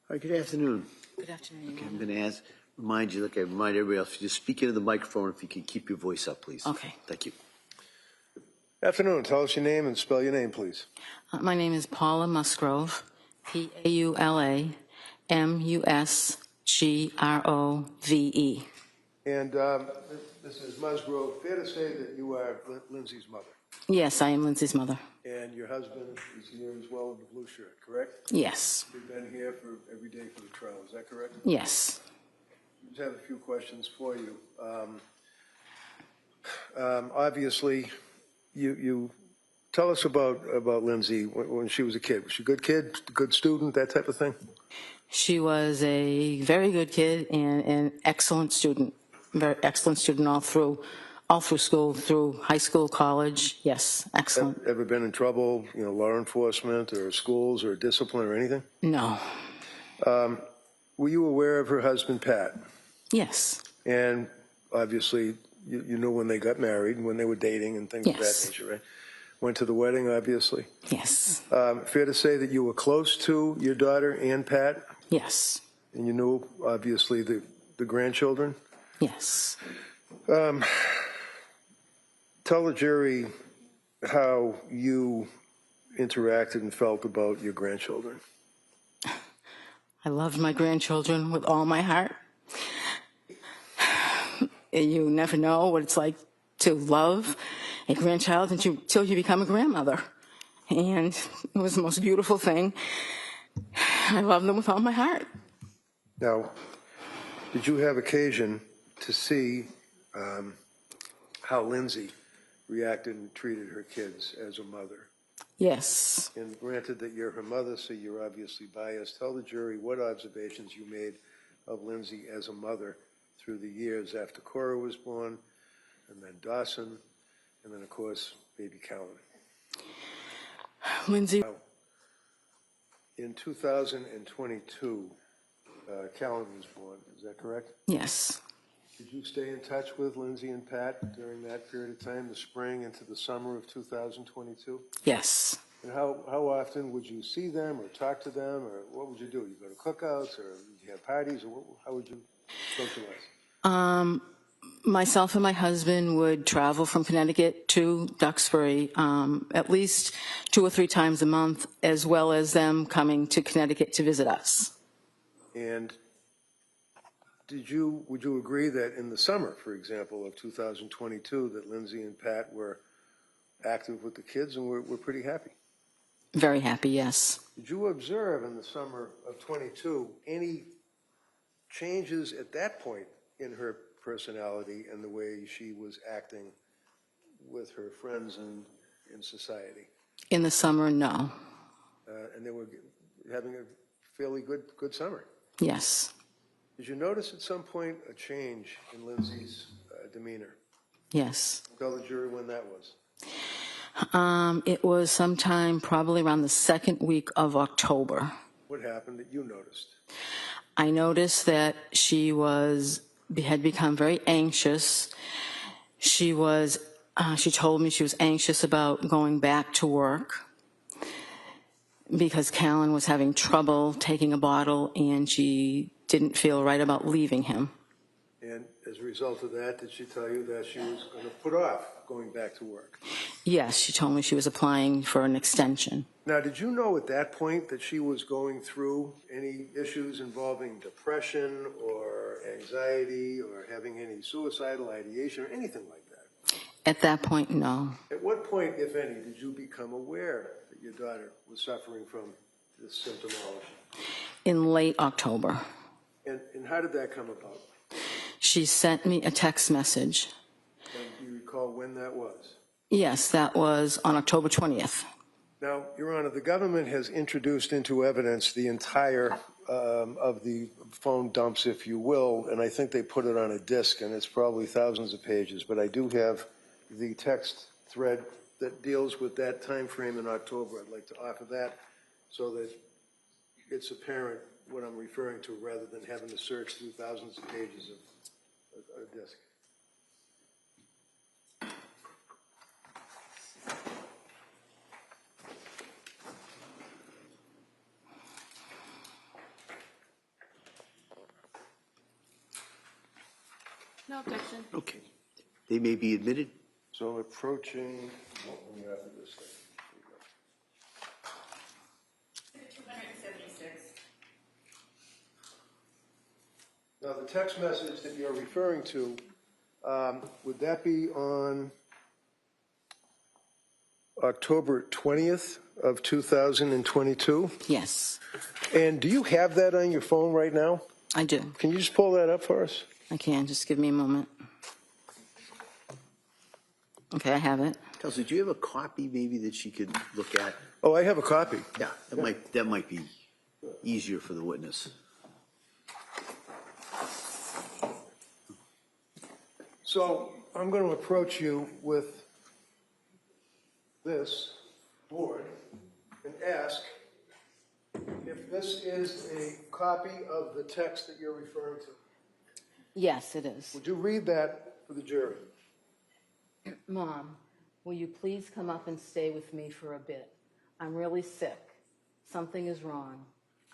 Speaker 3: All right, good afternoon.
Speaker 10: Good afternoon.
Speaker 3: Okay, I'm going to remind you, like I remind everybody else, just speak into the microphone if you can keep your voice up, please.
Speaker 10: Okay.
Speaker 3: Thank you.
Speaker 6: Afternoon. Tell us your name and spell your name, please.
Speaker 10: My name is Paula Musgrove, Paula Musgrove.
Speaker 6: And Mrs. Musgrove, fair to say that you are Lindsay's mother,
Speaker 10: Yes, I am Lindsay's mother.
Speaker 6: and your husband is here as well in the blue shirt, correct?
Speaker 10: Yes.
Speaker 6: We've been here for every day for the trial. Is that correct?
Speaker 10: Yes.
Speaker 6: We just have a few questions for you. Obviously, you tell us about Lindsay when she was a kid. Was she a good kid, good student, that type of thing?
Speaker 10: She was a very good kid and an excellent student. Very excellent student all through school, through high school, college. Yes, excellent.
Speaker 6: Ever been in trouble, law enforcement or schools or discipline or anything?
Speaker 10: No.
Speaker 6: Were you aware of her husband, Pat?
Speaker 10: Yes.
Speaker 6: And obviously, you knew when they got married, when they were dating and things of that
Speaker 10: Yes.
Speaker 6: nature, right? Went to the wedding, obviously.
Speaker 10: Yes.
Speaker 6: Fair to say that you were close to your daughter and Pat?
Speaker 10: Yes.
Speaker 6: And you knew, obviously, the grandchildren?
Speaker 10: Yes.
Speaker 6: Tell the jury how you interacted and felt about your grandchildren.
Speaker 10: I loved my grandchildren with all my heart. You never know what it's like to love a grandchild until you become a grandmother. And it was the most beautiful thing. I love them with all my heart.
Speaker 6: Now, did you have occasion to see how Lindsay reacted and treated her kids as a mother?
Speaker 10: Yes.
Speaker 6: And granted that you're her mother, so you're obviously biased, tell the jury what observations you made of Lindsay as a mother through the years after Cora was born, and then Dawson, and then, of course, baby Callan.
Speaker 10: Lindsay.
Speaker 6: In 2022, Callan was born, is that correct?
Speaker 10: Yes.
Speaker 6: Did you stay in touch with Lindsay and Pat during that period of time, the spring into the summer of 2022?
Speaker 10: Yes.
Speaker 6: And how often would you see them or talk to them, or what would you do? You go to cookouts, or would you have parties, or how would you socialize?
Speaker 10: Myself and my husband would travel from Connecticut to Duxbury at least 2 or 3 times a month, as well as them coming to Connecticut to visit us.
Speaker 6: And would you agree that in the summer, for example, of 2022, that Lindsay and Pat were active with the kids and were pretty happy?
Speaker 10: Very happy, yes.
Speaker 6: Did you observe in the summer of 22 any changes at that point in her personality and the way she was acting with her friends in society?
Speaker 10: In the summer, no.
Speaker 6: And they were having a fairly good summer.
Speaker 10: Yes.
Speaker 6: Did you notice at some point a change in Lindsay's demeanor?
Speaker 10: Yes.
Speaker 6: Tell the jury when that was.
Speaker 10: It was sometime probably around the second week of October.
Speaker 6: What happened that you noticed?
Speaker 10: I noticed that she had become very anxious. She told me she was anxious about going back to work because Callan was having trouble taking a bottle and she didn't feel right about leaving him.
Speaker 6: And as a result of that, did she tell you that she was going to put off going back to work?
Speaker 10: Yes, she told me she was applying for an extension.
Speaker 6: Now, did you know at that point that she was going through any issues involving depression or anxiety or having any suicidal ideation or anything like that?
Speaker 10: At that point, no.
Speaker 6: At what point, if any, did you become aware that your daughter was suffering from this symptomology?
Speaker 10: In late October.
Speaker 6: And how did that come about?
Speaker 10: She sent me a text message.
Speaker 6: And do you recall when that was?
Speaker 10: Yes, that was on October 20th.
Speaker 6: Now, Your Honor, the government has introduced into evidence the entire of the phone dumps, if you will, and I think they put it on a disc, and it's probably thousands of pages, but I do have the text thread that deals with that time frame in October. I'd like to offer that so that it's apparent what I'm referring to rather than having to search through thousands of pages of a disc.
Speaker 2: No objection.
Speaker 3: Okay. They may be admitted.
Speaker 6: So approaching, let me offer this thing. There you go.
Speaker 7: 276.
Speaker 6: Now, the text message that you're referring to, would that be on October 20th of 2022?
Speaker 10: Yes,
Speaker 6: And do you have that on your phone right now?
Speaker 10: I do.
Speaker 6: Can you just pull that up for us?
Speaker 10: I can. Just give me a moment. Okay, I have it.
Speaker 3: Counselor, do you have a copy maybe that she could look at?
Speaker 6: Oh, I have a copy.
Speaker 3: Yeah, that might be easier for the witness.
Speaker 6: So I'm going to approach you with this board and ask if this is a copy of the text that you're referring to.
Speaker 10: Yes, it is.
Speaker 6: Would you read that for the jury?
Speaker 10: Mom, will you please come up and stay with me for a bit? I'm really sick. Something is wrong.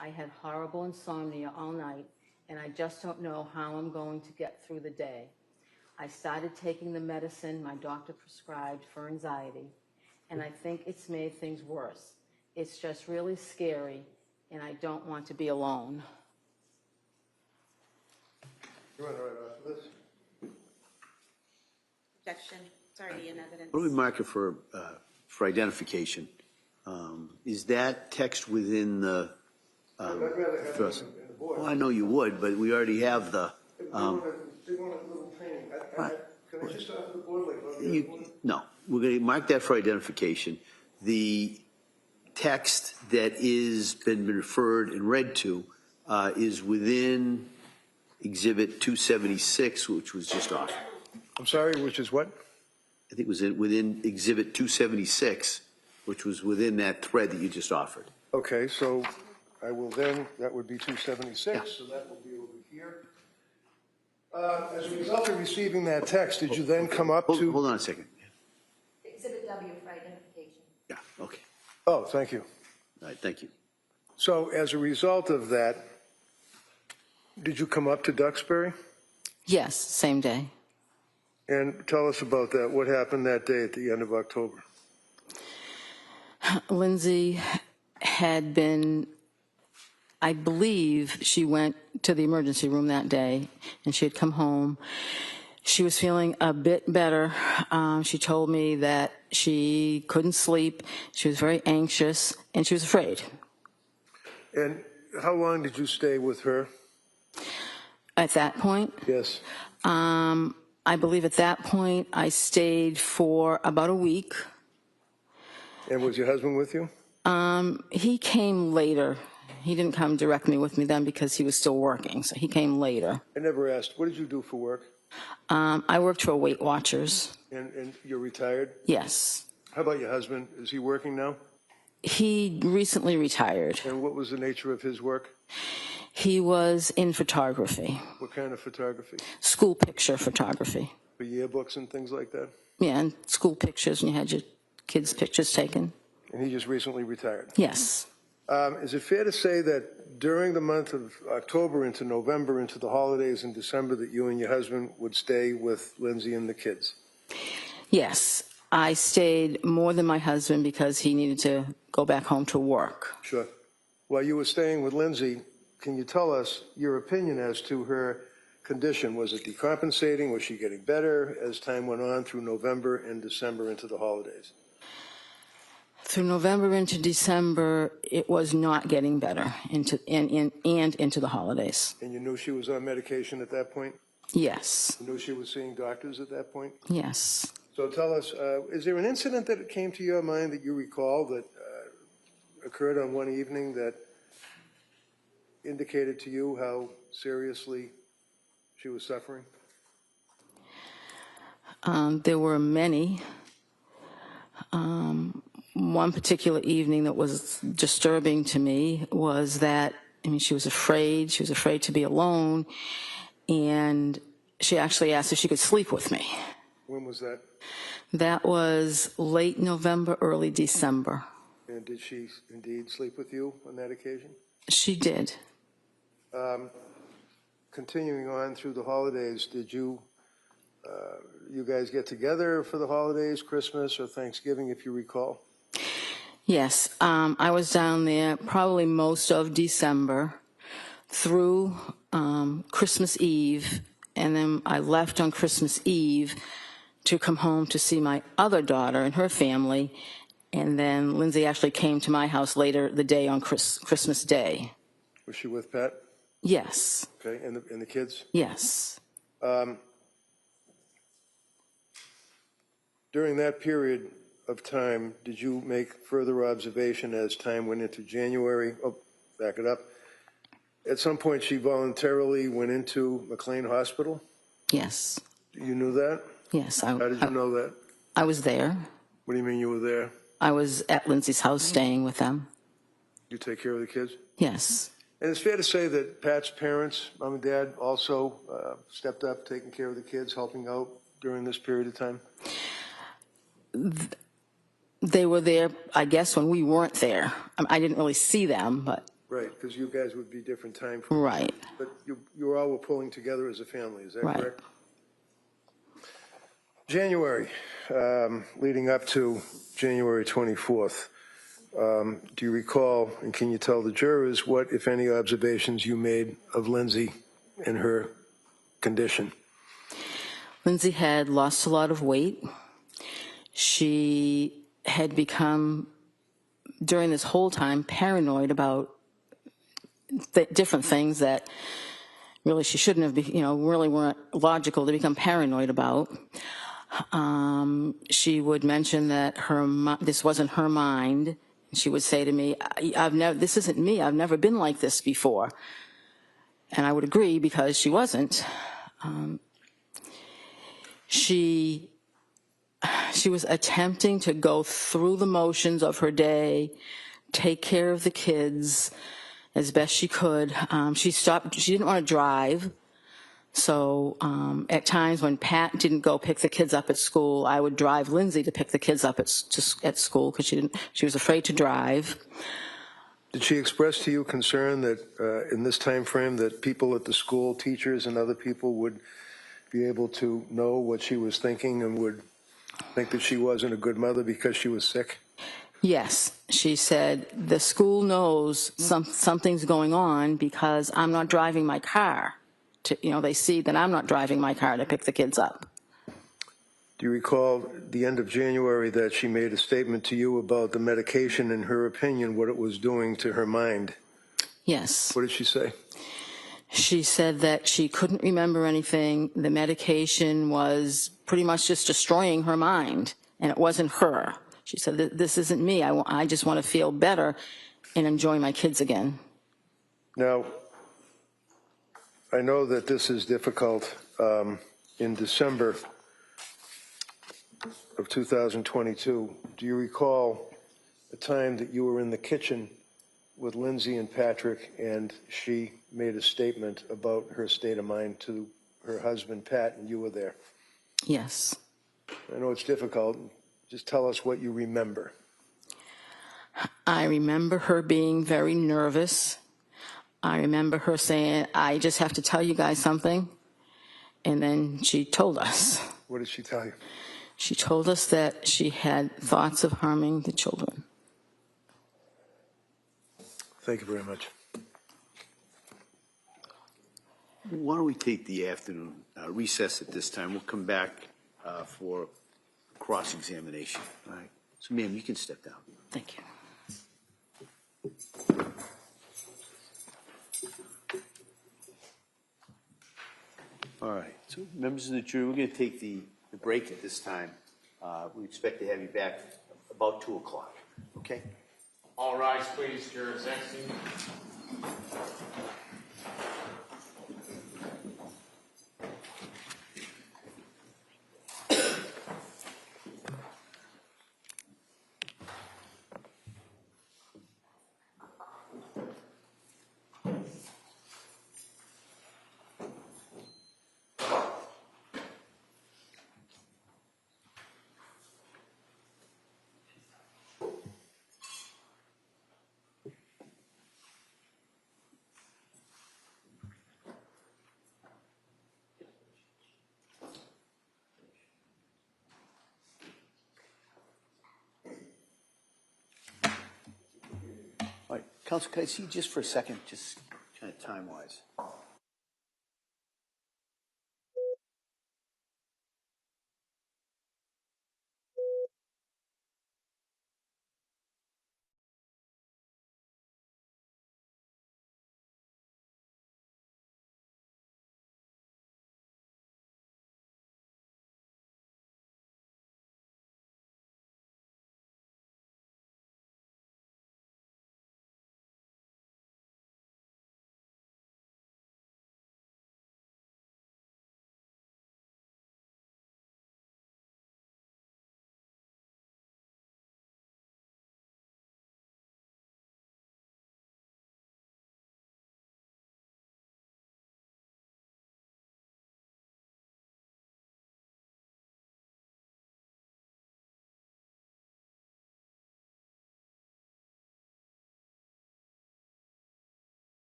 Speaker 10: I had horrible insomnia all night, and I just don't know how I'm going to get through the day. I started taking the medicine my doctor prescribed for anxiety, and I think it's made things worse. It's just really scary, and I don't want to be alone.
Speaker 6: You want to write off this?
Speaker 11: Objection. It's already in evidence.
Speaker 3: What do we mark it for identification? Is that text within the
Speaker 6: I'd rather have
Speaker 3: thrust?
Speaker 6: it in the board.
Speaker 3: Well, I know you would, but we already have the.
Speaker 6: They want a little painting. Can I just offer the board like
Speaker 3: No, we're going to mark that for identification. The text that is been referred and read to is within Exhibit 276, which was just off.
Speaker 6: I'm sorry, which is what?
Speaker 3: I think it was within Exhibit 276, which was within that thread that you just offered.
Speaker 6: Okay, so I will then, that would be 276, so that will be over here. As a result of receiving that text, did you then come up to?
Speaker 3: Hold on a second.
Speaker 11: Exhibit W for identification.
Speaker 3: Yeah, okay.
Speaker 6: Oh, thank you.
Speaker 3: All right, thank you.
Speaker 6: So as a result of that, did you come up to Duxbury?
Speaker 10: Yes, same day.
Speaker 6: And tell us about that. What happened that day at the end of October?
Speaker 10: Lindsay had been, I believe she went to the emergency room that day, and she had come home. She was feeling a bit better. She told me that she couldn't sleep. She was very anxious, and she was afraid.
Speaker 6: And how long did you stay with her?
Speaker 10: At that point?
Speaker 6: Yes.
Speaker 10: I believe at that point I stayed for about a week.
Speaker 6: And was your husband with you?
Speaker 10: He came later. He didn't come directly with me then because he was still working, so he came later.
Speaker 6: I never asked. What did you do for work?
Speaker 10: I worked for Weight Watchers.
Speaker 6: And you're retired?
Speaker 10: Yes.
Speaker 6: How about your husband? Is he working now?
Speaker 10: He recently retired.
Speaker 6: And what was the nature of his work?
Speaker 10: He was in photography,
Speaker 6: What kind of photography?
Speaker 10: school picture photography.
Speaker 6: For yearbooks and things like that?
Speaker 10: Yeah, and school pictures, and you had your kids' pictures taken.
Speaker 6: And he just recently retired?
Speaker 10: Yes.
Speaker 6: Is it fair to say that during the month of October into November, into the holidays in December, that you and your husband would stay with Lindsay and the kids?
Speaker 10: Yes. I stayed more than my husband because he needed to go back home to work.
Speaker 6: Sure. While you were staying with Lindsay, can you tell us your opinion as to her condition? Was it decompensating? Was she getting better as time went on through November and December into the holidays?
Speaker 10: Through November into December, it was not getting better into the holidays.
Speaker 6: And you knew she was on medication at that point?
Speaker 10: Yes.
Speaker 6: You knew she was seeing doctors at that point?
Speaker 10: Yes.
Speaker 6: So tell us, is there an incident that came to your mind that you recall that occurred on one evening that indicated to you how seriously she was suffering?
Speaker 10: There were many. One particular evening that was disturbing to me was that, she was afraid to be alone, and she actually asked if she could sleep with me.
Speaker 6: When was that?
Speaker 10: That was late November, early December.
Speaker 6: And did she indeed sleep with you on that occasion?
Speaker 10: She did.
Speaker 6: Continuing on through the holidays, did you guys get together for the holidays, Christmas or Thanksgiving, if you recall?
Speaker 10: Yes, I was down there probably most of December through Christmas Eve, and then I left on Christmas Eve to come home to see my other daughter and her family, and then Lindsay actually came to my house later the day on Christmas Day.
Speaker 6: Was she with Pat?
Speaker 10: Yes.
Speaker 6: Okay, and the kids?
Speaker 10: Yes.
Speaker 6: During that period of time, did you make further observation as time went into January? Oh, back it up. At some point, she voluntarily went into McLean Hospital?
Speaker 10: Yes.
Speaker 6: You knew that?
Speaker 10: Yes.
Speaker 6: How did you know that?
Speaker 10: I was there.
Speaker 6: What do you mean you were there?
Speaker 10: I was at Lindsay's house staying with them.
Speaker 6: You take care of the kids?
Speaker 10: Yes.
Speaker 6: And it's fair to say that Pat's parents, mom and dad, also stepped up, taking care of the kids, helping out during this period of time?
Speaker 10: They were there, I guess, when we weren't there. I didn't really see them, but...
Speaker 6: Right, because you guys would be different time frames.
Speaker 10: Right.
Speaker 6: But you all were pulling together as a family, is that
Speaker 10: Right.
Speaker 6: correct? January, leading up to January 24th, do you recall, and can you tell the jurors what, if any, observations you made of Lindsay and her condition?
Speaker 10: Lindsay had lost a lot of weight. She had become, during this whole time, paranoid about different things that really she shouldn't have, really weren't logical to become paranoid about. She would mention that this wasn't her mind. She would say to me, this isn't me. I've never been like this before. And I would agree because she wasn't. She was attempting to go through the motions of her day, take care of the kids as best she could. She didn't want to drive. So at times when Pat didn't go pick the kids up at school, I would drive Lindsay to pick the kids up at school because she was afraid to drive.
Speaker 6: Did she express to you concern that in this time frame that people at the school, teachers and other people would be able to know what she was thinking and would think that she wasn't a good mother because she was sick?
Speaker 10: Yes. She said, the school knows something's going on because I'm not driving my car. They see that I'm not driving my car to pick the kids up.
Speaker 6: Do you recall the end of January that she made a statement to you about the medication, in her opinion, what it was doing to her mind?
Speaker 10: Yes.
Speaker 6: What did she say?
Speaker 10: She said that she couldn't remember anything. The medication was pretty much just destroying her mind, and it wasn't her. She said, this isn't me. I just want to feel better and enjoy my kids again.
Speaker 6: Now, I know that this is difficult. In December, of 2022, do you recall a time that you were in the kitchen with Lindsay and Patrick and she made a statement about her state of mind to her husband, Pat, and you were there?
Speaker 10: Yes.
Speaker 6: I know it's difficult. Just tell us what you remember.
Speaker 10: I remember her being very nervous. I remember her saying, I just have to tell you guys something. And then she told us.
Speaker 6: What did she tell you?
Speaker 10: She told us that she had thoughts of harming the children.
Speaker 6: Thank you very much.
Speaker 3: Why don't we take the afternoon recess at this time? We'll come back for cross-examination. All right. So, ma'am, you can step down.
Speaker 10: Thank you.
Speaker 3: All right. So, members of the jury, we're going to take the break at this time. We expect to have you back about 2 o'clock. Okay?
Speaker 5: All rise, please. Jurors exiting.
Speaker 3: All right. Counsel, can I see you just for a second, just kind of time-wise?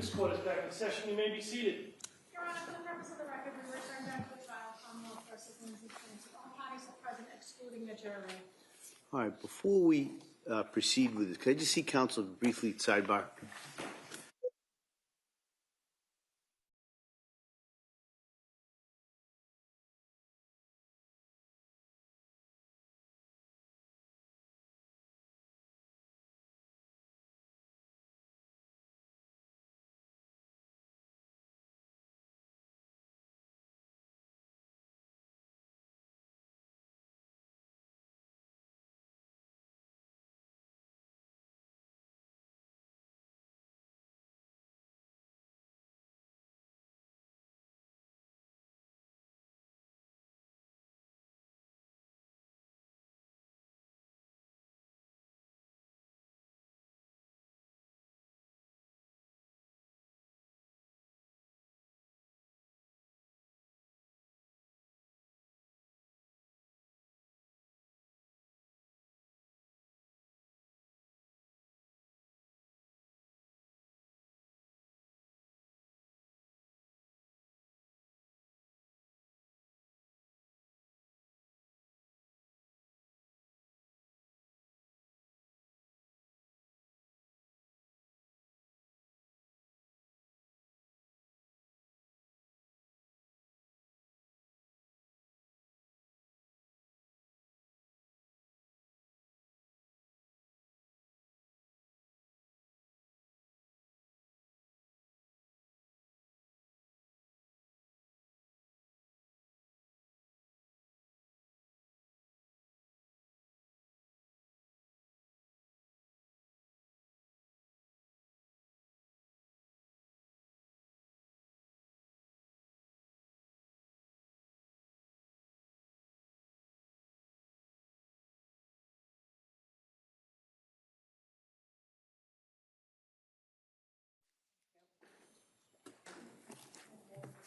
Speaker 1: This court is back in session. You may be seated.
Speaker 2: Your Honor, for the purpose of the record, we return back to the trial, Commonwealth versus Lindsay Clancy. All parties are present, excluding the jury.
Speaker 3: All right, before we proceed with this, could I just see counsel briefly at sidebar?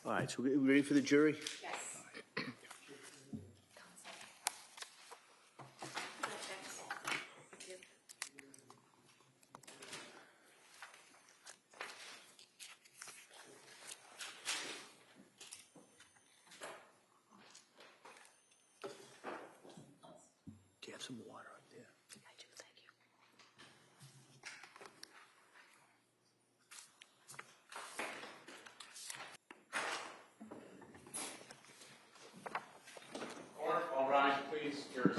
Speaker 3: All right, so we ready for the jury?
Speaker 11: Yes.
Speaker 3: Do you have some water up there?
Speaker 4: I do, thank you.
Speaker 5: Court, all rise, please. Jury.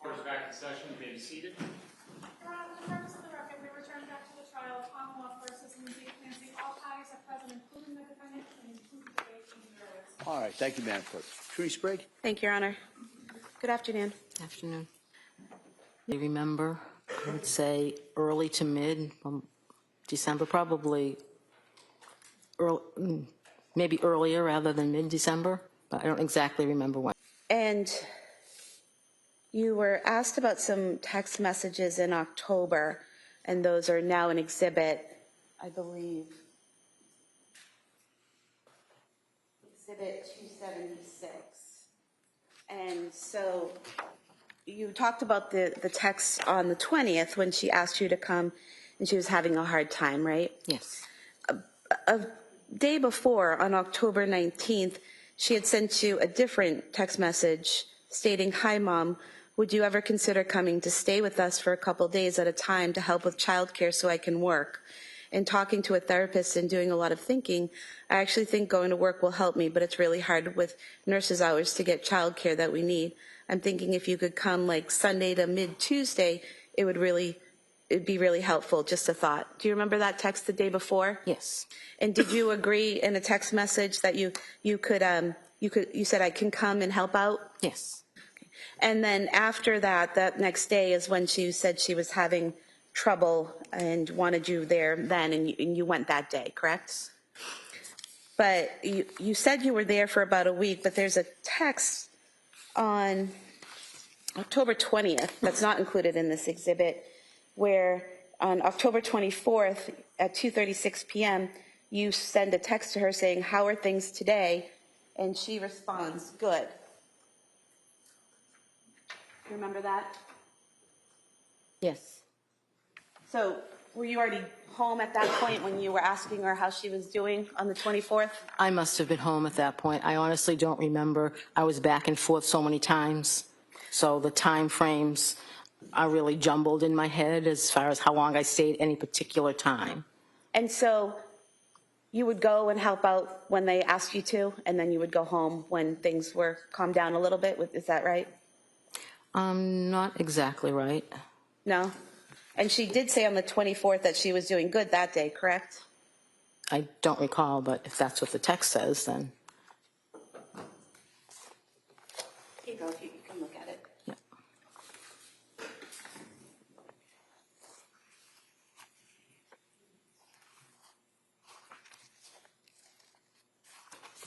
Speaker 5: Court is back in session. You may be seated.
Speaker 2: Your Honor, for the purpose of the record, we return back to the trial, Commonwealth versus Lindsay Clancy. All parties are present, including the defendant, and including the 18 jurors.
Speaker 3: All right, thank you, Madam Clerk. Trudy Sprague?
Speaker 4: Thank you, Your Honor. Good afternoon.
Speaker 10: Afternoon. I remember, I would say early to mid December, probably maybe earlier rather than mid-December, but I don't exactly remember when.
Speaker 4: And you were asked about some text messages in October, and those are now an exhibit, I believe. Exhibit 276. And so you talked about the text on the 20th when she asked you to come and she was having a hard time, right?
Speaker 10: Yes.
Speaker 4: A day before, on October 19th, she had sent you a different text message stating, "Hi, Mom, would you ever consider coming to stay with us for a couple days at a time to help with childcare so I can work?" And talking to a therapist and doing a lot of thinking, I actually think going to work will help me, but it's really hard with nurses' hours to get childcare that we need. I'm thinking if you could come like Sunday to mid-Tuesday, it'd be really helpful, just a thought. Do you remember that text the day before?
Speaker 10: Yes.
Speaker 4: And did you agree in a text message that you said I can come and help out?
Speaker 10: Yes.
Speaker 4: And then after that, that next day is when she said she was having trouble and wanted you there then, and you went that day, correct? But you said you were there for about a week, but there's a text on October 20th that's not included in this exhibit, where on October 24th at 2:36 p.m., you send a text to her saying, "How are things today?" And she responds, "Good." You remember that?
Speaker 10: Yes.
Speaker 4: So were you already home at that point when you were asking her how she was doing on the 24th?
Speaker 10: I must have been home at that point. I honestly don't remember. I was back and forth so many times. So the time frames are really jumbled in my head as far as how long I stayed any particular time.
Speaker 4: And so you would go and help out when they asked you to, and then you would go home when things were calmed down a little bit. Is that right?
Speaker 10: Not exactly right.
Speaker 4: No? And she did say on the 24th that she was doing good that day, correct?
Speaker 10: I don't recall, but if that's what the text says, then
Speaker 4: Here you go, you can look at it.
Speaker 10: yeah.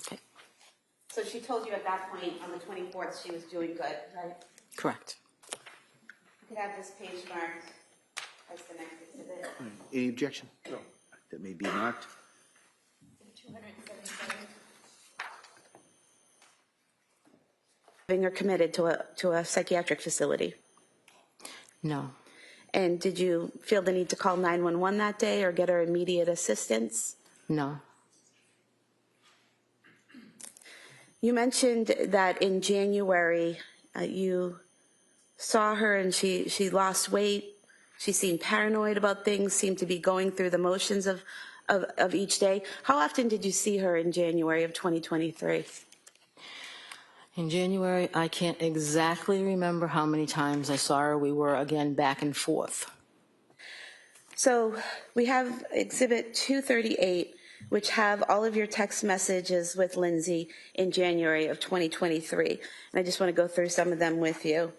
Speaker 10: Okay.
Speaker 4: So she told you at that point on the 24th she was doing good, right?
Speaker 10: Correct.
Speaker 4: You could have this page marked as the next exhibit.
Speaker 3: Any objection? No. That may be marked.
Speaker 11: 277.
Speaker 4: Having her committed to a psychiatric facility.
Speaker 10: No.
Speaker 4: And did you feel the need to call 911 that day or get her immediate assistance?
Speaker 10: No.
Speaker 4: You mentioned that in January you saw her and she lost weight. She seemed paranoid about things, seemed to be going through the motions of each day. How often did you see her in January of 2023?
Speaker 10: In January, I can't exactly remember how many times I saw her. We were, again, back and forth.
Speaker 4: So we have Exhibit 238, which have all of your text messages with Lindsay in January of 2023. And I just want to go through some of them with you.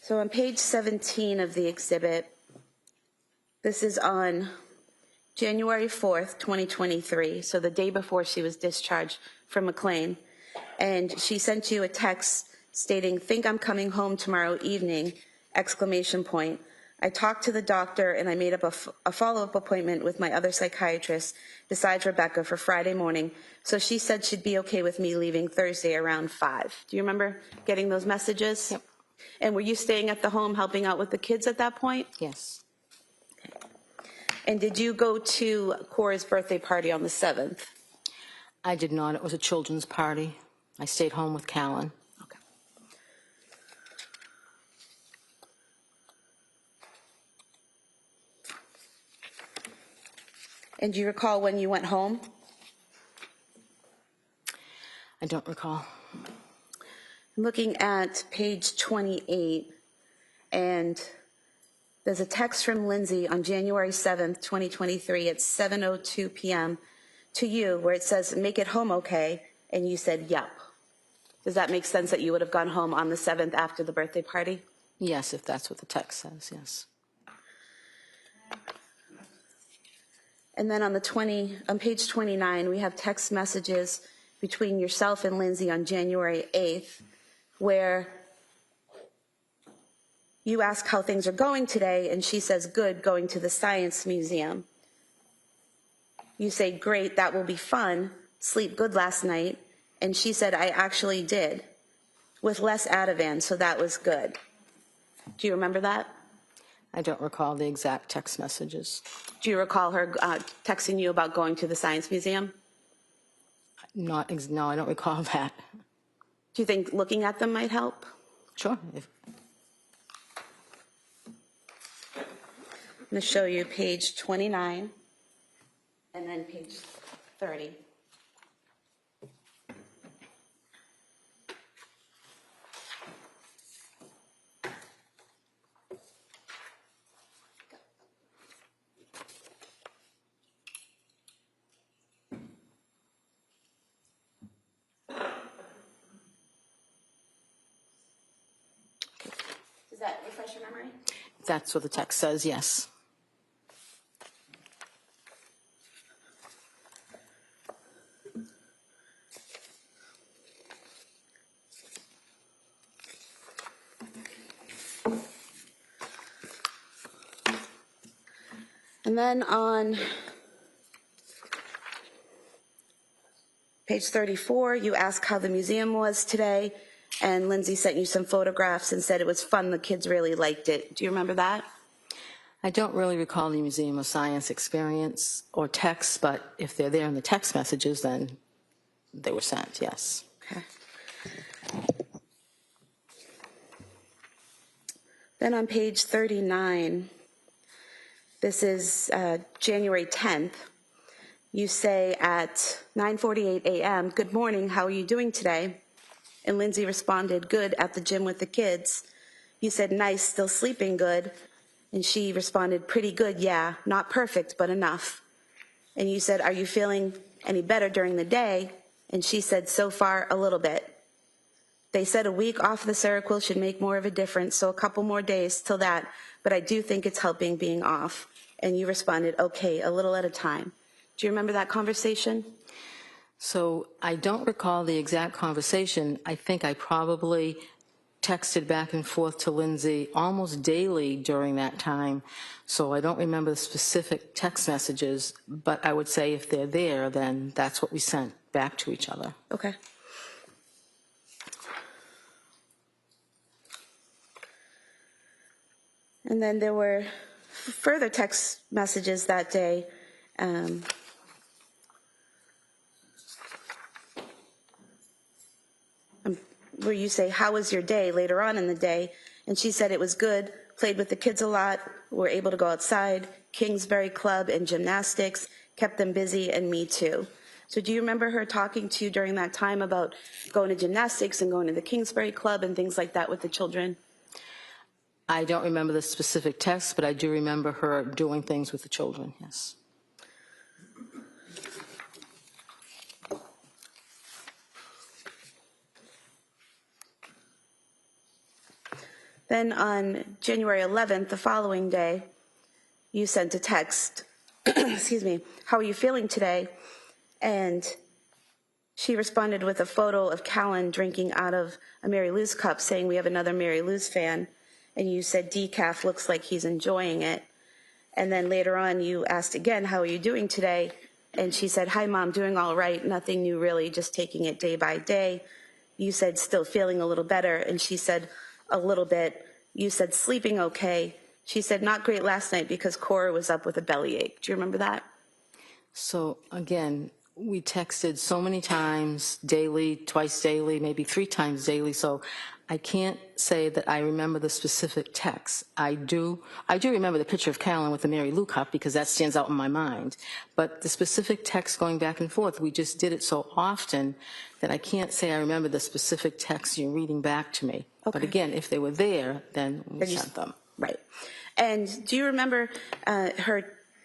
Speaker 4: So on page 17 of the exhibit, this is on January 4th, 2023, so the day before she was discharged from McLean. And she sent you a text stating, "Think I'm coming home tomorrow evening, !" I talked to the doctor and I made up a follow-up appointment with my other psychiatrist besides Rebecca for Friday morning. So she said she'd be okay with me leaving Thursday around 5. Do you remember getting those messages?
Speaker 10: Yep.
Speaker 4: And were you staying at the home helping out with the kids at that point?
Speaker 10: Yes.
Speaker 4: And did you go to Cora's birthday party on the 7th?
Speaker 10: I did not. It was a children's party. I stayed home with Callan.
Speaker 4: Okay. And do you recall when you went home?
Speaker 10: I don't recall.
Speaker 4: I'm looking at page 28, and there's a text from Lindsay on January 7th, 2023 at 7:02 p.m. to you where it says, "Make it home okay," and you said, "Yep." Does that make sense that you would have gone home on the 7th after the birthday party?
Speaker 10: Yes, if that's what the text says, yes.
Speaker 4: And then on page 29, we have text messages between yourself and Lindsay on January 8th, where you ask how things are going today, and she says, "Good, going to the Science Museum." You say, "Great, that will be fun. Sleep good last night." And she said, "I actually did, with less Ativan, so that was good." Do you remember that?
Speaker 10: I don't recall the exact text messages.
Speaker 4: Do you recall her texting you about going to the Science Museum?
Speaker 10: No, I don't recall that.
Speaker 4: Do you think looking at them might help?
Speaker 10: Sure.
Speaker 4: I'm going to show you page 29 and then page 30. Does that refresh your memory?
Speaker 10: That's what the text says, yes.
Speaker 4: And then on page 34, you ask how the museum was today, and Lindsay sent you some photographs and said it was fun, the kids really liked it. Do you remember that?
Speaker 10: I don't really recall the Museum of Science experience or texts, but if they're there in the text messages, then they were sent, yes.
Speaker 4: Okay. Then on page 39, this is January 10th. You say at 9:48 a.m., "Good morning, how are you doing today?" And Lindsay responded, "Good, at the gym with the kids." You said, "Nice, still sleeping good?" And she responded, "Pretty good, yeah, not perfect, but enough." And you said, "Are you feeling any better during the day?" And she said, "So far, a little bit." They said a week off the Seroquel should make more of a difference, so a couple more days till that, but I do think it's helping being off. And you responded, "Okay, a little at a time." Do you remember that conversation?
Speaker 10: So I don't recall the exact conversation. I think I probably texted back and forth to Lindsay almost daily during that time, so I don't remember the specific text messages, but I would say if they're there, then that's what we sent back to each other.
Speaker 4: Okay. And then there were further text messages that day. Where you say, "How was your day?" later on in the day. And she said it was good, played with the kids a lot, were able to go outside, Kingsbury Club and gymnastics, kept them busy, and me too. So do you remember her talking to you during that time about going to gymnastics and going to the Kingsbury Club and things like that with the children?
Speaker 10: I don't remember the specific text, but I do remember her doing things with the children, yes.
Speaker 4: Then on January 11th, the following day, you sent a text, excuse me, "How are you feeling today?" And she responded with a photo of Callan drinking out of a Mary Lou's cup, saying, "We have another Mary Lou's fan." And you said, "Decaf, looks like he's enjoying it." And then later on, you asked again, "How are you doing today?" And she said, "Hi, Mom, doing all right. Nothing new, really, just taking it day by day." You said, "Still feeling a little better." And she said, "A little bit." You said, "Sleeping okay." She said, "Not great last night because Cora was up with a bellyache." Do you remember that?
Speaker 10: So again, we texted so many times, daily, twice daily, maybe 3 times daily, so I can't say that I remember the specific text. I do remember the picture of Callan with the Mary Lou cup because that stands out in my mind. But the specific text going back and forth, we just did it so often that I can't say I remember the specific text you're reading back to me.
Speaker 4: Okay.
Speaker 10: But again, if they were there, then we sent them.
Speaker 4: Right. And do you remember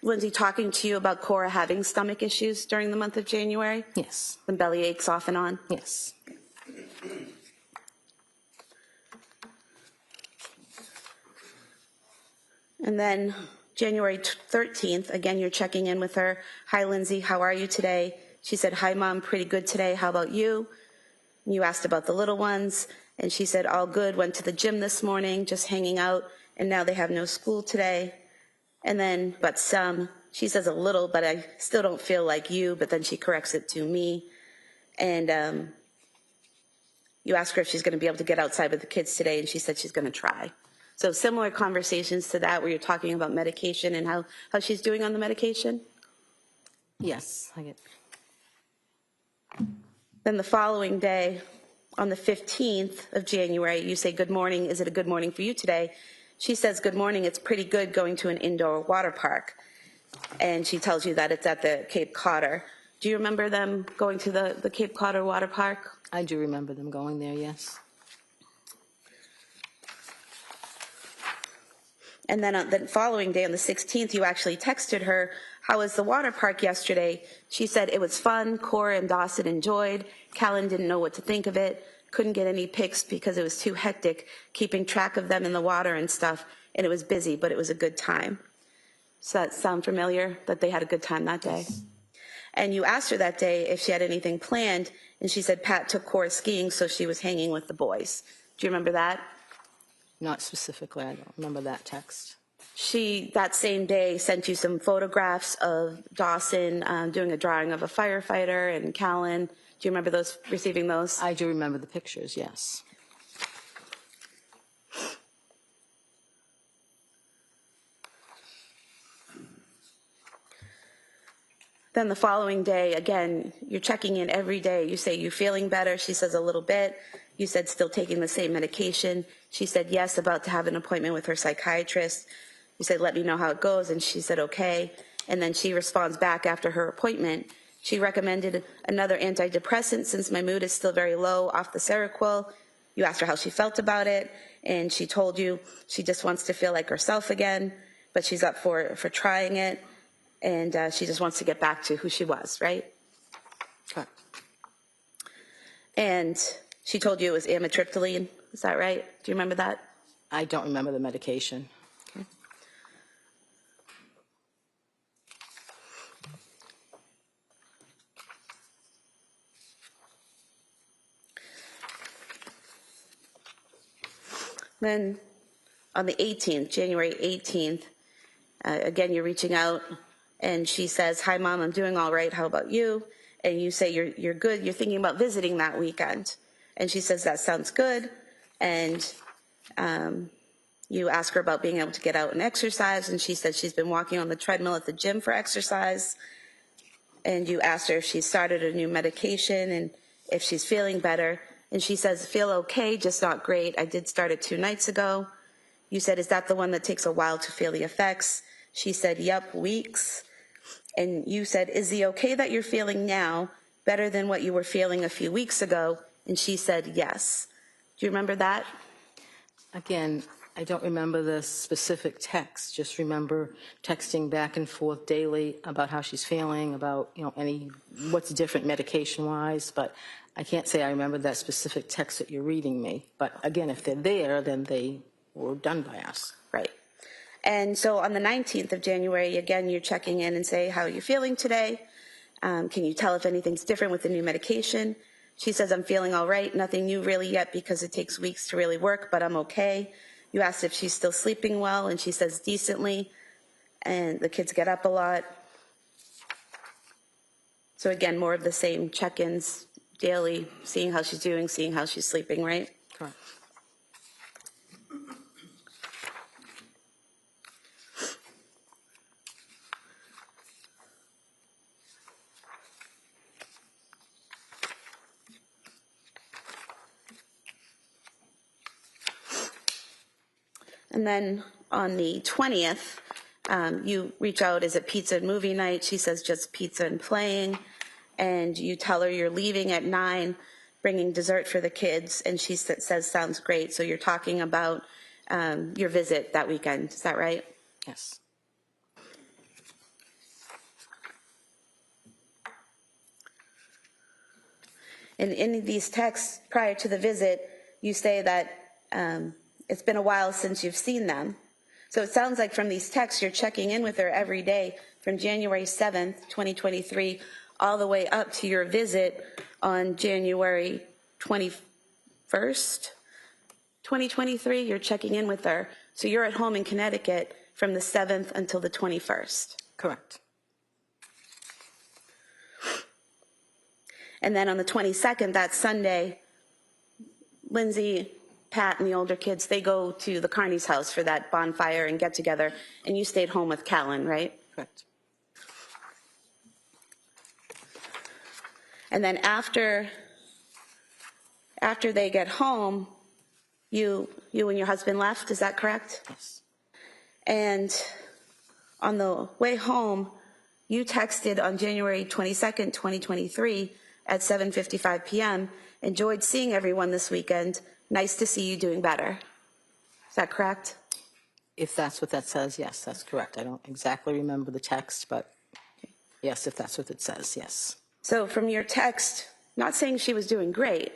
Speaker 4: Lindsay, talking to you about Cora having stomach issues during the month of January?
Speaker 10: Yes.
Speaker 4: And belly aches off and on?
Speaker 10: Yes.
Speaker 4: And then January 13th, again, you're checking in with her. "Hi, Lindsay, how are you today?" She said, "Hi, Mom, pretty good today. How about you?" And you asked about the little ones, and she said, "All good, went to the gym this morning, just hanging out, and now they have no school today." And then, "But some," she says, "a little, but I still don't feel like you," but then she corrects it to me. And you ask her if she's going to be able to get outside with the kids today, and she said she's going to try. So similar conversations to that where you're talking about medication and how she's doing on the medication?
Speaker 10: Yes, I get.
Speaker 4: Then the following day, on the 15th of January, you say, "Good morning, is it a good morning for you today?" She says, "Good morning, it's pretty good going to an indoor water park." And she tells you that it's at the Cape Codder. Do you remember them going to the Cape Codder water park?
Speaker 10: I do remember them going there, yes.
Speaker 4: And then on the following day, on the 16th, you actually texted her, "How was the water park yesterday?" She said, "It was fun. Cora and Dawson enjoyed. Callan didn't know what to think of it. Couldn't get any pics because it was too hectic, keeping track of them in the water and stuff. And it was busy, but it was a good time." Does that sound familiar, that they had a good time that day? And you asked her that day if she had anything planned, and she said Pat took Cora skiing, so she was hanging with the boys. Do you remember that?
Speaker 10: Not specifically, I don't remember that text.
Speaker 4: She, that same day, sent you some photographs of Dawson doing a drawing of a firefighter and Callan. Do you remember receiving those?
Speaker 10: I do remember the pictures, yes.
Speaker 4: Then the following day, again, you're checking in every day. You say, you feeling better? She says, a little bit. You said, still taking the same medication. She said, yes, about to have an appointment with her psychiatrist. You said, let me know how it goes. And she said, okay. And then she responds back after her appointment. She recommended another antidepressant since my mood is still very low off the Seroquel. You asked her how she felt about it. And she told you she just wants to feel like herself again, but she's up for trying it. And she just wants to get back to who she was, right?
Speaker 10: Correct.
Speaker 4: And she told you it was amitriptyline. Is that right? Do you remember that?
Speaker 10: I don't remember the medication.
Speaker 4: Okay. Then on the 18th, January 18th, again, you're reaching out. And she says, hi, Mom, I'm doing all right. How about you? And you say, you're good. You're thinking about visiting that weekend. And she says, that sounds good. And you ask her about being able to get out and exercise. And she said she's been walking on the treadmill at the gym for exercise. And you asked her if she started a new medication and if she's feeling better. And she says, feel okay, just not great. I did start it 2 nights ago. You said, is that the one that takes a while to feel the effects? She said, yep, weeks. And you said, is the okay that you're feeling now better than what you were feeling a few weeks ago? And she said, yes. Do you remember that?
Speaker 10: Again, I don't remember the specific text, just remember texting back and forth daily about how she's feeling, about, what's different medication-wise, but I can't say I remember that specific text that you're reading me. But again, if they're there, then they were done by us.
Speaker 4: Right. And so on the 19th of January, again, you're checking in and say, how are you feeling today? Can you tell if anything's different with the new medication? She says, I'm feeling all right. Nothing new really yet because it takes weeks to really work, but I'm okay. You asked if she's still sleeping well, and she says decently. And the kids get up a lot. So again, more of the same check-ins daily, seeing how she's doing, seeing how she's sleeping, right?
Speaker 10: Correct.
Speaker 4: And then on the 20th, you reach out, is it pizza and movie night? She says just pizza and playing. And you tell her you're leaving at 9, bringing dessert for the kids. And she says, sounds great. So you're talking about your visit that weekend. Is that right?
Speaker 10: Yes.
Speaker 4: And in these texts prior to the visit, you say that it's been a while since you've seen them. So it sounds like from these texts, you're checking in with her every day from January 7th, 2023, all the way up to your visit on January 21st, 2023. You're checking in with her. So you're at home in Connecticut from the 7th until the 21st.
Speaker 10: Correct.
Speaker 4: And then on the 22nd, that Sunday, Lindsay, Pat, and the older kids, they go to the Carney's house for that bonfire and get together, and you stayed home with Callan, right?
Speaker 10: Correct.
Speaker 4: And then after they get home, you and your husband left, is that correct?
Speaker 10: Yes.
Speaker 4: And on the way home, you texted on January 22nd, 2023 at 7:55 p.m., enjoyed seeing everyone this weekend. Nice to see you doing better. Is that correct?
Speaker 10: If that's what that says, yes, that's correct. I don't exactly remember the text, but yes, if that's what it says, yes.
Speaker 4: So from your text, not saying she was doing great,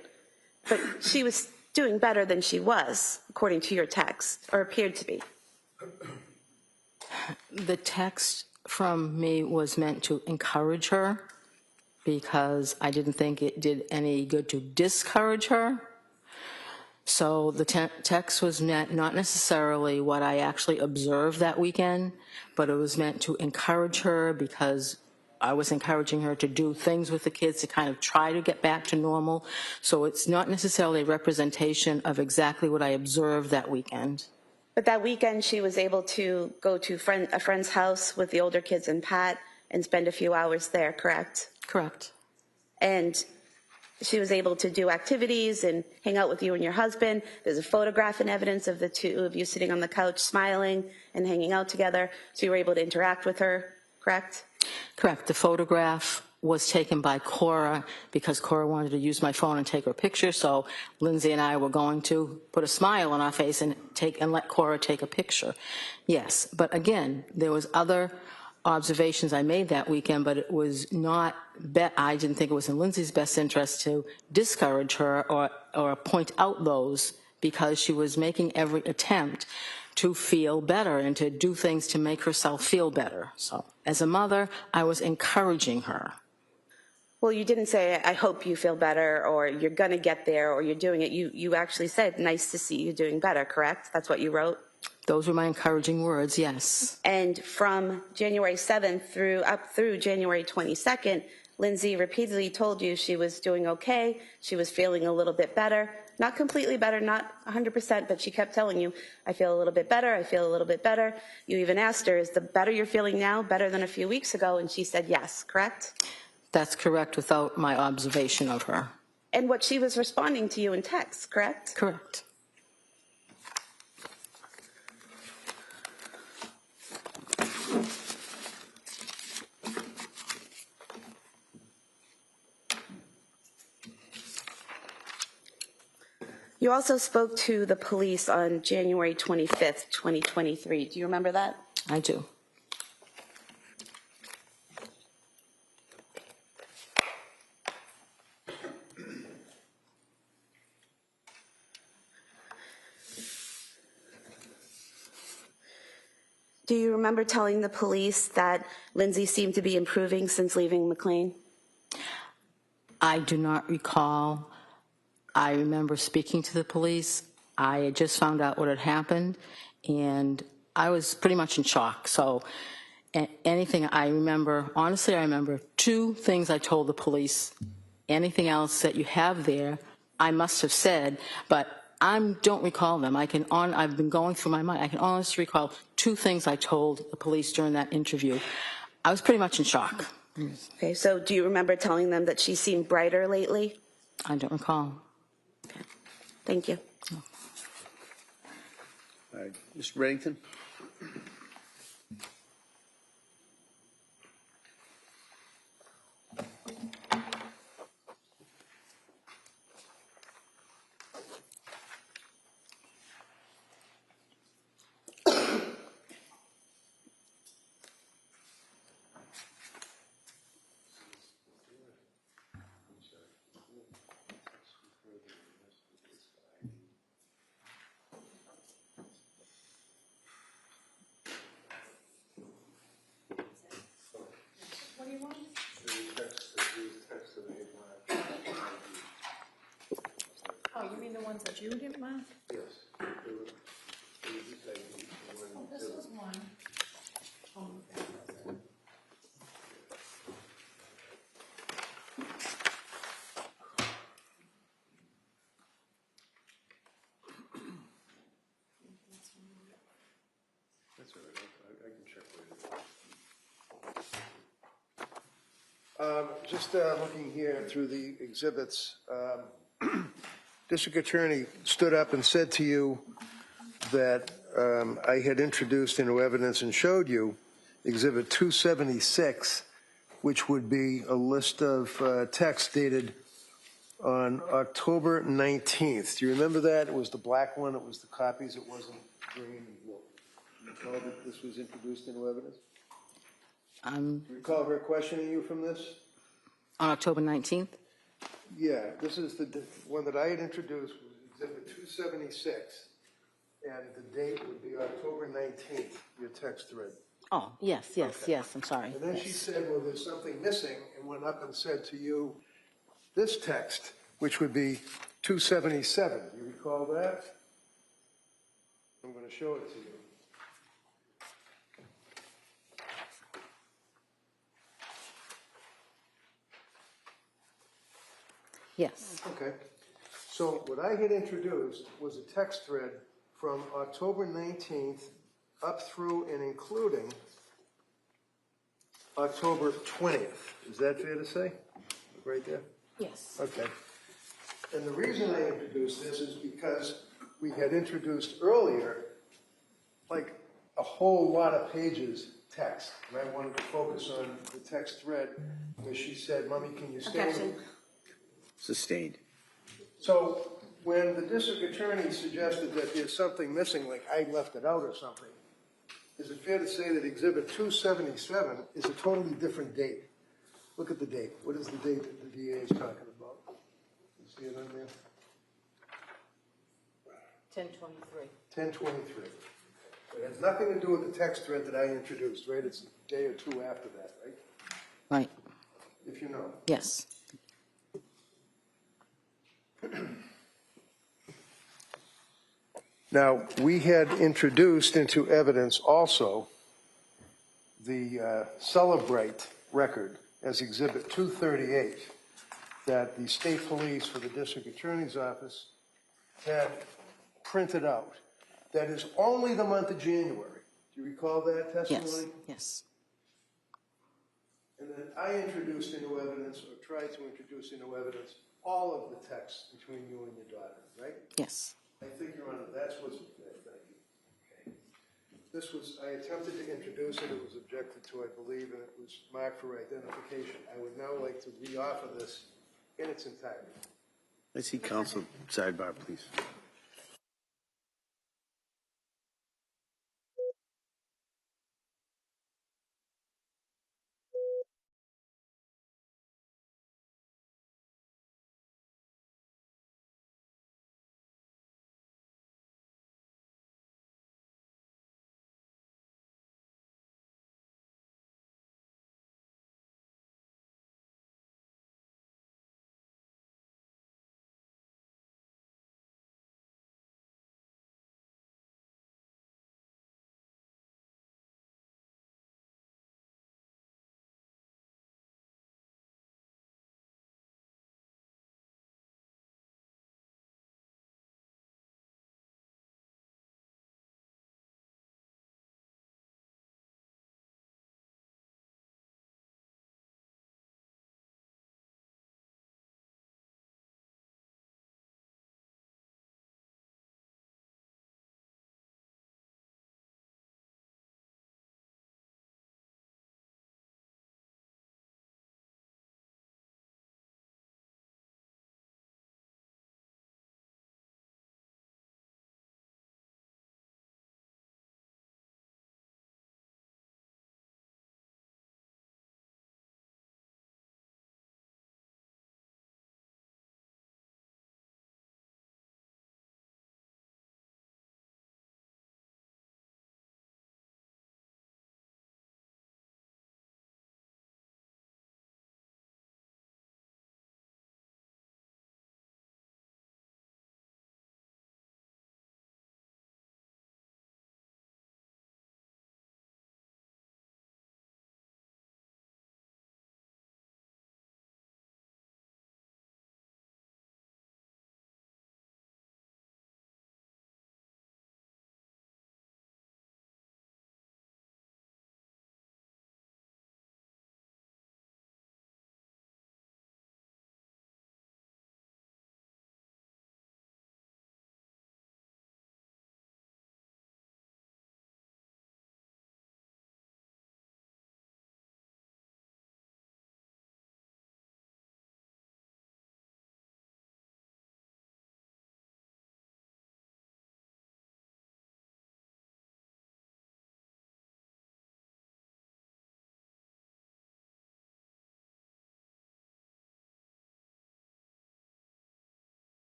Speaker 4: but she was doing better than she was, according to your text, or appeared to be.
Speaker 10: The text from me was meant to encourage her because I didn't think it did any good to discourage her. So the text was meant not necessarily what I actually observed that weekend, but it was meant to encourage her because I was encouraging her to do things with the kids to kind of try to get back to normal. So it's not necessarily a representation of exactly what I observed that weekend.
Speaker 4: But that weekend, she was able to go to a friend's house with the older kids and Pat and spend a few hours there, correct?
Speaker 10: Correct.
Speaker 4: And she was able to do activities and hang out with you and your husband. There's a photograph and evidence of the two of you sitting on the couch smiling and hanging out together. So you were able to interact with her, correct?
Speaker 10: Correct. The photograph was taken by Cora because Cora wanted to use my phone and take her picture. So Lindsay and I were going to put a smile on our face and let Cora take a picture. Yes, but again, there was other observations I made that weekend, but it was not. I didn't think it was in Lindsay's best interest to discourage her or point out those because she was making every attempt to feel better and to do things to make herself feel better. So as a mother, I was encouraging her.
Speaker 4: Well, you didn't say, I hope you feel better, or you're going to get there, or you're doing it. You actually said, nice to see you doing better, correct? That's what you wrote?
Speaker 10: Those were my encouraging words, yes.
Speaker 4: And from January 7th up through January 22nd, Lindsay repeatedly told you she was doing okay, she was feeling a little bit better. Not completely better, not 100%, but she kept telling you, I feel a little bit better, I feel a little bit better. You even asked her, is the better you're feeling now better than a few weeks ago? And she said yes, correct?
Speaker 10: That's correct without my observation of her.
Speaker 4: And what she was responding to you in text, correct?
Speaker 10: Correct.
Speaker 4: You also spoke to the police on January 25th, 2023. Do you remember that?
Speaker 10: I do.
Speaker 4: Do you remember telling the police that Lindsay seemed to be improving since leaving McLean?
Speaker 10: I do not recall. I remember speaking to the police. I had just found out what had happened, and I was pretty much in shock. So anything I remember, honestly, I remember two things I told the police. Anything else that you have there, I must have said, but I don't recall them. I've been going through my mind. I can honestly recall two things I told the police during that interview. I was pretty much in shock.
Speaker 4: Okay, so do you remember telling them that she seemed brighter lately?
Speaker 10: I don't recall.
Speaker 4: Okay. Thank you.
Speaker 3: All right, Mr. Reddington?
Speaker 2: Oh, you mean the ones that you didn't mark?
Speaker 6: Yes.
Speaker 2: Oh, this was one. Oh, okay.
Speaker 6: That's all right. I can check later. Just looking here through the exhibits, District Attorney stood up and said to you that I had introduced into evidence and showed you Exhibit 276, which would be a list of text dated on October 19th. Do you remember that? It was the black one. It was the copies. It wasn't green and blue. Do you recall that this was introduced into evidence? Do you recall her questioning you from this?
Speaker 10: On October 19th?
Speaker 6: Yeah, this is the one that I had introduced, was Exhibit 276, and the date would be October 19th, your text thread.
Speaker 10: Oh, yes, I'm sorry.
Speaker 6: And then she said, well, there's something missing, and went up and said to you, this text which would be 277. You recall that? I'm going to show it to you.
Speaker 10: Yes.
Speaker 6: Okay. So what I had introduced was a text thread from October 19th up through and including October 20th. Is that fair to say? Right there?
Speaker 10: Yes.
Speaker 6: Okay. And the reason I introduced this is because we had introduced earlier, like a whole lot of pages text. And I wanted to focus on the text thread where she said, "Mommy, can you stay?"
Speaker 4: Objection.
Speaker 3: Sustained.
Speaker 6: So when the district attorney suggested that there's something missing, like I left it out or something, is it fair to say that Exhibit 277 is a totally different date? Look at the date. What is the date that the DA is talking about? You see it on there?
Speaker 10: 10/23.
Speaker 6: 10/23. It has nothing to do with the text thread that I introduced, right? It's a day or two after that, right?
Speaker 10: Right.
Speaker 6: If you know.
Speaker 10: Yes.
Speaker 6: Now, we had introduced into evidence also the Celebrate record as Exhibit 238 that the state police for the district attorney's office had printed out. That is only the month of January. Do you recall that testimony?
Speaker 10: Yes. Yes.
Speaker 6: And then I introduced into evidence, or tried to introduce into evidence, all of the texts between you and your daughter, right?
Speaker 10: Yes.
Speaker 6: I think, Your Honor, that's what's, thank you. Okay. This was, I attempted to introduce it, it was objected to, I believe, and it was marked for identification. I would now like to re-offer this in its entirety.
Speaker 3: I see counsel sidebar, please.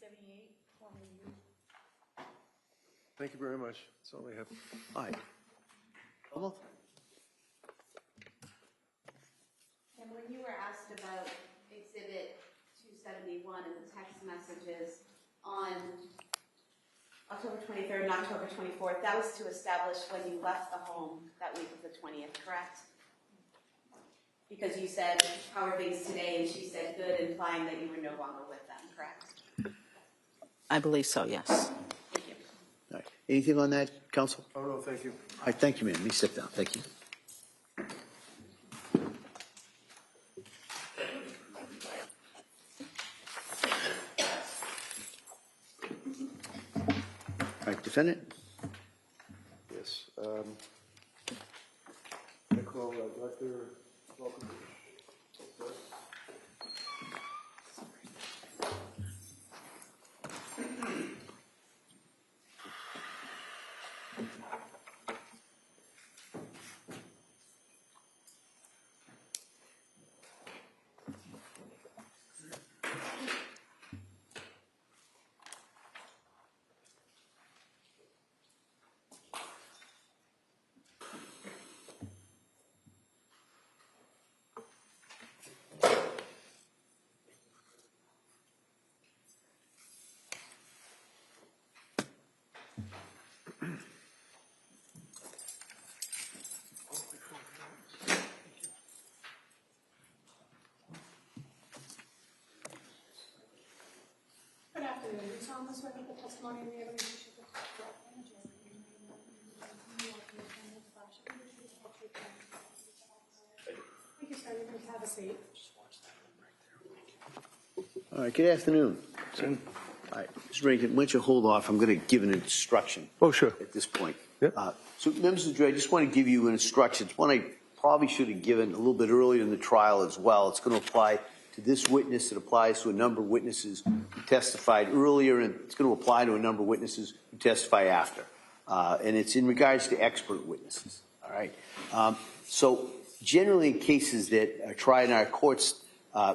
Speaker 2: 78, formerly used.
Speaker 6: Thank you very much. That's all I have.
Speaker 3: All right. Almo?
Speaker 4: And when you were asked about Exhibit 271 and the text messages on October 23rd and October 24th, that was to establish when you left the home that week of the 20th, correct? Because you said, how are things today? And she said good, implying that you were no longer with them, correct?
Speaker 10: I believe so, yes.
Speaker 4: Thank you.
Speaker 3: All right. Anything on that, counsel?
Speaker 6: Oh, no, thank you.
Speaker 3: All right, thank you, ma'am. Let me sit down. Thank you. All right, defendant?
Speaker 6: Yes. I call Dr. Welcome.
Speaker 2: Good afternoon. Do you solemnly swear that the testimony in the evidence you should give correct and the truth, and you will be attended to flash and the truth, the whole truth, and nothing but the truth. Thank you, sir. You can have a seat.
Speaker 3: All right, good afternoon. All right, Mr. Rankin, why don't you hold off? I'm going to give an instruction.
Speaker 6: Oh, sure.
Speaker 3: At this point.
Speaker 6: Yep.
Speaker 3: So, members of the jury, I just want to give you an instruction. It's one I probably should have given a little bit earlier in the trial as well. It's going to apply to this witness. It applies to a number of witnesses who testified earlier, and it's going to apply to a number of witnesses who testify after. And it's in regards to expert witnesses. All right. So, generally, in cases that are tried in our courts,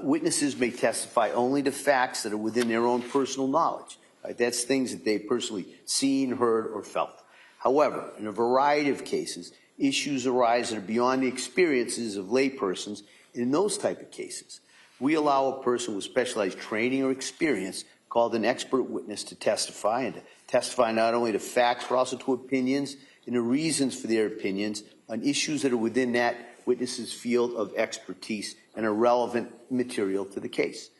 Speaker 3: witnesses may testify only to facts that are within their own personal knowledge. Right? That's things that they've personally seen, heard, or felt. However, in a variety of cases, issues arise that are beyond the experiences of laypersons. In those type of cases, we allow a person with specialized training or experience called an expert witness to testify, and to testify not only to facts but also to opinions and the reasons for their opinions on issues that are within that witness's field of expertise and are relevant material to the case.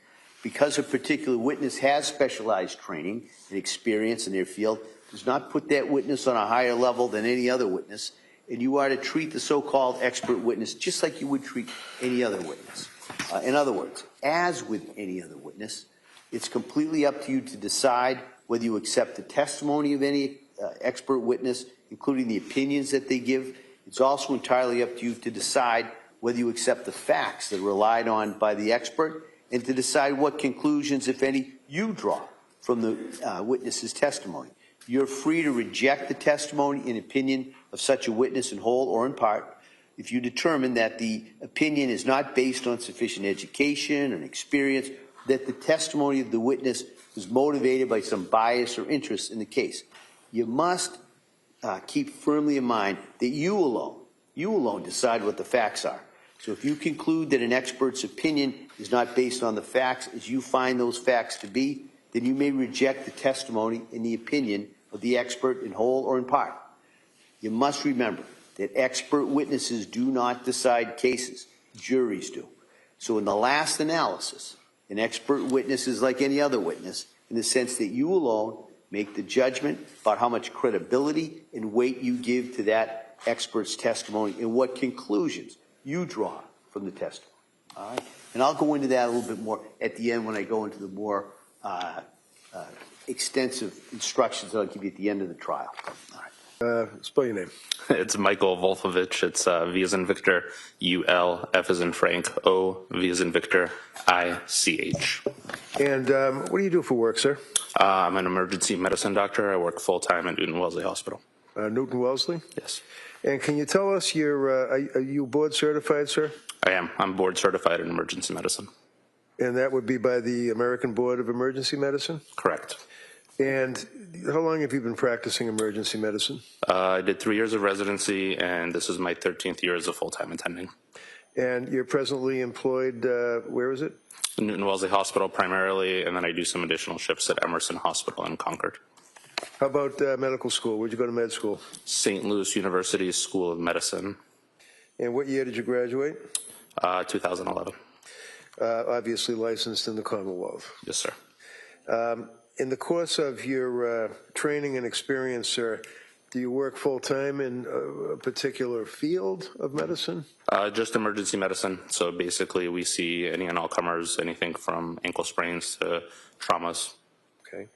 Speaker 3: Because a particular witness has specialized training and experience in their field, does not put that witness on a higher level than any other witness, and you are to treat the so-called expert witness just like you would treat any other witness. In other words, as with any other witness, it's completely up to you to decide whether you accept the testimony of any expert witness, including the opinions that they give. It's also entirely up to you to decide whether you accept the facts that are relied on by the expert, and to decide what conclusions, if any, you draw from the witness's testimony. You're free to reject the testimony and opinion of such a witness in whole or in part if you determine that the opinion is not based on sufficient education and experience, that the testimony of the witness was motivated by some bias or interest in the case. You must keep firmly in mind that you alone decide what the facts are. So if you conclude that an expert's opinion is not based on the facts as you find those facts to be, then you may reject the testimony and the opinion of the expert in whole or in part. You must remember that expert witnesses do not decide cases, juries do. So in the last analysis, an expert witness is like any other witness in the sense that you alone make the judgment about how much credibility and weight you give to that expert's testimony and what conclusions you draw from the testimony. All right? And I'll go into that a little bit more at the end when I go into the more extensive instructions that I'll give you at the end of the trial. All right.
Speaker 6: Spell your name.
Speaker 12: It's Michael Wolfovich. It's V as in Victor, U-L, F as in Frank, O, V as in Victor, I-C-H.
Speaker 6: And what do you do for work, sir?
Speaker 12: I'm an emergency medicine doctor. I work full-time at Newton Wellesley Hospital.
Speaker 6: Newton Wellesley?
Speaker 12: Yes.
Speaker 6: And can you tell us, are you board certified, sir?
Speaker 12: I am. I'm board certified in emergency medicine.
Speaker 6: And that would be by the American Board of Emergency Medicine?
Speaker 12: Correct.
Speaker 6: And how long have you been practicing emergency medicine?
Speaker 12: I did 3 years of residency, and this is my 13th year as a full-time attending.
Speaker 6: And you're presently employed, where is it?
Speaker 12: Newton Wellesley Hospital primarily, and then I do some additional shifts at Emerson Hospital in Concord.
Speaker 6: How about medical school? Where'd you go to med school?
Speaker 12: St. Louis University School of Medicine.
Speaker 6: And what year did you graduate?
Speaker 12: 2011.
Speaker 6: Obviously licensed in the Commonwealth.
Speaker 12: Yes, sir.
Speaker 6: In the course of your training and experience, sir, do you work full-time in a particular field of medicine?
Speaker 12: Just emergency medicine. So basically we see any and all comers, anything from ankle sprains to traumas.
Speaker 6: Okay.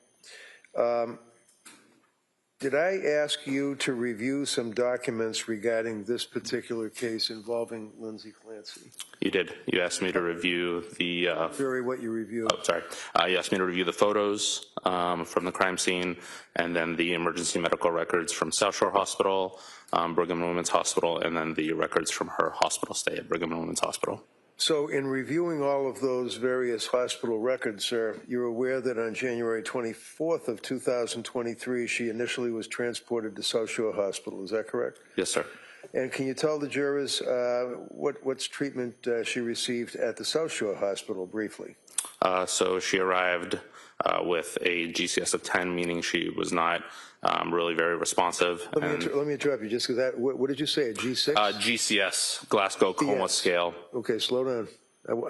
Speaker 6: Did I ask you to review some documents regarding this particular case involving Lindsay Clancy?
Speaker 12: You did. You asked me to review the...
Speaker 6: Very what you reviewed.
Speaker 12: Oh, sorry. You asked me to review the photos from the crime scene and then the emergency medical records from South Shore Hospital, Brigham and Women's Hospital, and then the records from her hospital stay at Brigham and Women's Hospital.
Speaker 6: So in reviewing all of those various hospital records, sir, you're aware that on January 24th of 2023, she initially was transported to South Shore Hospital. Is that correct?
Speaker 12: Yes, sir.
Speaker 6: And can you tell the jurors what's treatment she received at the South Shore Hospital briefly?
Speaker 12: So she arrived with a GCS of 10, meaning she was not really very responsive.
Speaker 6: Let me interrupt you just because what did you say, a G6?
Speaker 12: GCS, Glasgow Coma Scale.
Speaker 6: Okay, slow down,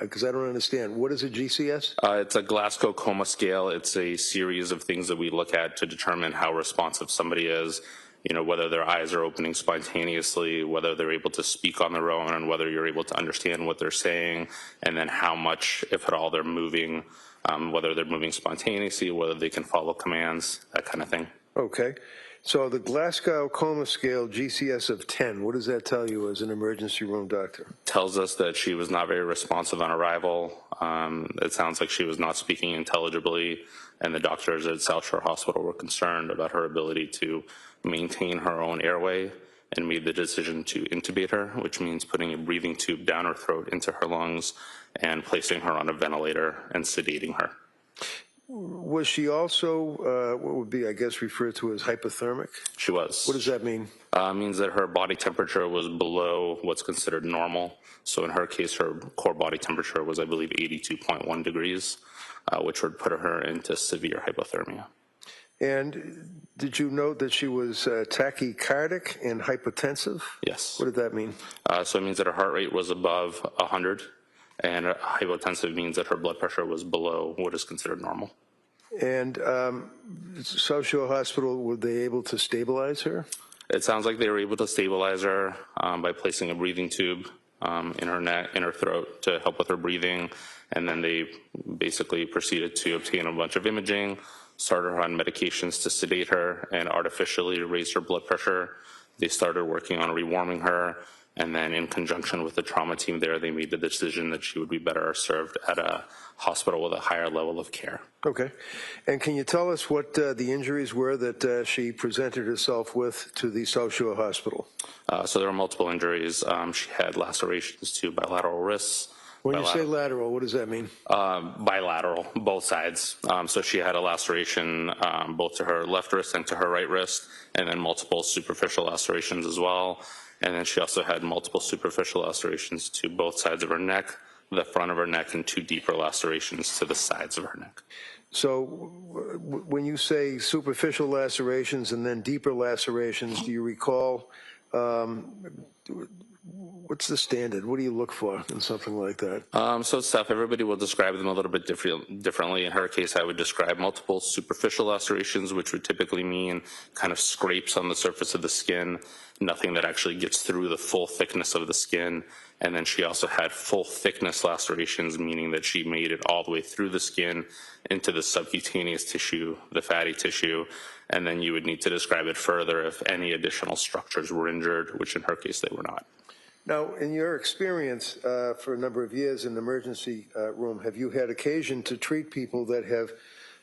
Speaker 6: because I don't understand. What is a GCS?
Speaker 12: It's a Glasgow Coma Scale. It's a series of things that we look at to determine how responsive somebody is. You know, whether their eyes are opening spontaneously, whether they're able to speak on their own, and whether you're able to understand what they're saying, and then how much, if at all, they're moving, whether they're moving spontaneously, whether they can follow commands, that kind of thing.
Speaker 6: Okay. So the Glasgow Coma Scale GCS of 10, what does that tell you as an emergency room doctor?
Speaker 12: Tells us that she was not very responsive on arrival. It sounds like she was not speaking intelligibly, and the doctors at South Shore Hospital were concerned about her ability to maintain her own airway and made the decision to intubate her, which means putting a breathing tube down her throat into her lungs and placing her on a ventilator and sedating her.
Speaker 6: Was she also, what would be, I guess, referred to as hypothermic?
Speaker 12: She was.
Speaker 6: What does that mean?
Speaker 12: Means that her body temperature was below what's considered normal. So in her case, her core body temperature was, I believe, 82.1 degrees, which would put her into severe hypothermia.
Speaker 6: And did you note that she was tachycardic and hypotensive?
Speaker 12: Yes.
Speaker 6: What did that mean?
Speaker 12: So it means that her heart rate was above 100, and hypotensive means that her blood pressure was below what is considered normal.
Speaker 6: And South Shore Hospital, were they able to stabilize her?
Speaker 12: It sounds like they were able to stabilize her by placing a breathing tube in her neck, in her throat, to help with her breathing, and then they basically proceeded to obtain a bunch of imaging, started her on medications to sedate her and artificially raise her blood pressure. They started working on rewarming her, and then in conjunction with the trauma team there, they made the decision that she would be better served at a hospital with a higher level of care.
Speaker 6: Okay. And can you tell us what the injuries were that she presented herself with to the South Shore Hospital?
Speaker 12: So there were multiple injuries. She had lacerations to bilateral wrists.
Speaker 6: When you say lateral, what does that mean?
Speaker 12: Bilateral, both sides. So she had a laceration both to her left wrist and to her right wrist, and then multiple superficial lacerations as well. And then she also had multiple superficial lacerations to both sides of her neck, the front of her neck, and 2 deeper lacerations to the sides of her neck.
Speaker 6: So when you say superficial lacerations and then deeper lacerations, do you recall what's the standard? What do you look for in something like that?
Speaker 12: So it's tough. Everybody will describe them a little bit differently. In her case, I would describe multiple superficial lacerations, which would typically mean kind of scrapes on the surface of the skin, nothing that actually gets through the full thickness of the skin. And then she also had full thickness lacerations, meaning that she made it all the way through the skin into the subcutaneous tissue, the fatty tissue. And then you would need to describe it further if any additional structures were injured, which in her case they were not.
Speaker 6: Now, in your experience for a number of years in the emergency room, have you had occasion to treat people that have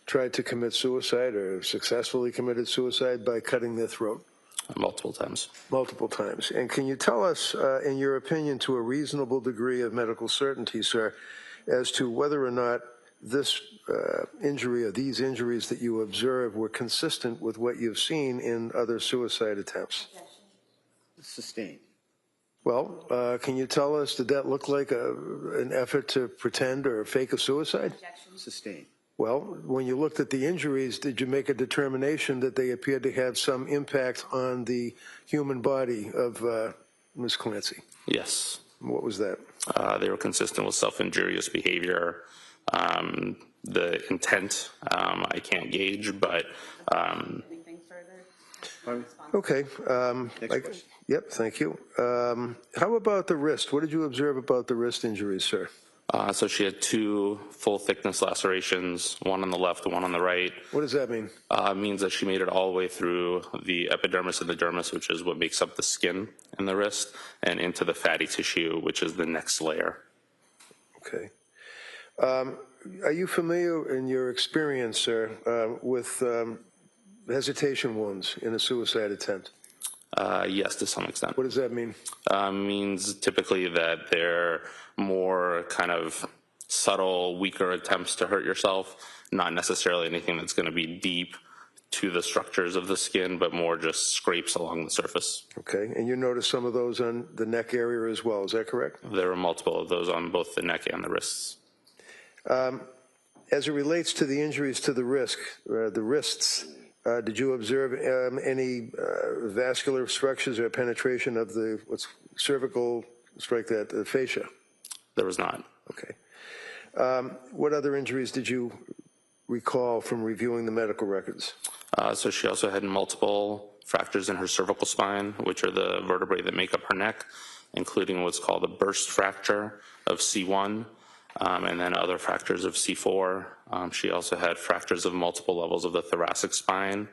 Speaker 6: tried to commit suicide or successfully committed suicide by cutting their throat?
Speaker 12: Multiple times.
Speaker 6: Multiple times. And can you tell us, in your opinion, to a reasonable degree of medical certainty, sir, as to whether or not this injury or these injuries that you observe were consistent with what you've seen in other suicide attempts?
Speaker 3: Sustained.
Speaker 6: Well, can you tell us, did that look like an effort to pretend or fake a suicide?
Speaker 3: Sustained.
Speaker 6: Well, when you looked at the injuries, did you make a determination that they appeared to have some impact on the human body of Ms. Clancy?
Speaker 12: Yes.
Speaker 6: What was that?
Speaker 12: They were consistent with self-injurious behavior. The intent, I can't gauge, but...
Speaker 11: Anything further?
Speaker 6: Okay.
Speaker 3: Next question.
Speaker 6: Yep, thank you. How about the wrist? What did you observe about the wrist injuries, sir?
Speaker 12: So she had 2 full-thickness lacerations, one on the left, one on the right.
Speaker 6: What does that mean?
Speaker 12: It means that she made it all the way through the epidermis and the dermis, which is what makes up the skin in the wrist, and into the fatty tissue, which is the next layer.
Speaker 6: Okay. Are you familiar in your experience, sir, with hesitation wounds in a suicide attempt?
Speaker 12: Yes, to some extent.
Speaker 6: What does that mean?
Speaker 12: Means typically that they're more kind of subtle, weaker attempts to hurt yourself, not necessarily anything that's going to be deep to the structures of the skin, but more just scrapes along the surface.
Speaker 6: Okay, and you noticed some of those on the neck area as well, is that correct?
Speaker 12: There were multiple of those on both the neck and the wrists.
Speaker 6: As it relates to the injuries to the wrists, did you observe any vascular structures or penetration of the cervical, the fascia?
Speaker 12: There was not.
Speaker 6: Okay. What other injuries did you recall from reviewing the medical records?
Speaker 12: So she also had multiple fractures in her cervical spine, which are the vertebrae that make up her neck, including what's called a burst fracture of C1, and then other fractures of C4. She also had fractures of multiple levels of the thoracic spine.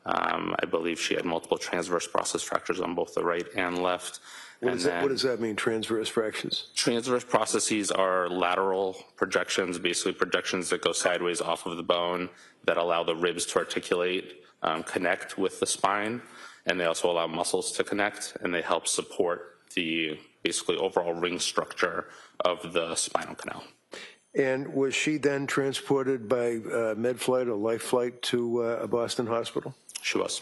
Speaker 12: I believe she had multiple transverse process fractures on both the right and left.
Speaker 6: What does that mean, transverse fractures?
Speaker 12: Transverse processes are lateral projections, basically projections that go sideways off of the bone that allow the ribs to articulate, connect with the spine, and they also allow muscles to connect, and they help support the basically overall ring structure of the spinal canal.
Speaker 6: And was she then transported by med flight or life flight to a Boston hospital?
Speaker 12: She was.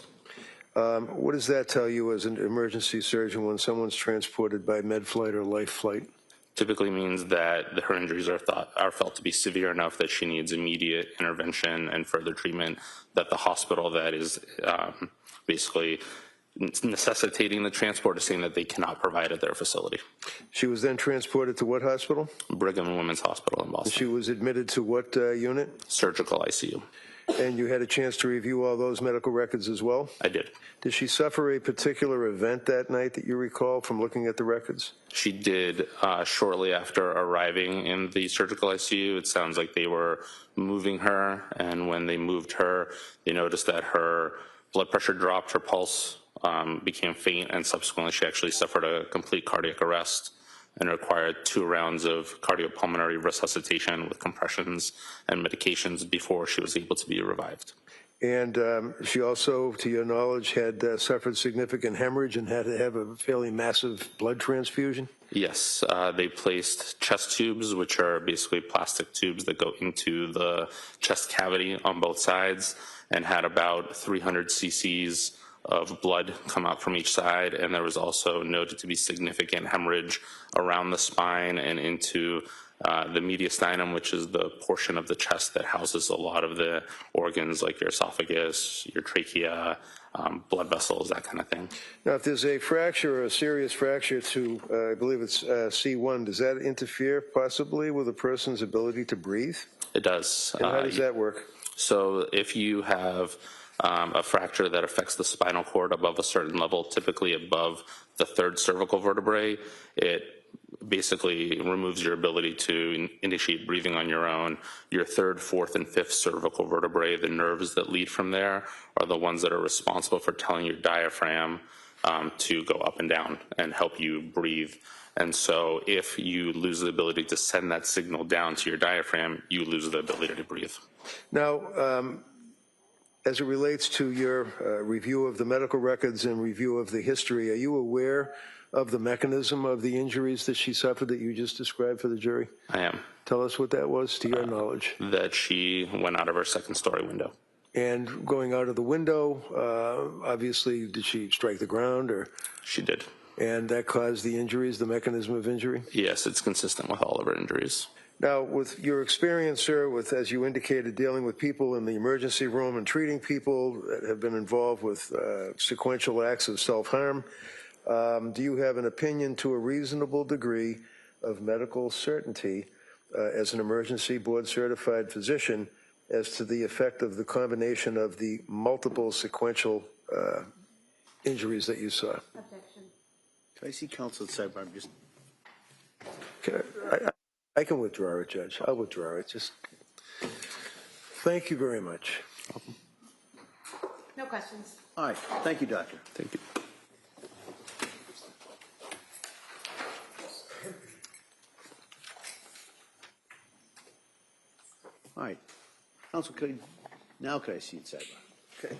Speaker 6: What does that tell you as an emergency surgeon when someone's transported by med flight or life flight?
Speaker 12: Typically means that her injuries are felt to be severe enough that she needs immediate intervention and further treatment, that the hospital that is basically necessitating the transport is saying that they cannot provide at their facility.
Speaker 6: She was then transported to what hospital?
Speaker 12: Brigham and Women's Hospital in Boston.
Speaker 6: She was admitted to what unit?
Speaker 12: Surgical ICU.
Speaker 6: And you had a chance to review all those medical records as well?
Speaker 12: I did.
Speaker 6: Did she suffer a particular event that night that you recall from looking at the records?
Speaker 12: She did shortly after arriving in the surgical ICU. It sounds like they were moving her, and when they moved her, they noticed that her blood pressure dropped, her pulse became faint, and subsequently she actually suffered a complete cardiac arrest and required 2 rounds of cardiopulmonary resuscitation with compressions and medications before she was able to be revived.
Speaker 6: And she also, to your knowledge, had suffered significant hemorrhage and had to have a fairly massive blood transfusion?
Speaker 12: Yes, they placed chest tubes, which are basically plastic tubes that go into the chest cavity on both sides, and had about 300 cc's of blood come out from each side, and there was also noted to be significant hemorrhage around the spine and into the mediastinum, which is the portion of the chest that houses a lot of the organs like your esophagus, your trachea, blood vessels, that kind of thing.
Speaker 6: Now, if there's a fracture or a serious fracture to, I believe it's C1, does that interfere possibly with a person's ability to breathe?
Speaker 12: It does.
Speaker 6: And how does that work?
Speaker 12: So if you have a fracture that affects the spinal cord above a certain level, typically above the 3rd cervical vertebrae, it basically removes your ability to initiate breathing on your own. Your 3rd, 4th, and 5th cervical vertebrae, the nerves that lead from there, are the ones that are responsible for telling your diaphragm to go up and down and help you breathe. And so if you lose the ability to send that signal down to your diaphragm, you lose the ability to breathe.
Speaker 6: Now, as it relates to your review of the medical records and review of the history, are you aware of the mechanism of the injuries that she suffered that you just described for the jury?
Speaker 12: I am.
Speaker 6: Tell us what that was, to your knowledge.
Speaker 12: That she went out of her second-story window.
Speaker 6: And going out of the window, obviously, did she strike the ground, or?
Speaker 12: She did.
Speaker 6: And that caused the injuries, the mechanism of injury?
Speaker 12: Yes, it's consistent with all of her injuries.
Speaker 6: Now, with your experience, sir, with, as you indicated, dealing with people in the emergency room and treating people that have been involved with sequential acts of self-harm, do you have an opinion to a reasonable degree of medical certainty as an emergency board-certified physician as to the effect of the combination of the multiple sequential injuries that you saw?
Speaker 3: Objection. Can I see counsel at sidebar? I'm just.
Speaker 6: I can withdraw it, Judge. I'll withdraw it. Just thank you very much.
Speaker 2: No questions.
Speaker 3: All right. Thank you, Doctor.
Speaker 12: Thank you.
Speaker 3: All right. Counsel, could I see it sidebar?
Speaker 6: Okay.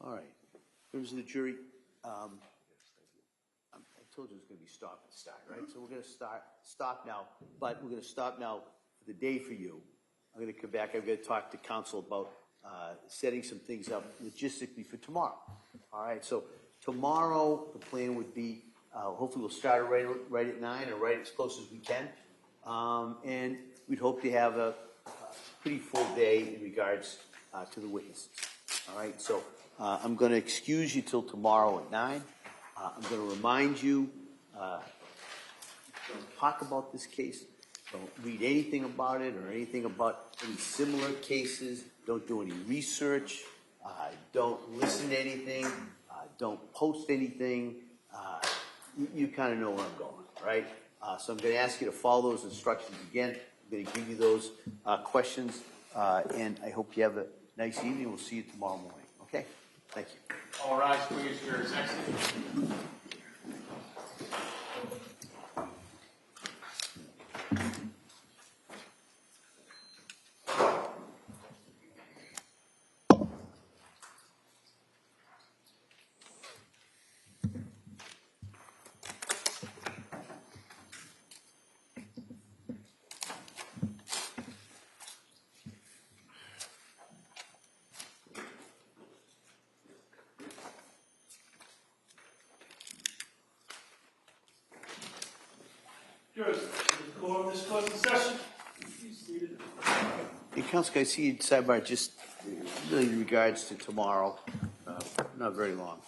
Speaker 3: All right. Members of the jury, I told you it was going to be stop and start, right? So we're going to stop now, but we're going to stop now for the day for you. I'm going to come back. I've got to talk to counsel about setting some things up logistically for tomorrow. All right. So tomorrow, the plan would be, hopefully we'll start right at 9 or right as close as we can. And we'd hope to have a pretty full day in regards to the witnesses. All right. So I'm going to excuse you till tomorrow at 9. I'm going to remind you, don't talk about this case. Don't read anything about it or anything about any similar cases. Don't do any research. Don't listen to anything. Don't post anything. You kind of know where I'm going, right? So I'm going to ask you to follow those instructions again. I'm going to give you those questions, and I hope you have a nice evening. We'll see you tomorrow morning. Okay? Thank you.
Speaker 13: All rise, please, for your executive.
Speaker 1: Jurors, the court of this closing session. Please seated.
Speaker 3: Hey, Counsel, I see you sidebar just really in regards to tomorrow. Not very long.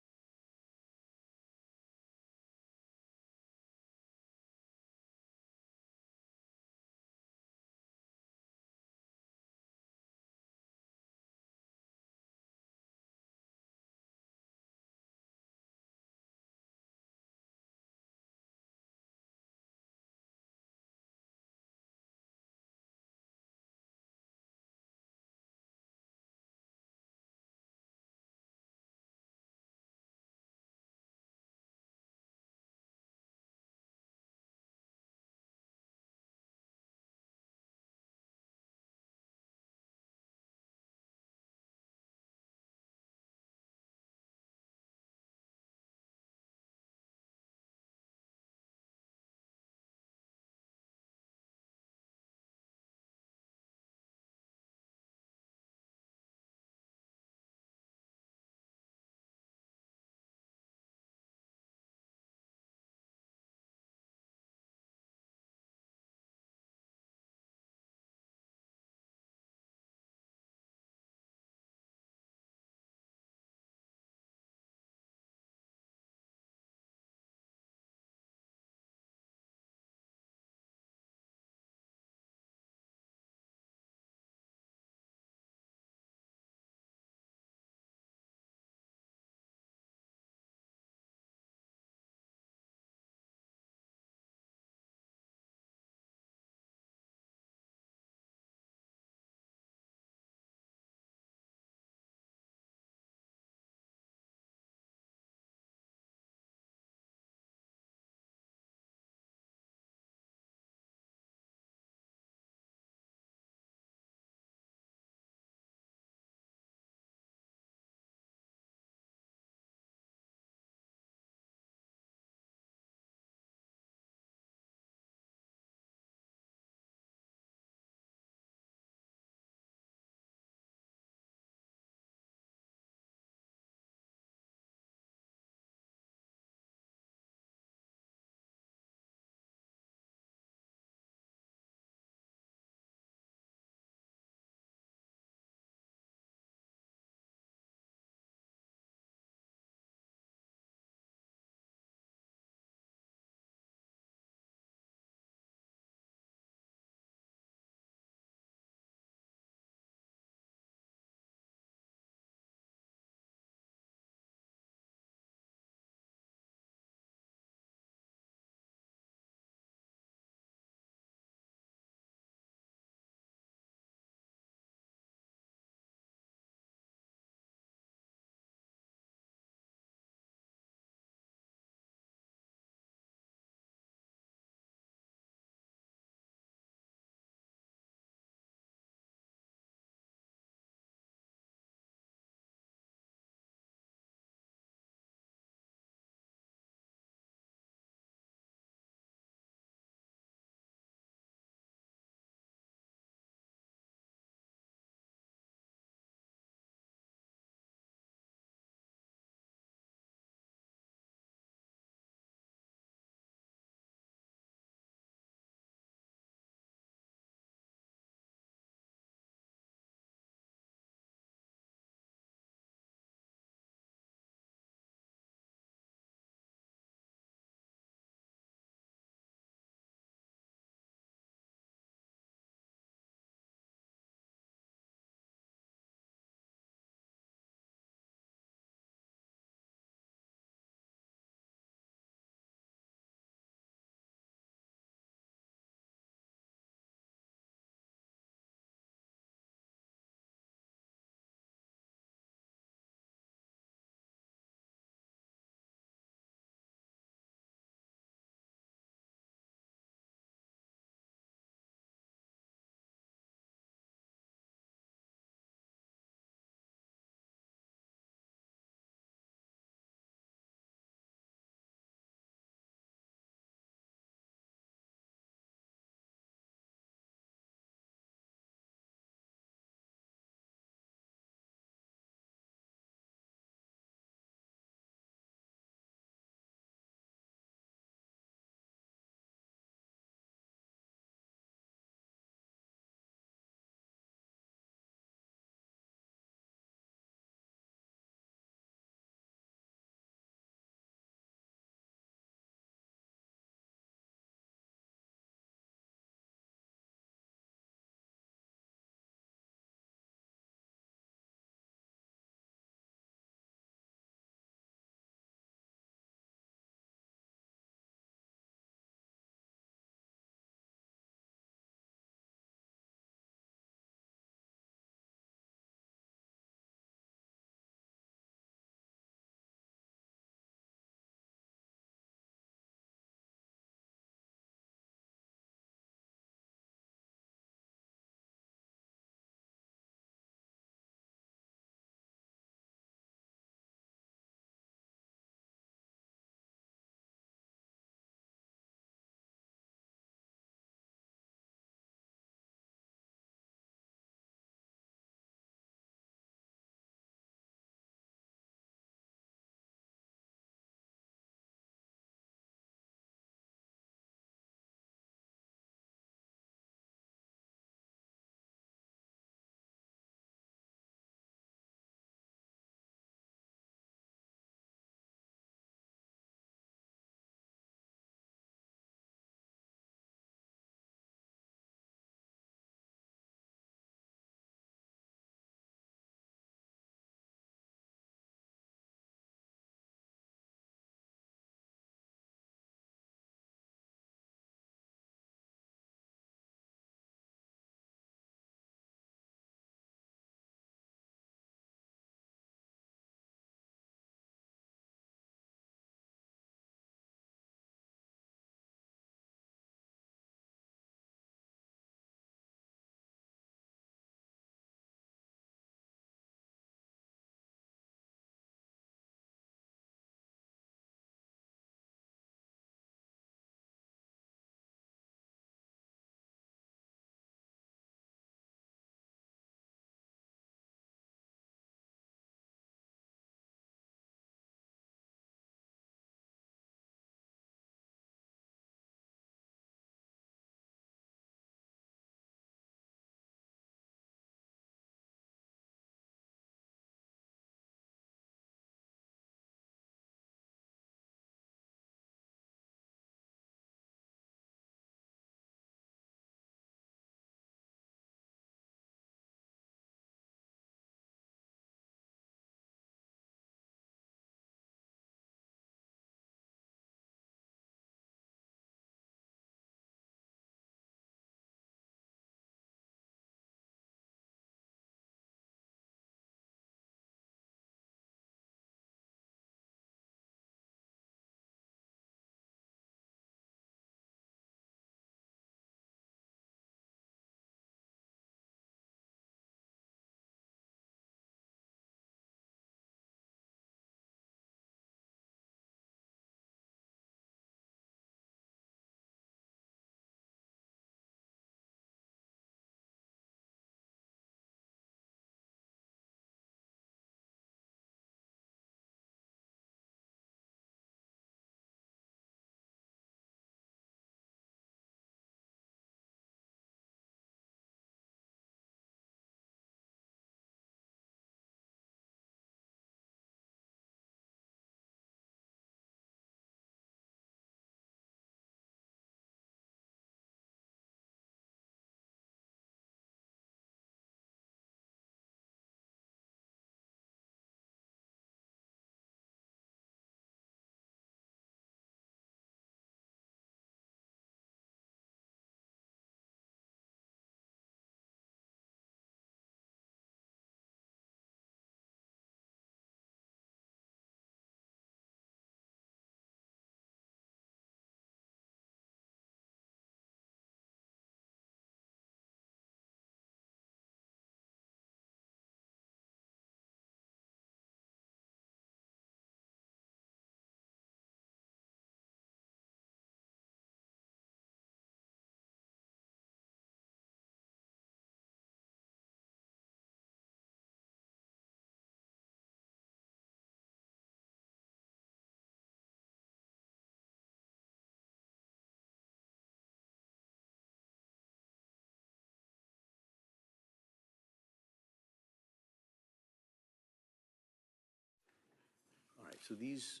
Speaker 3: so these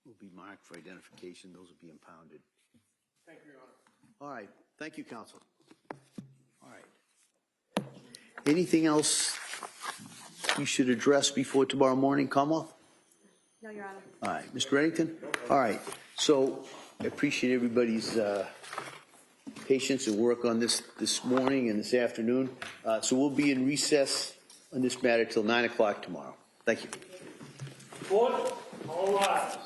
Speaker 3: will be marked for identification. Those will be impounded.
Speaker 1: Thank you, Your Honor.
Speaker 3: All right. Thank you, counsel. All right. Anything else you should address before tomorrow morning, Commonwealth?
Speaker 4: No, Your Honor.
Speaker 3: All right. Mr. Reddington? All right. So I appreciate everybody's patience and work on this morning and this afternoon. So we'll be in recess on this matter till 9 o'clock tomorrow. Thank you.
Speaker 1: Court, all rise.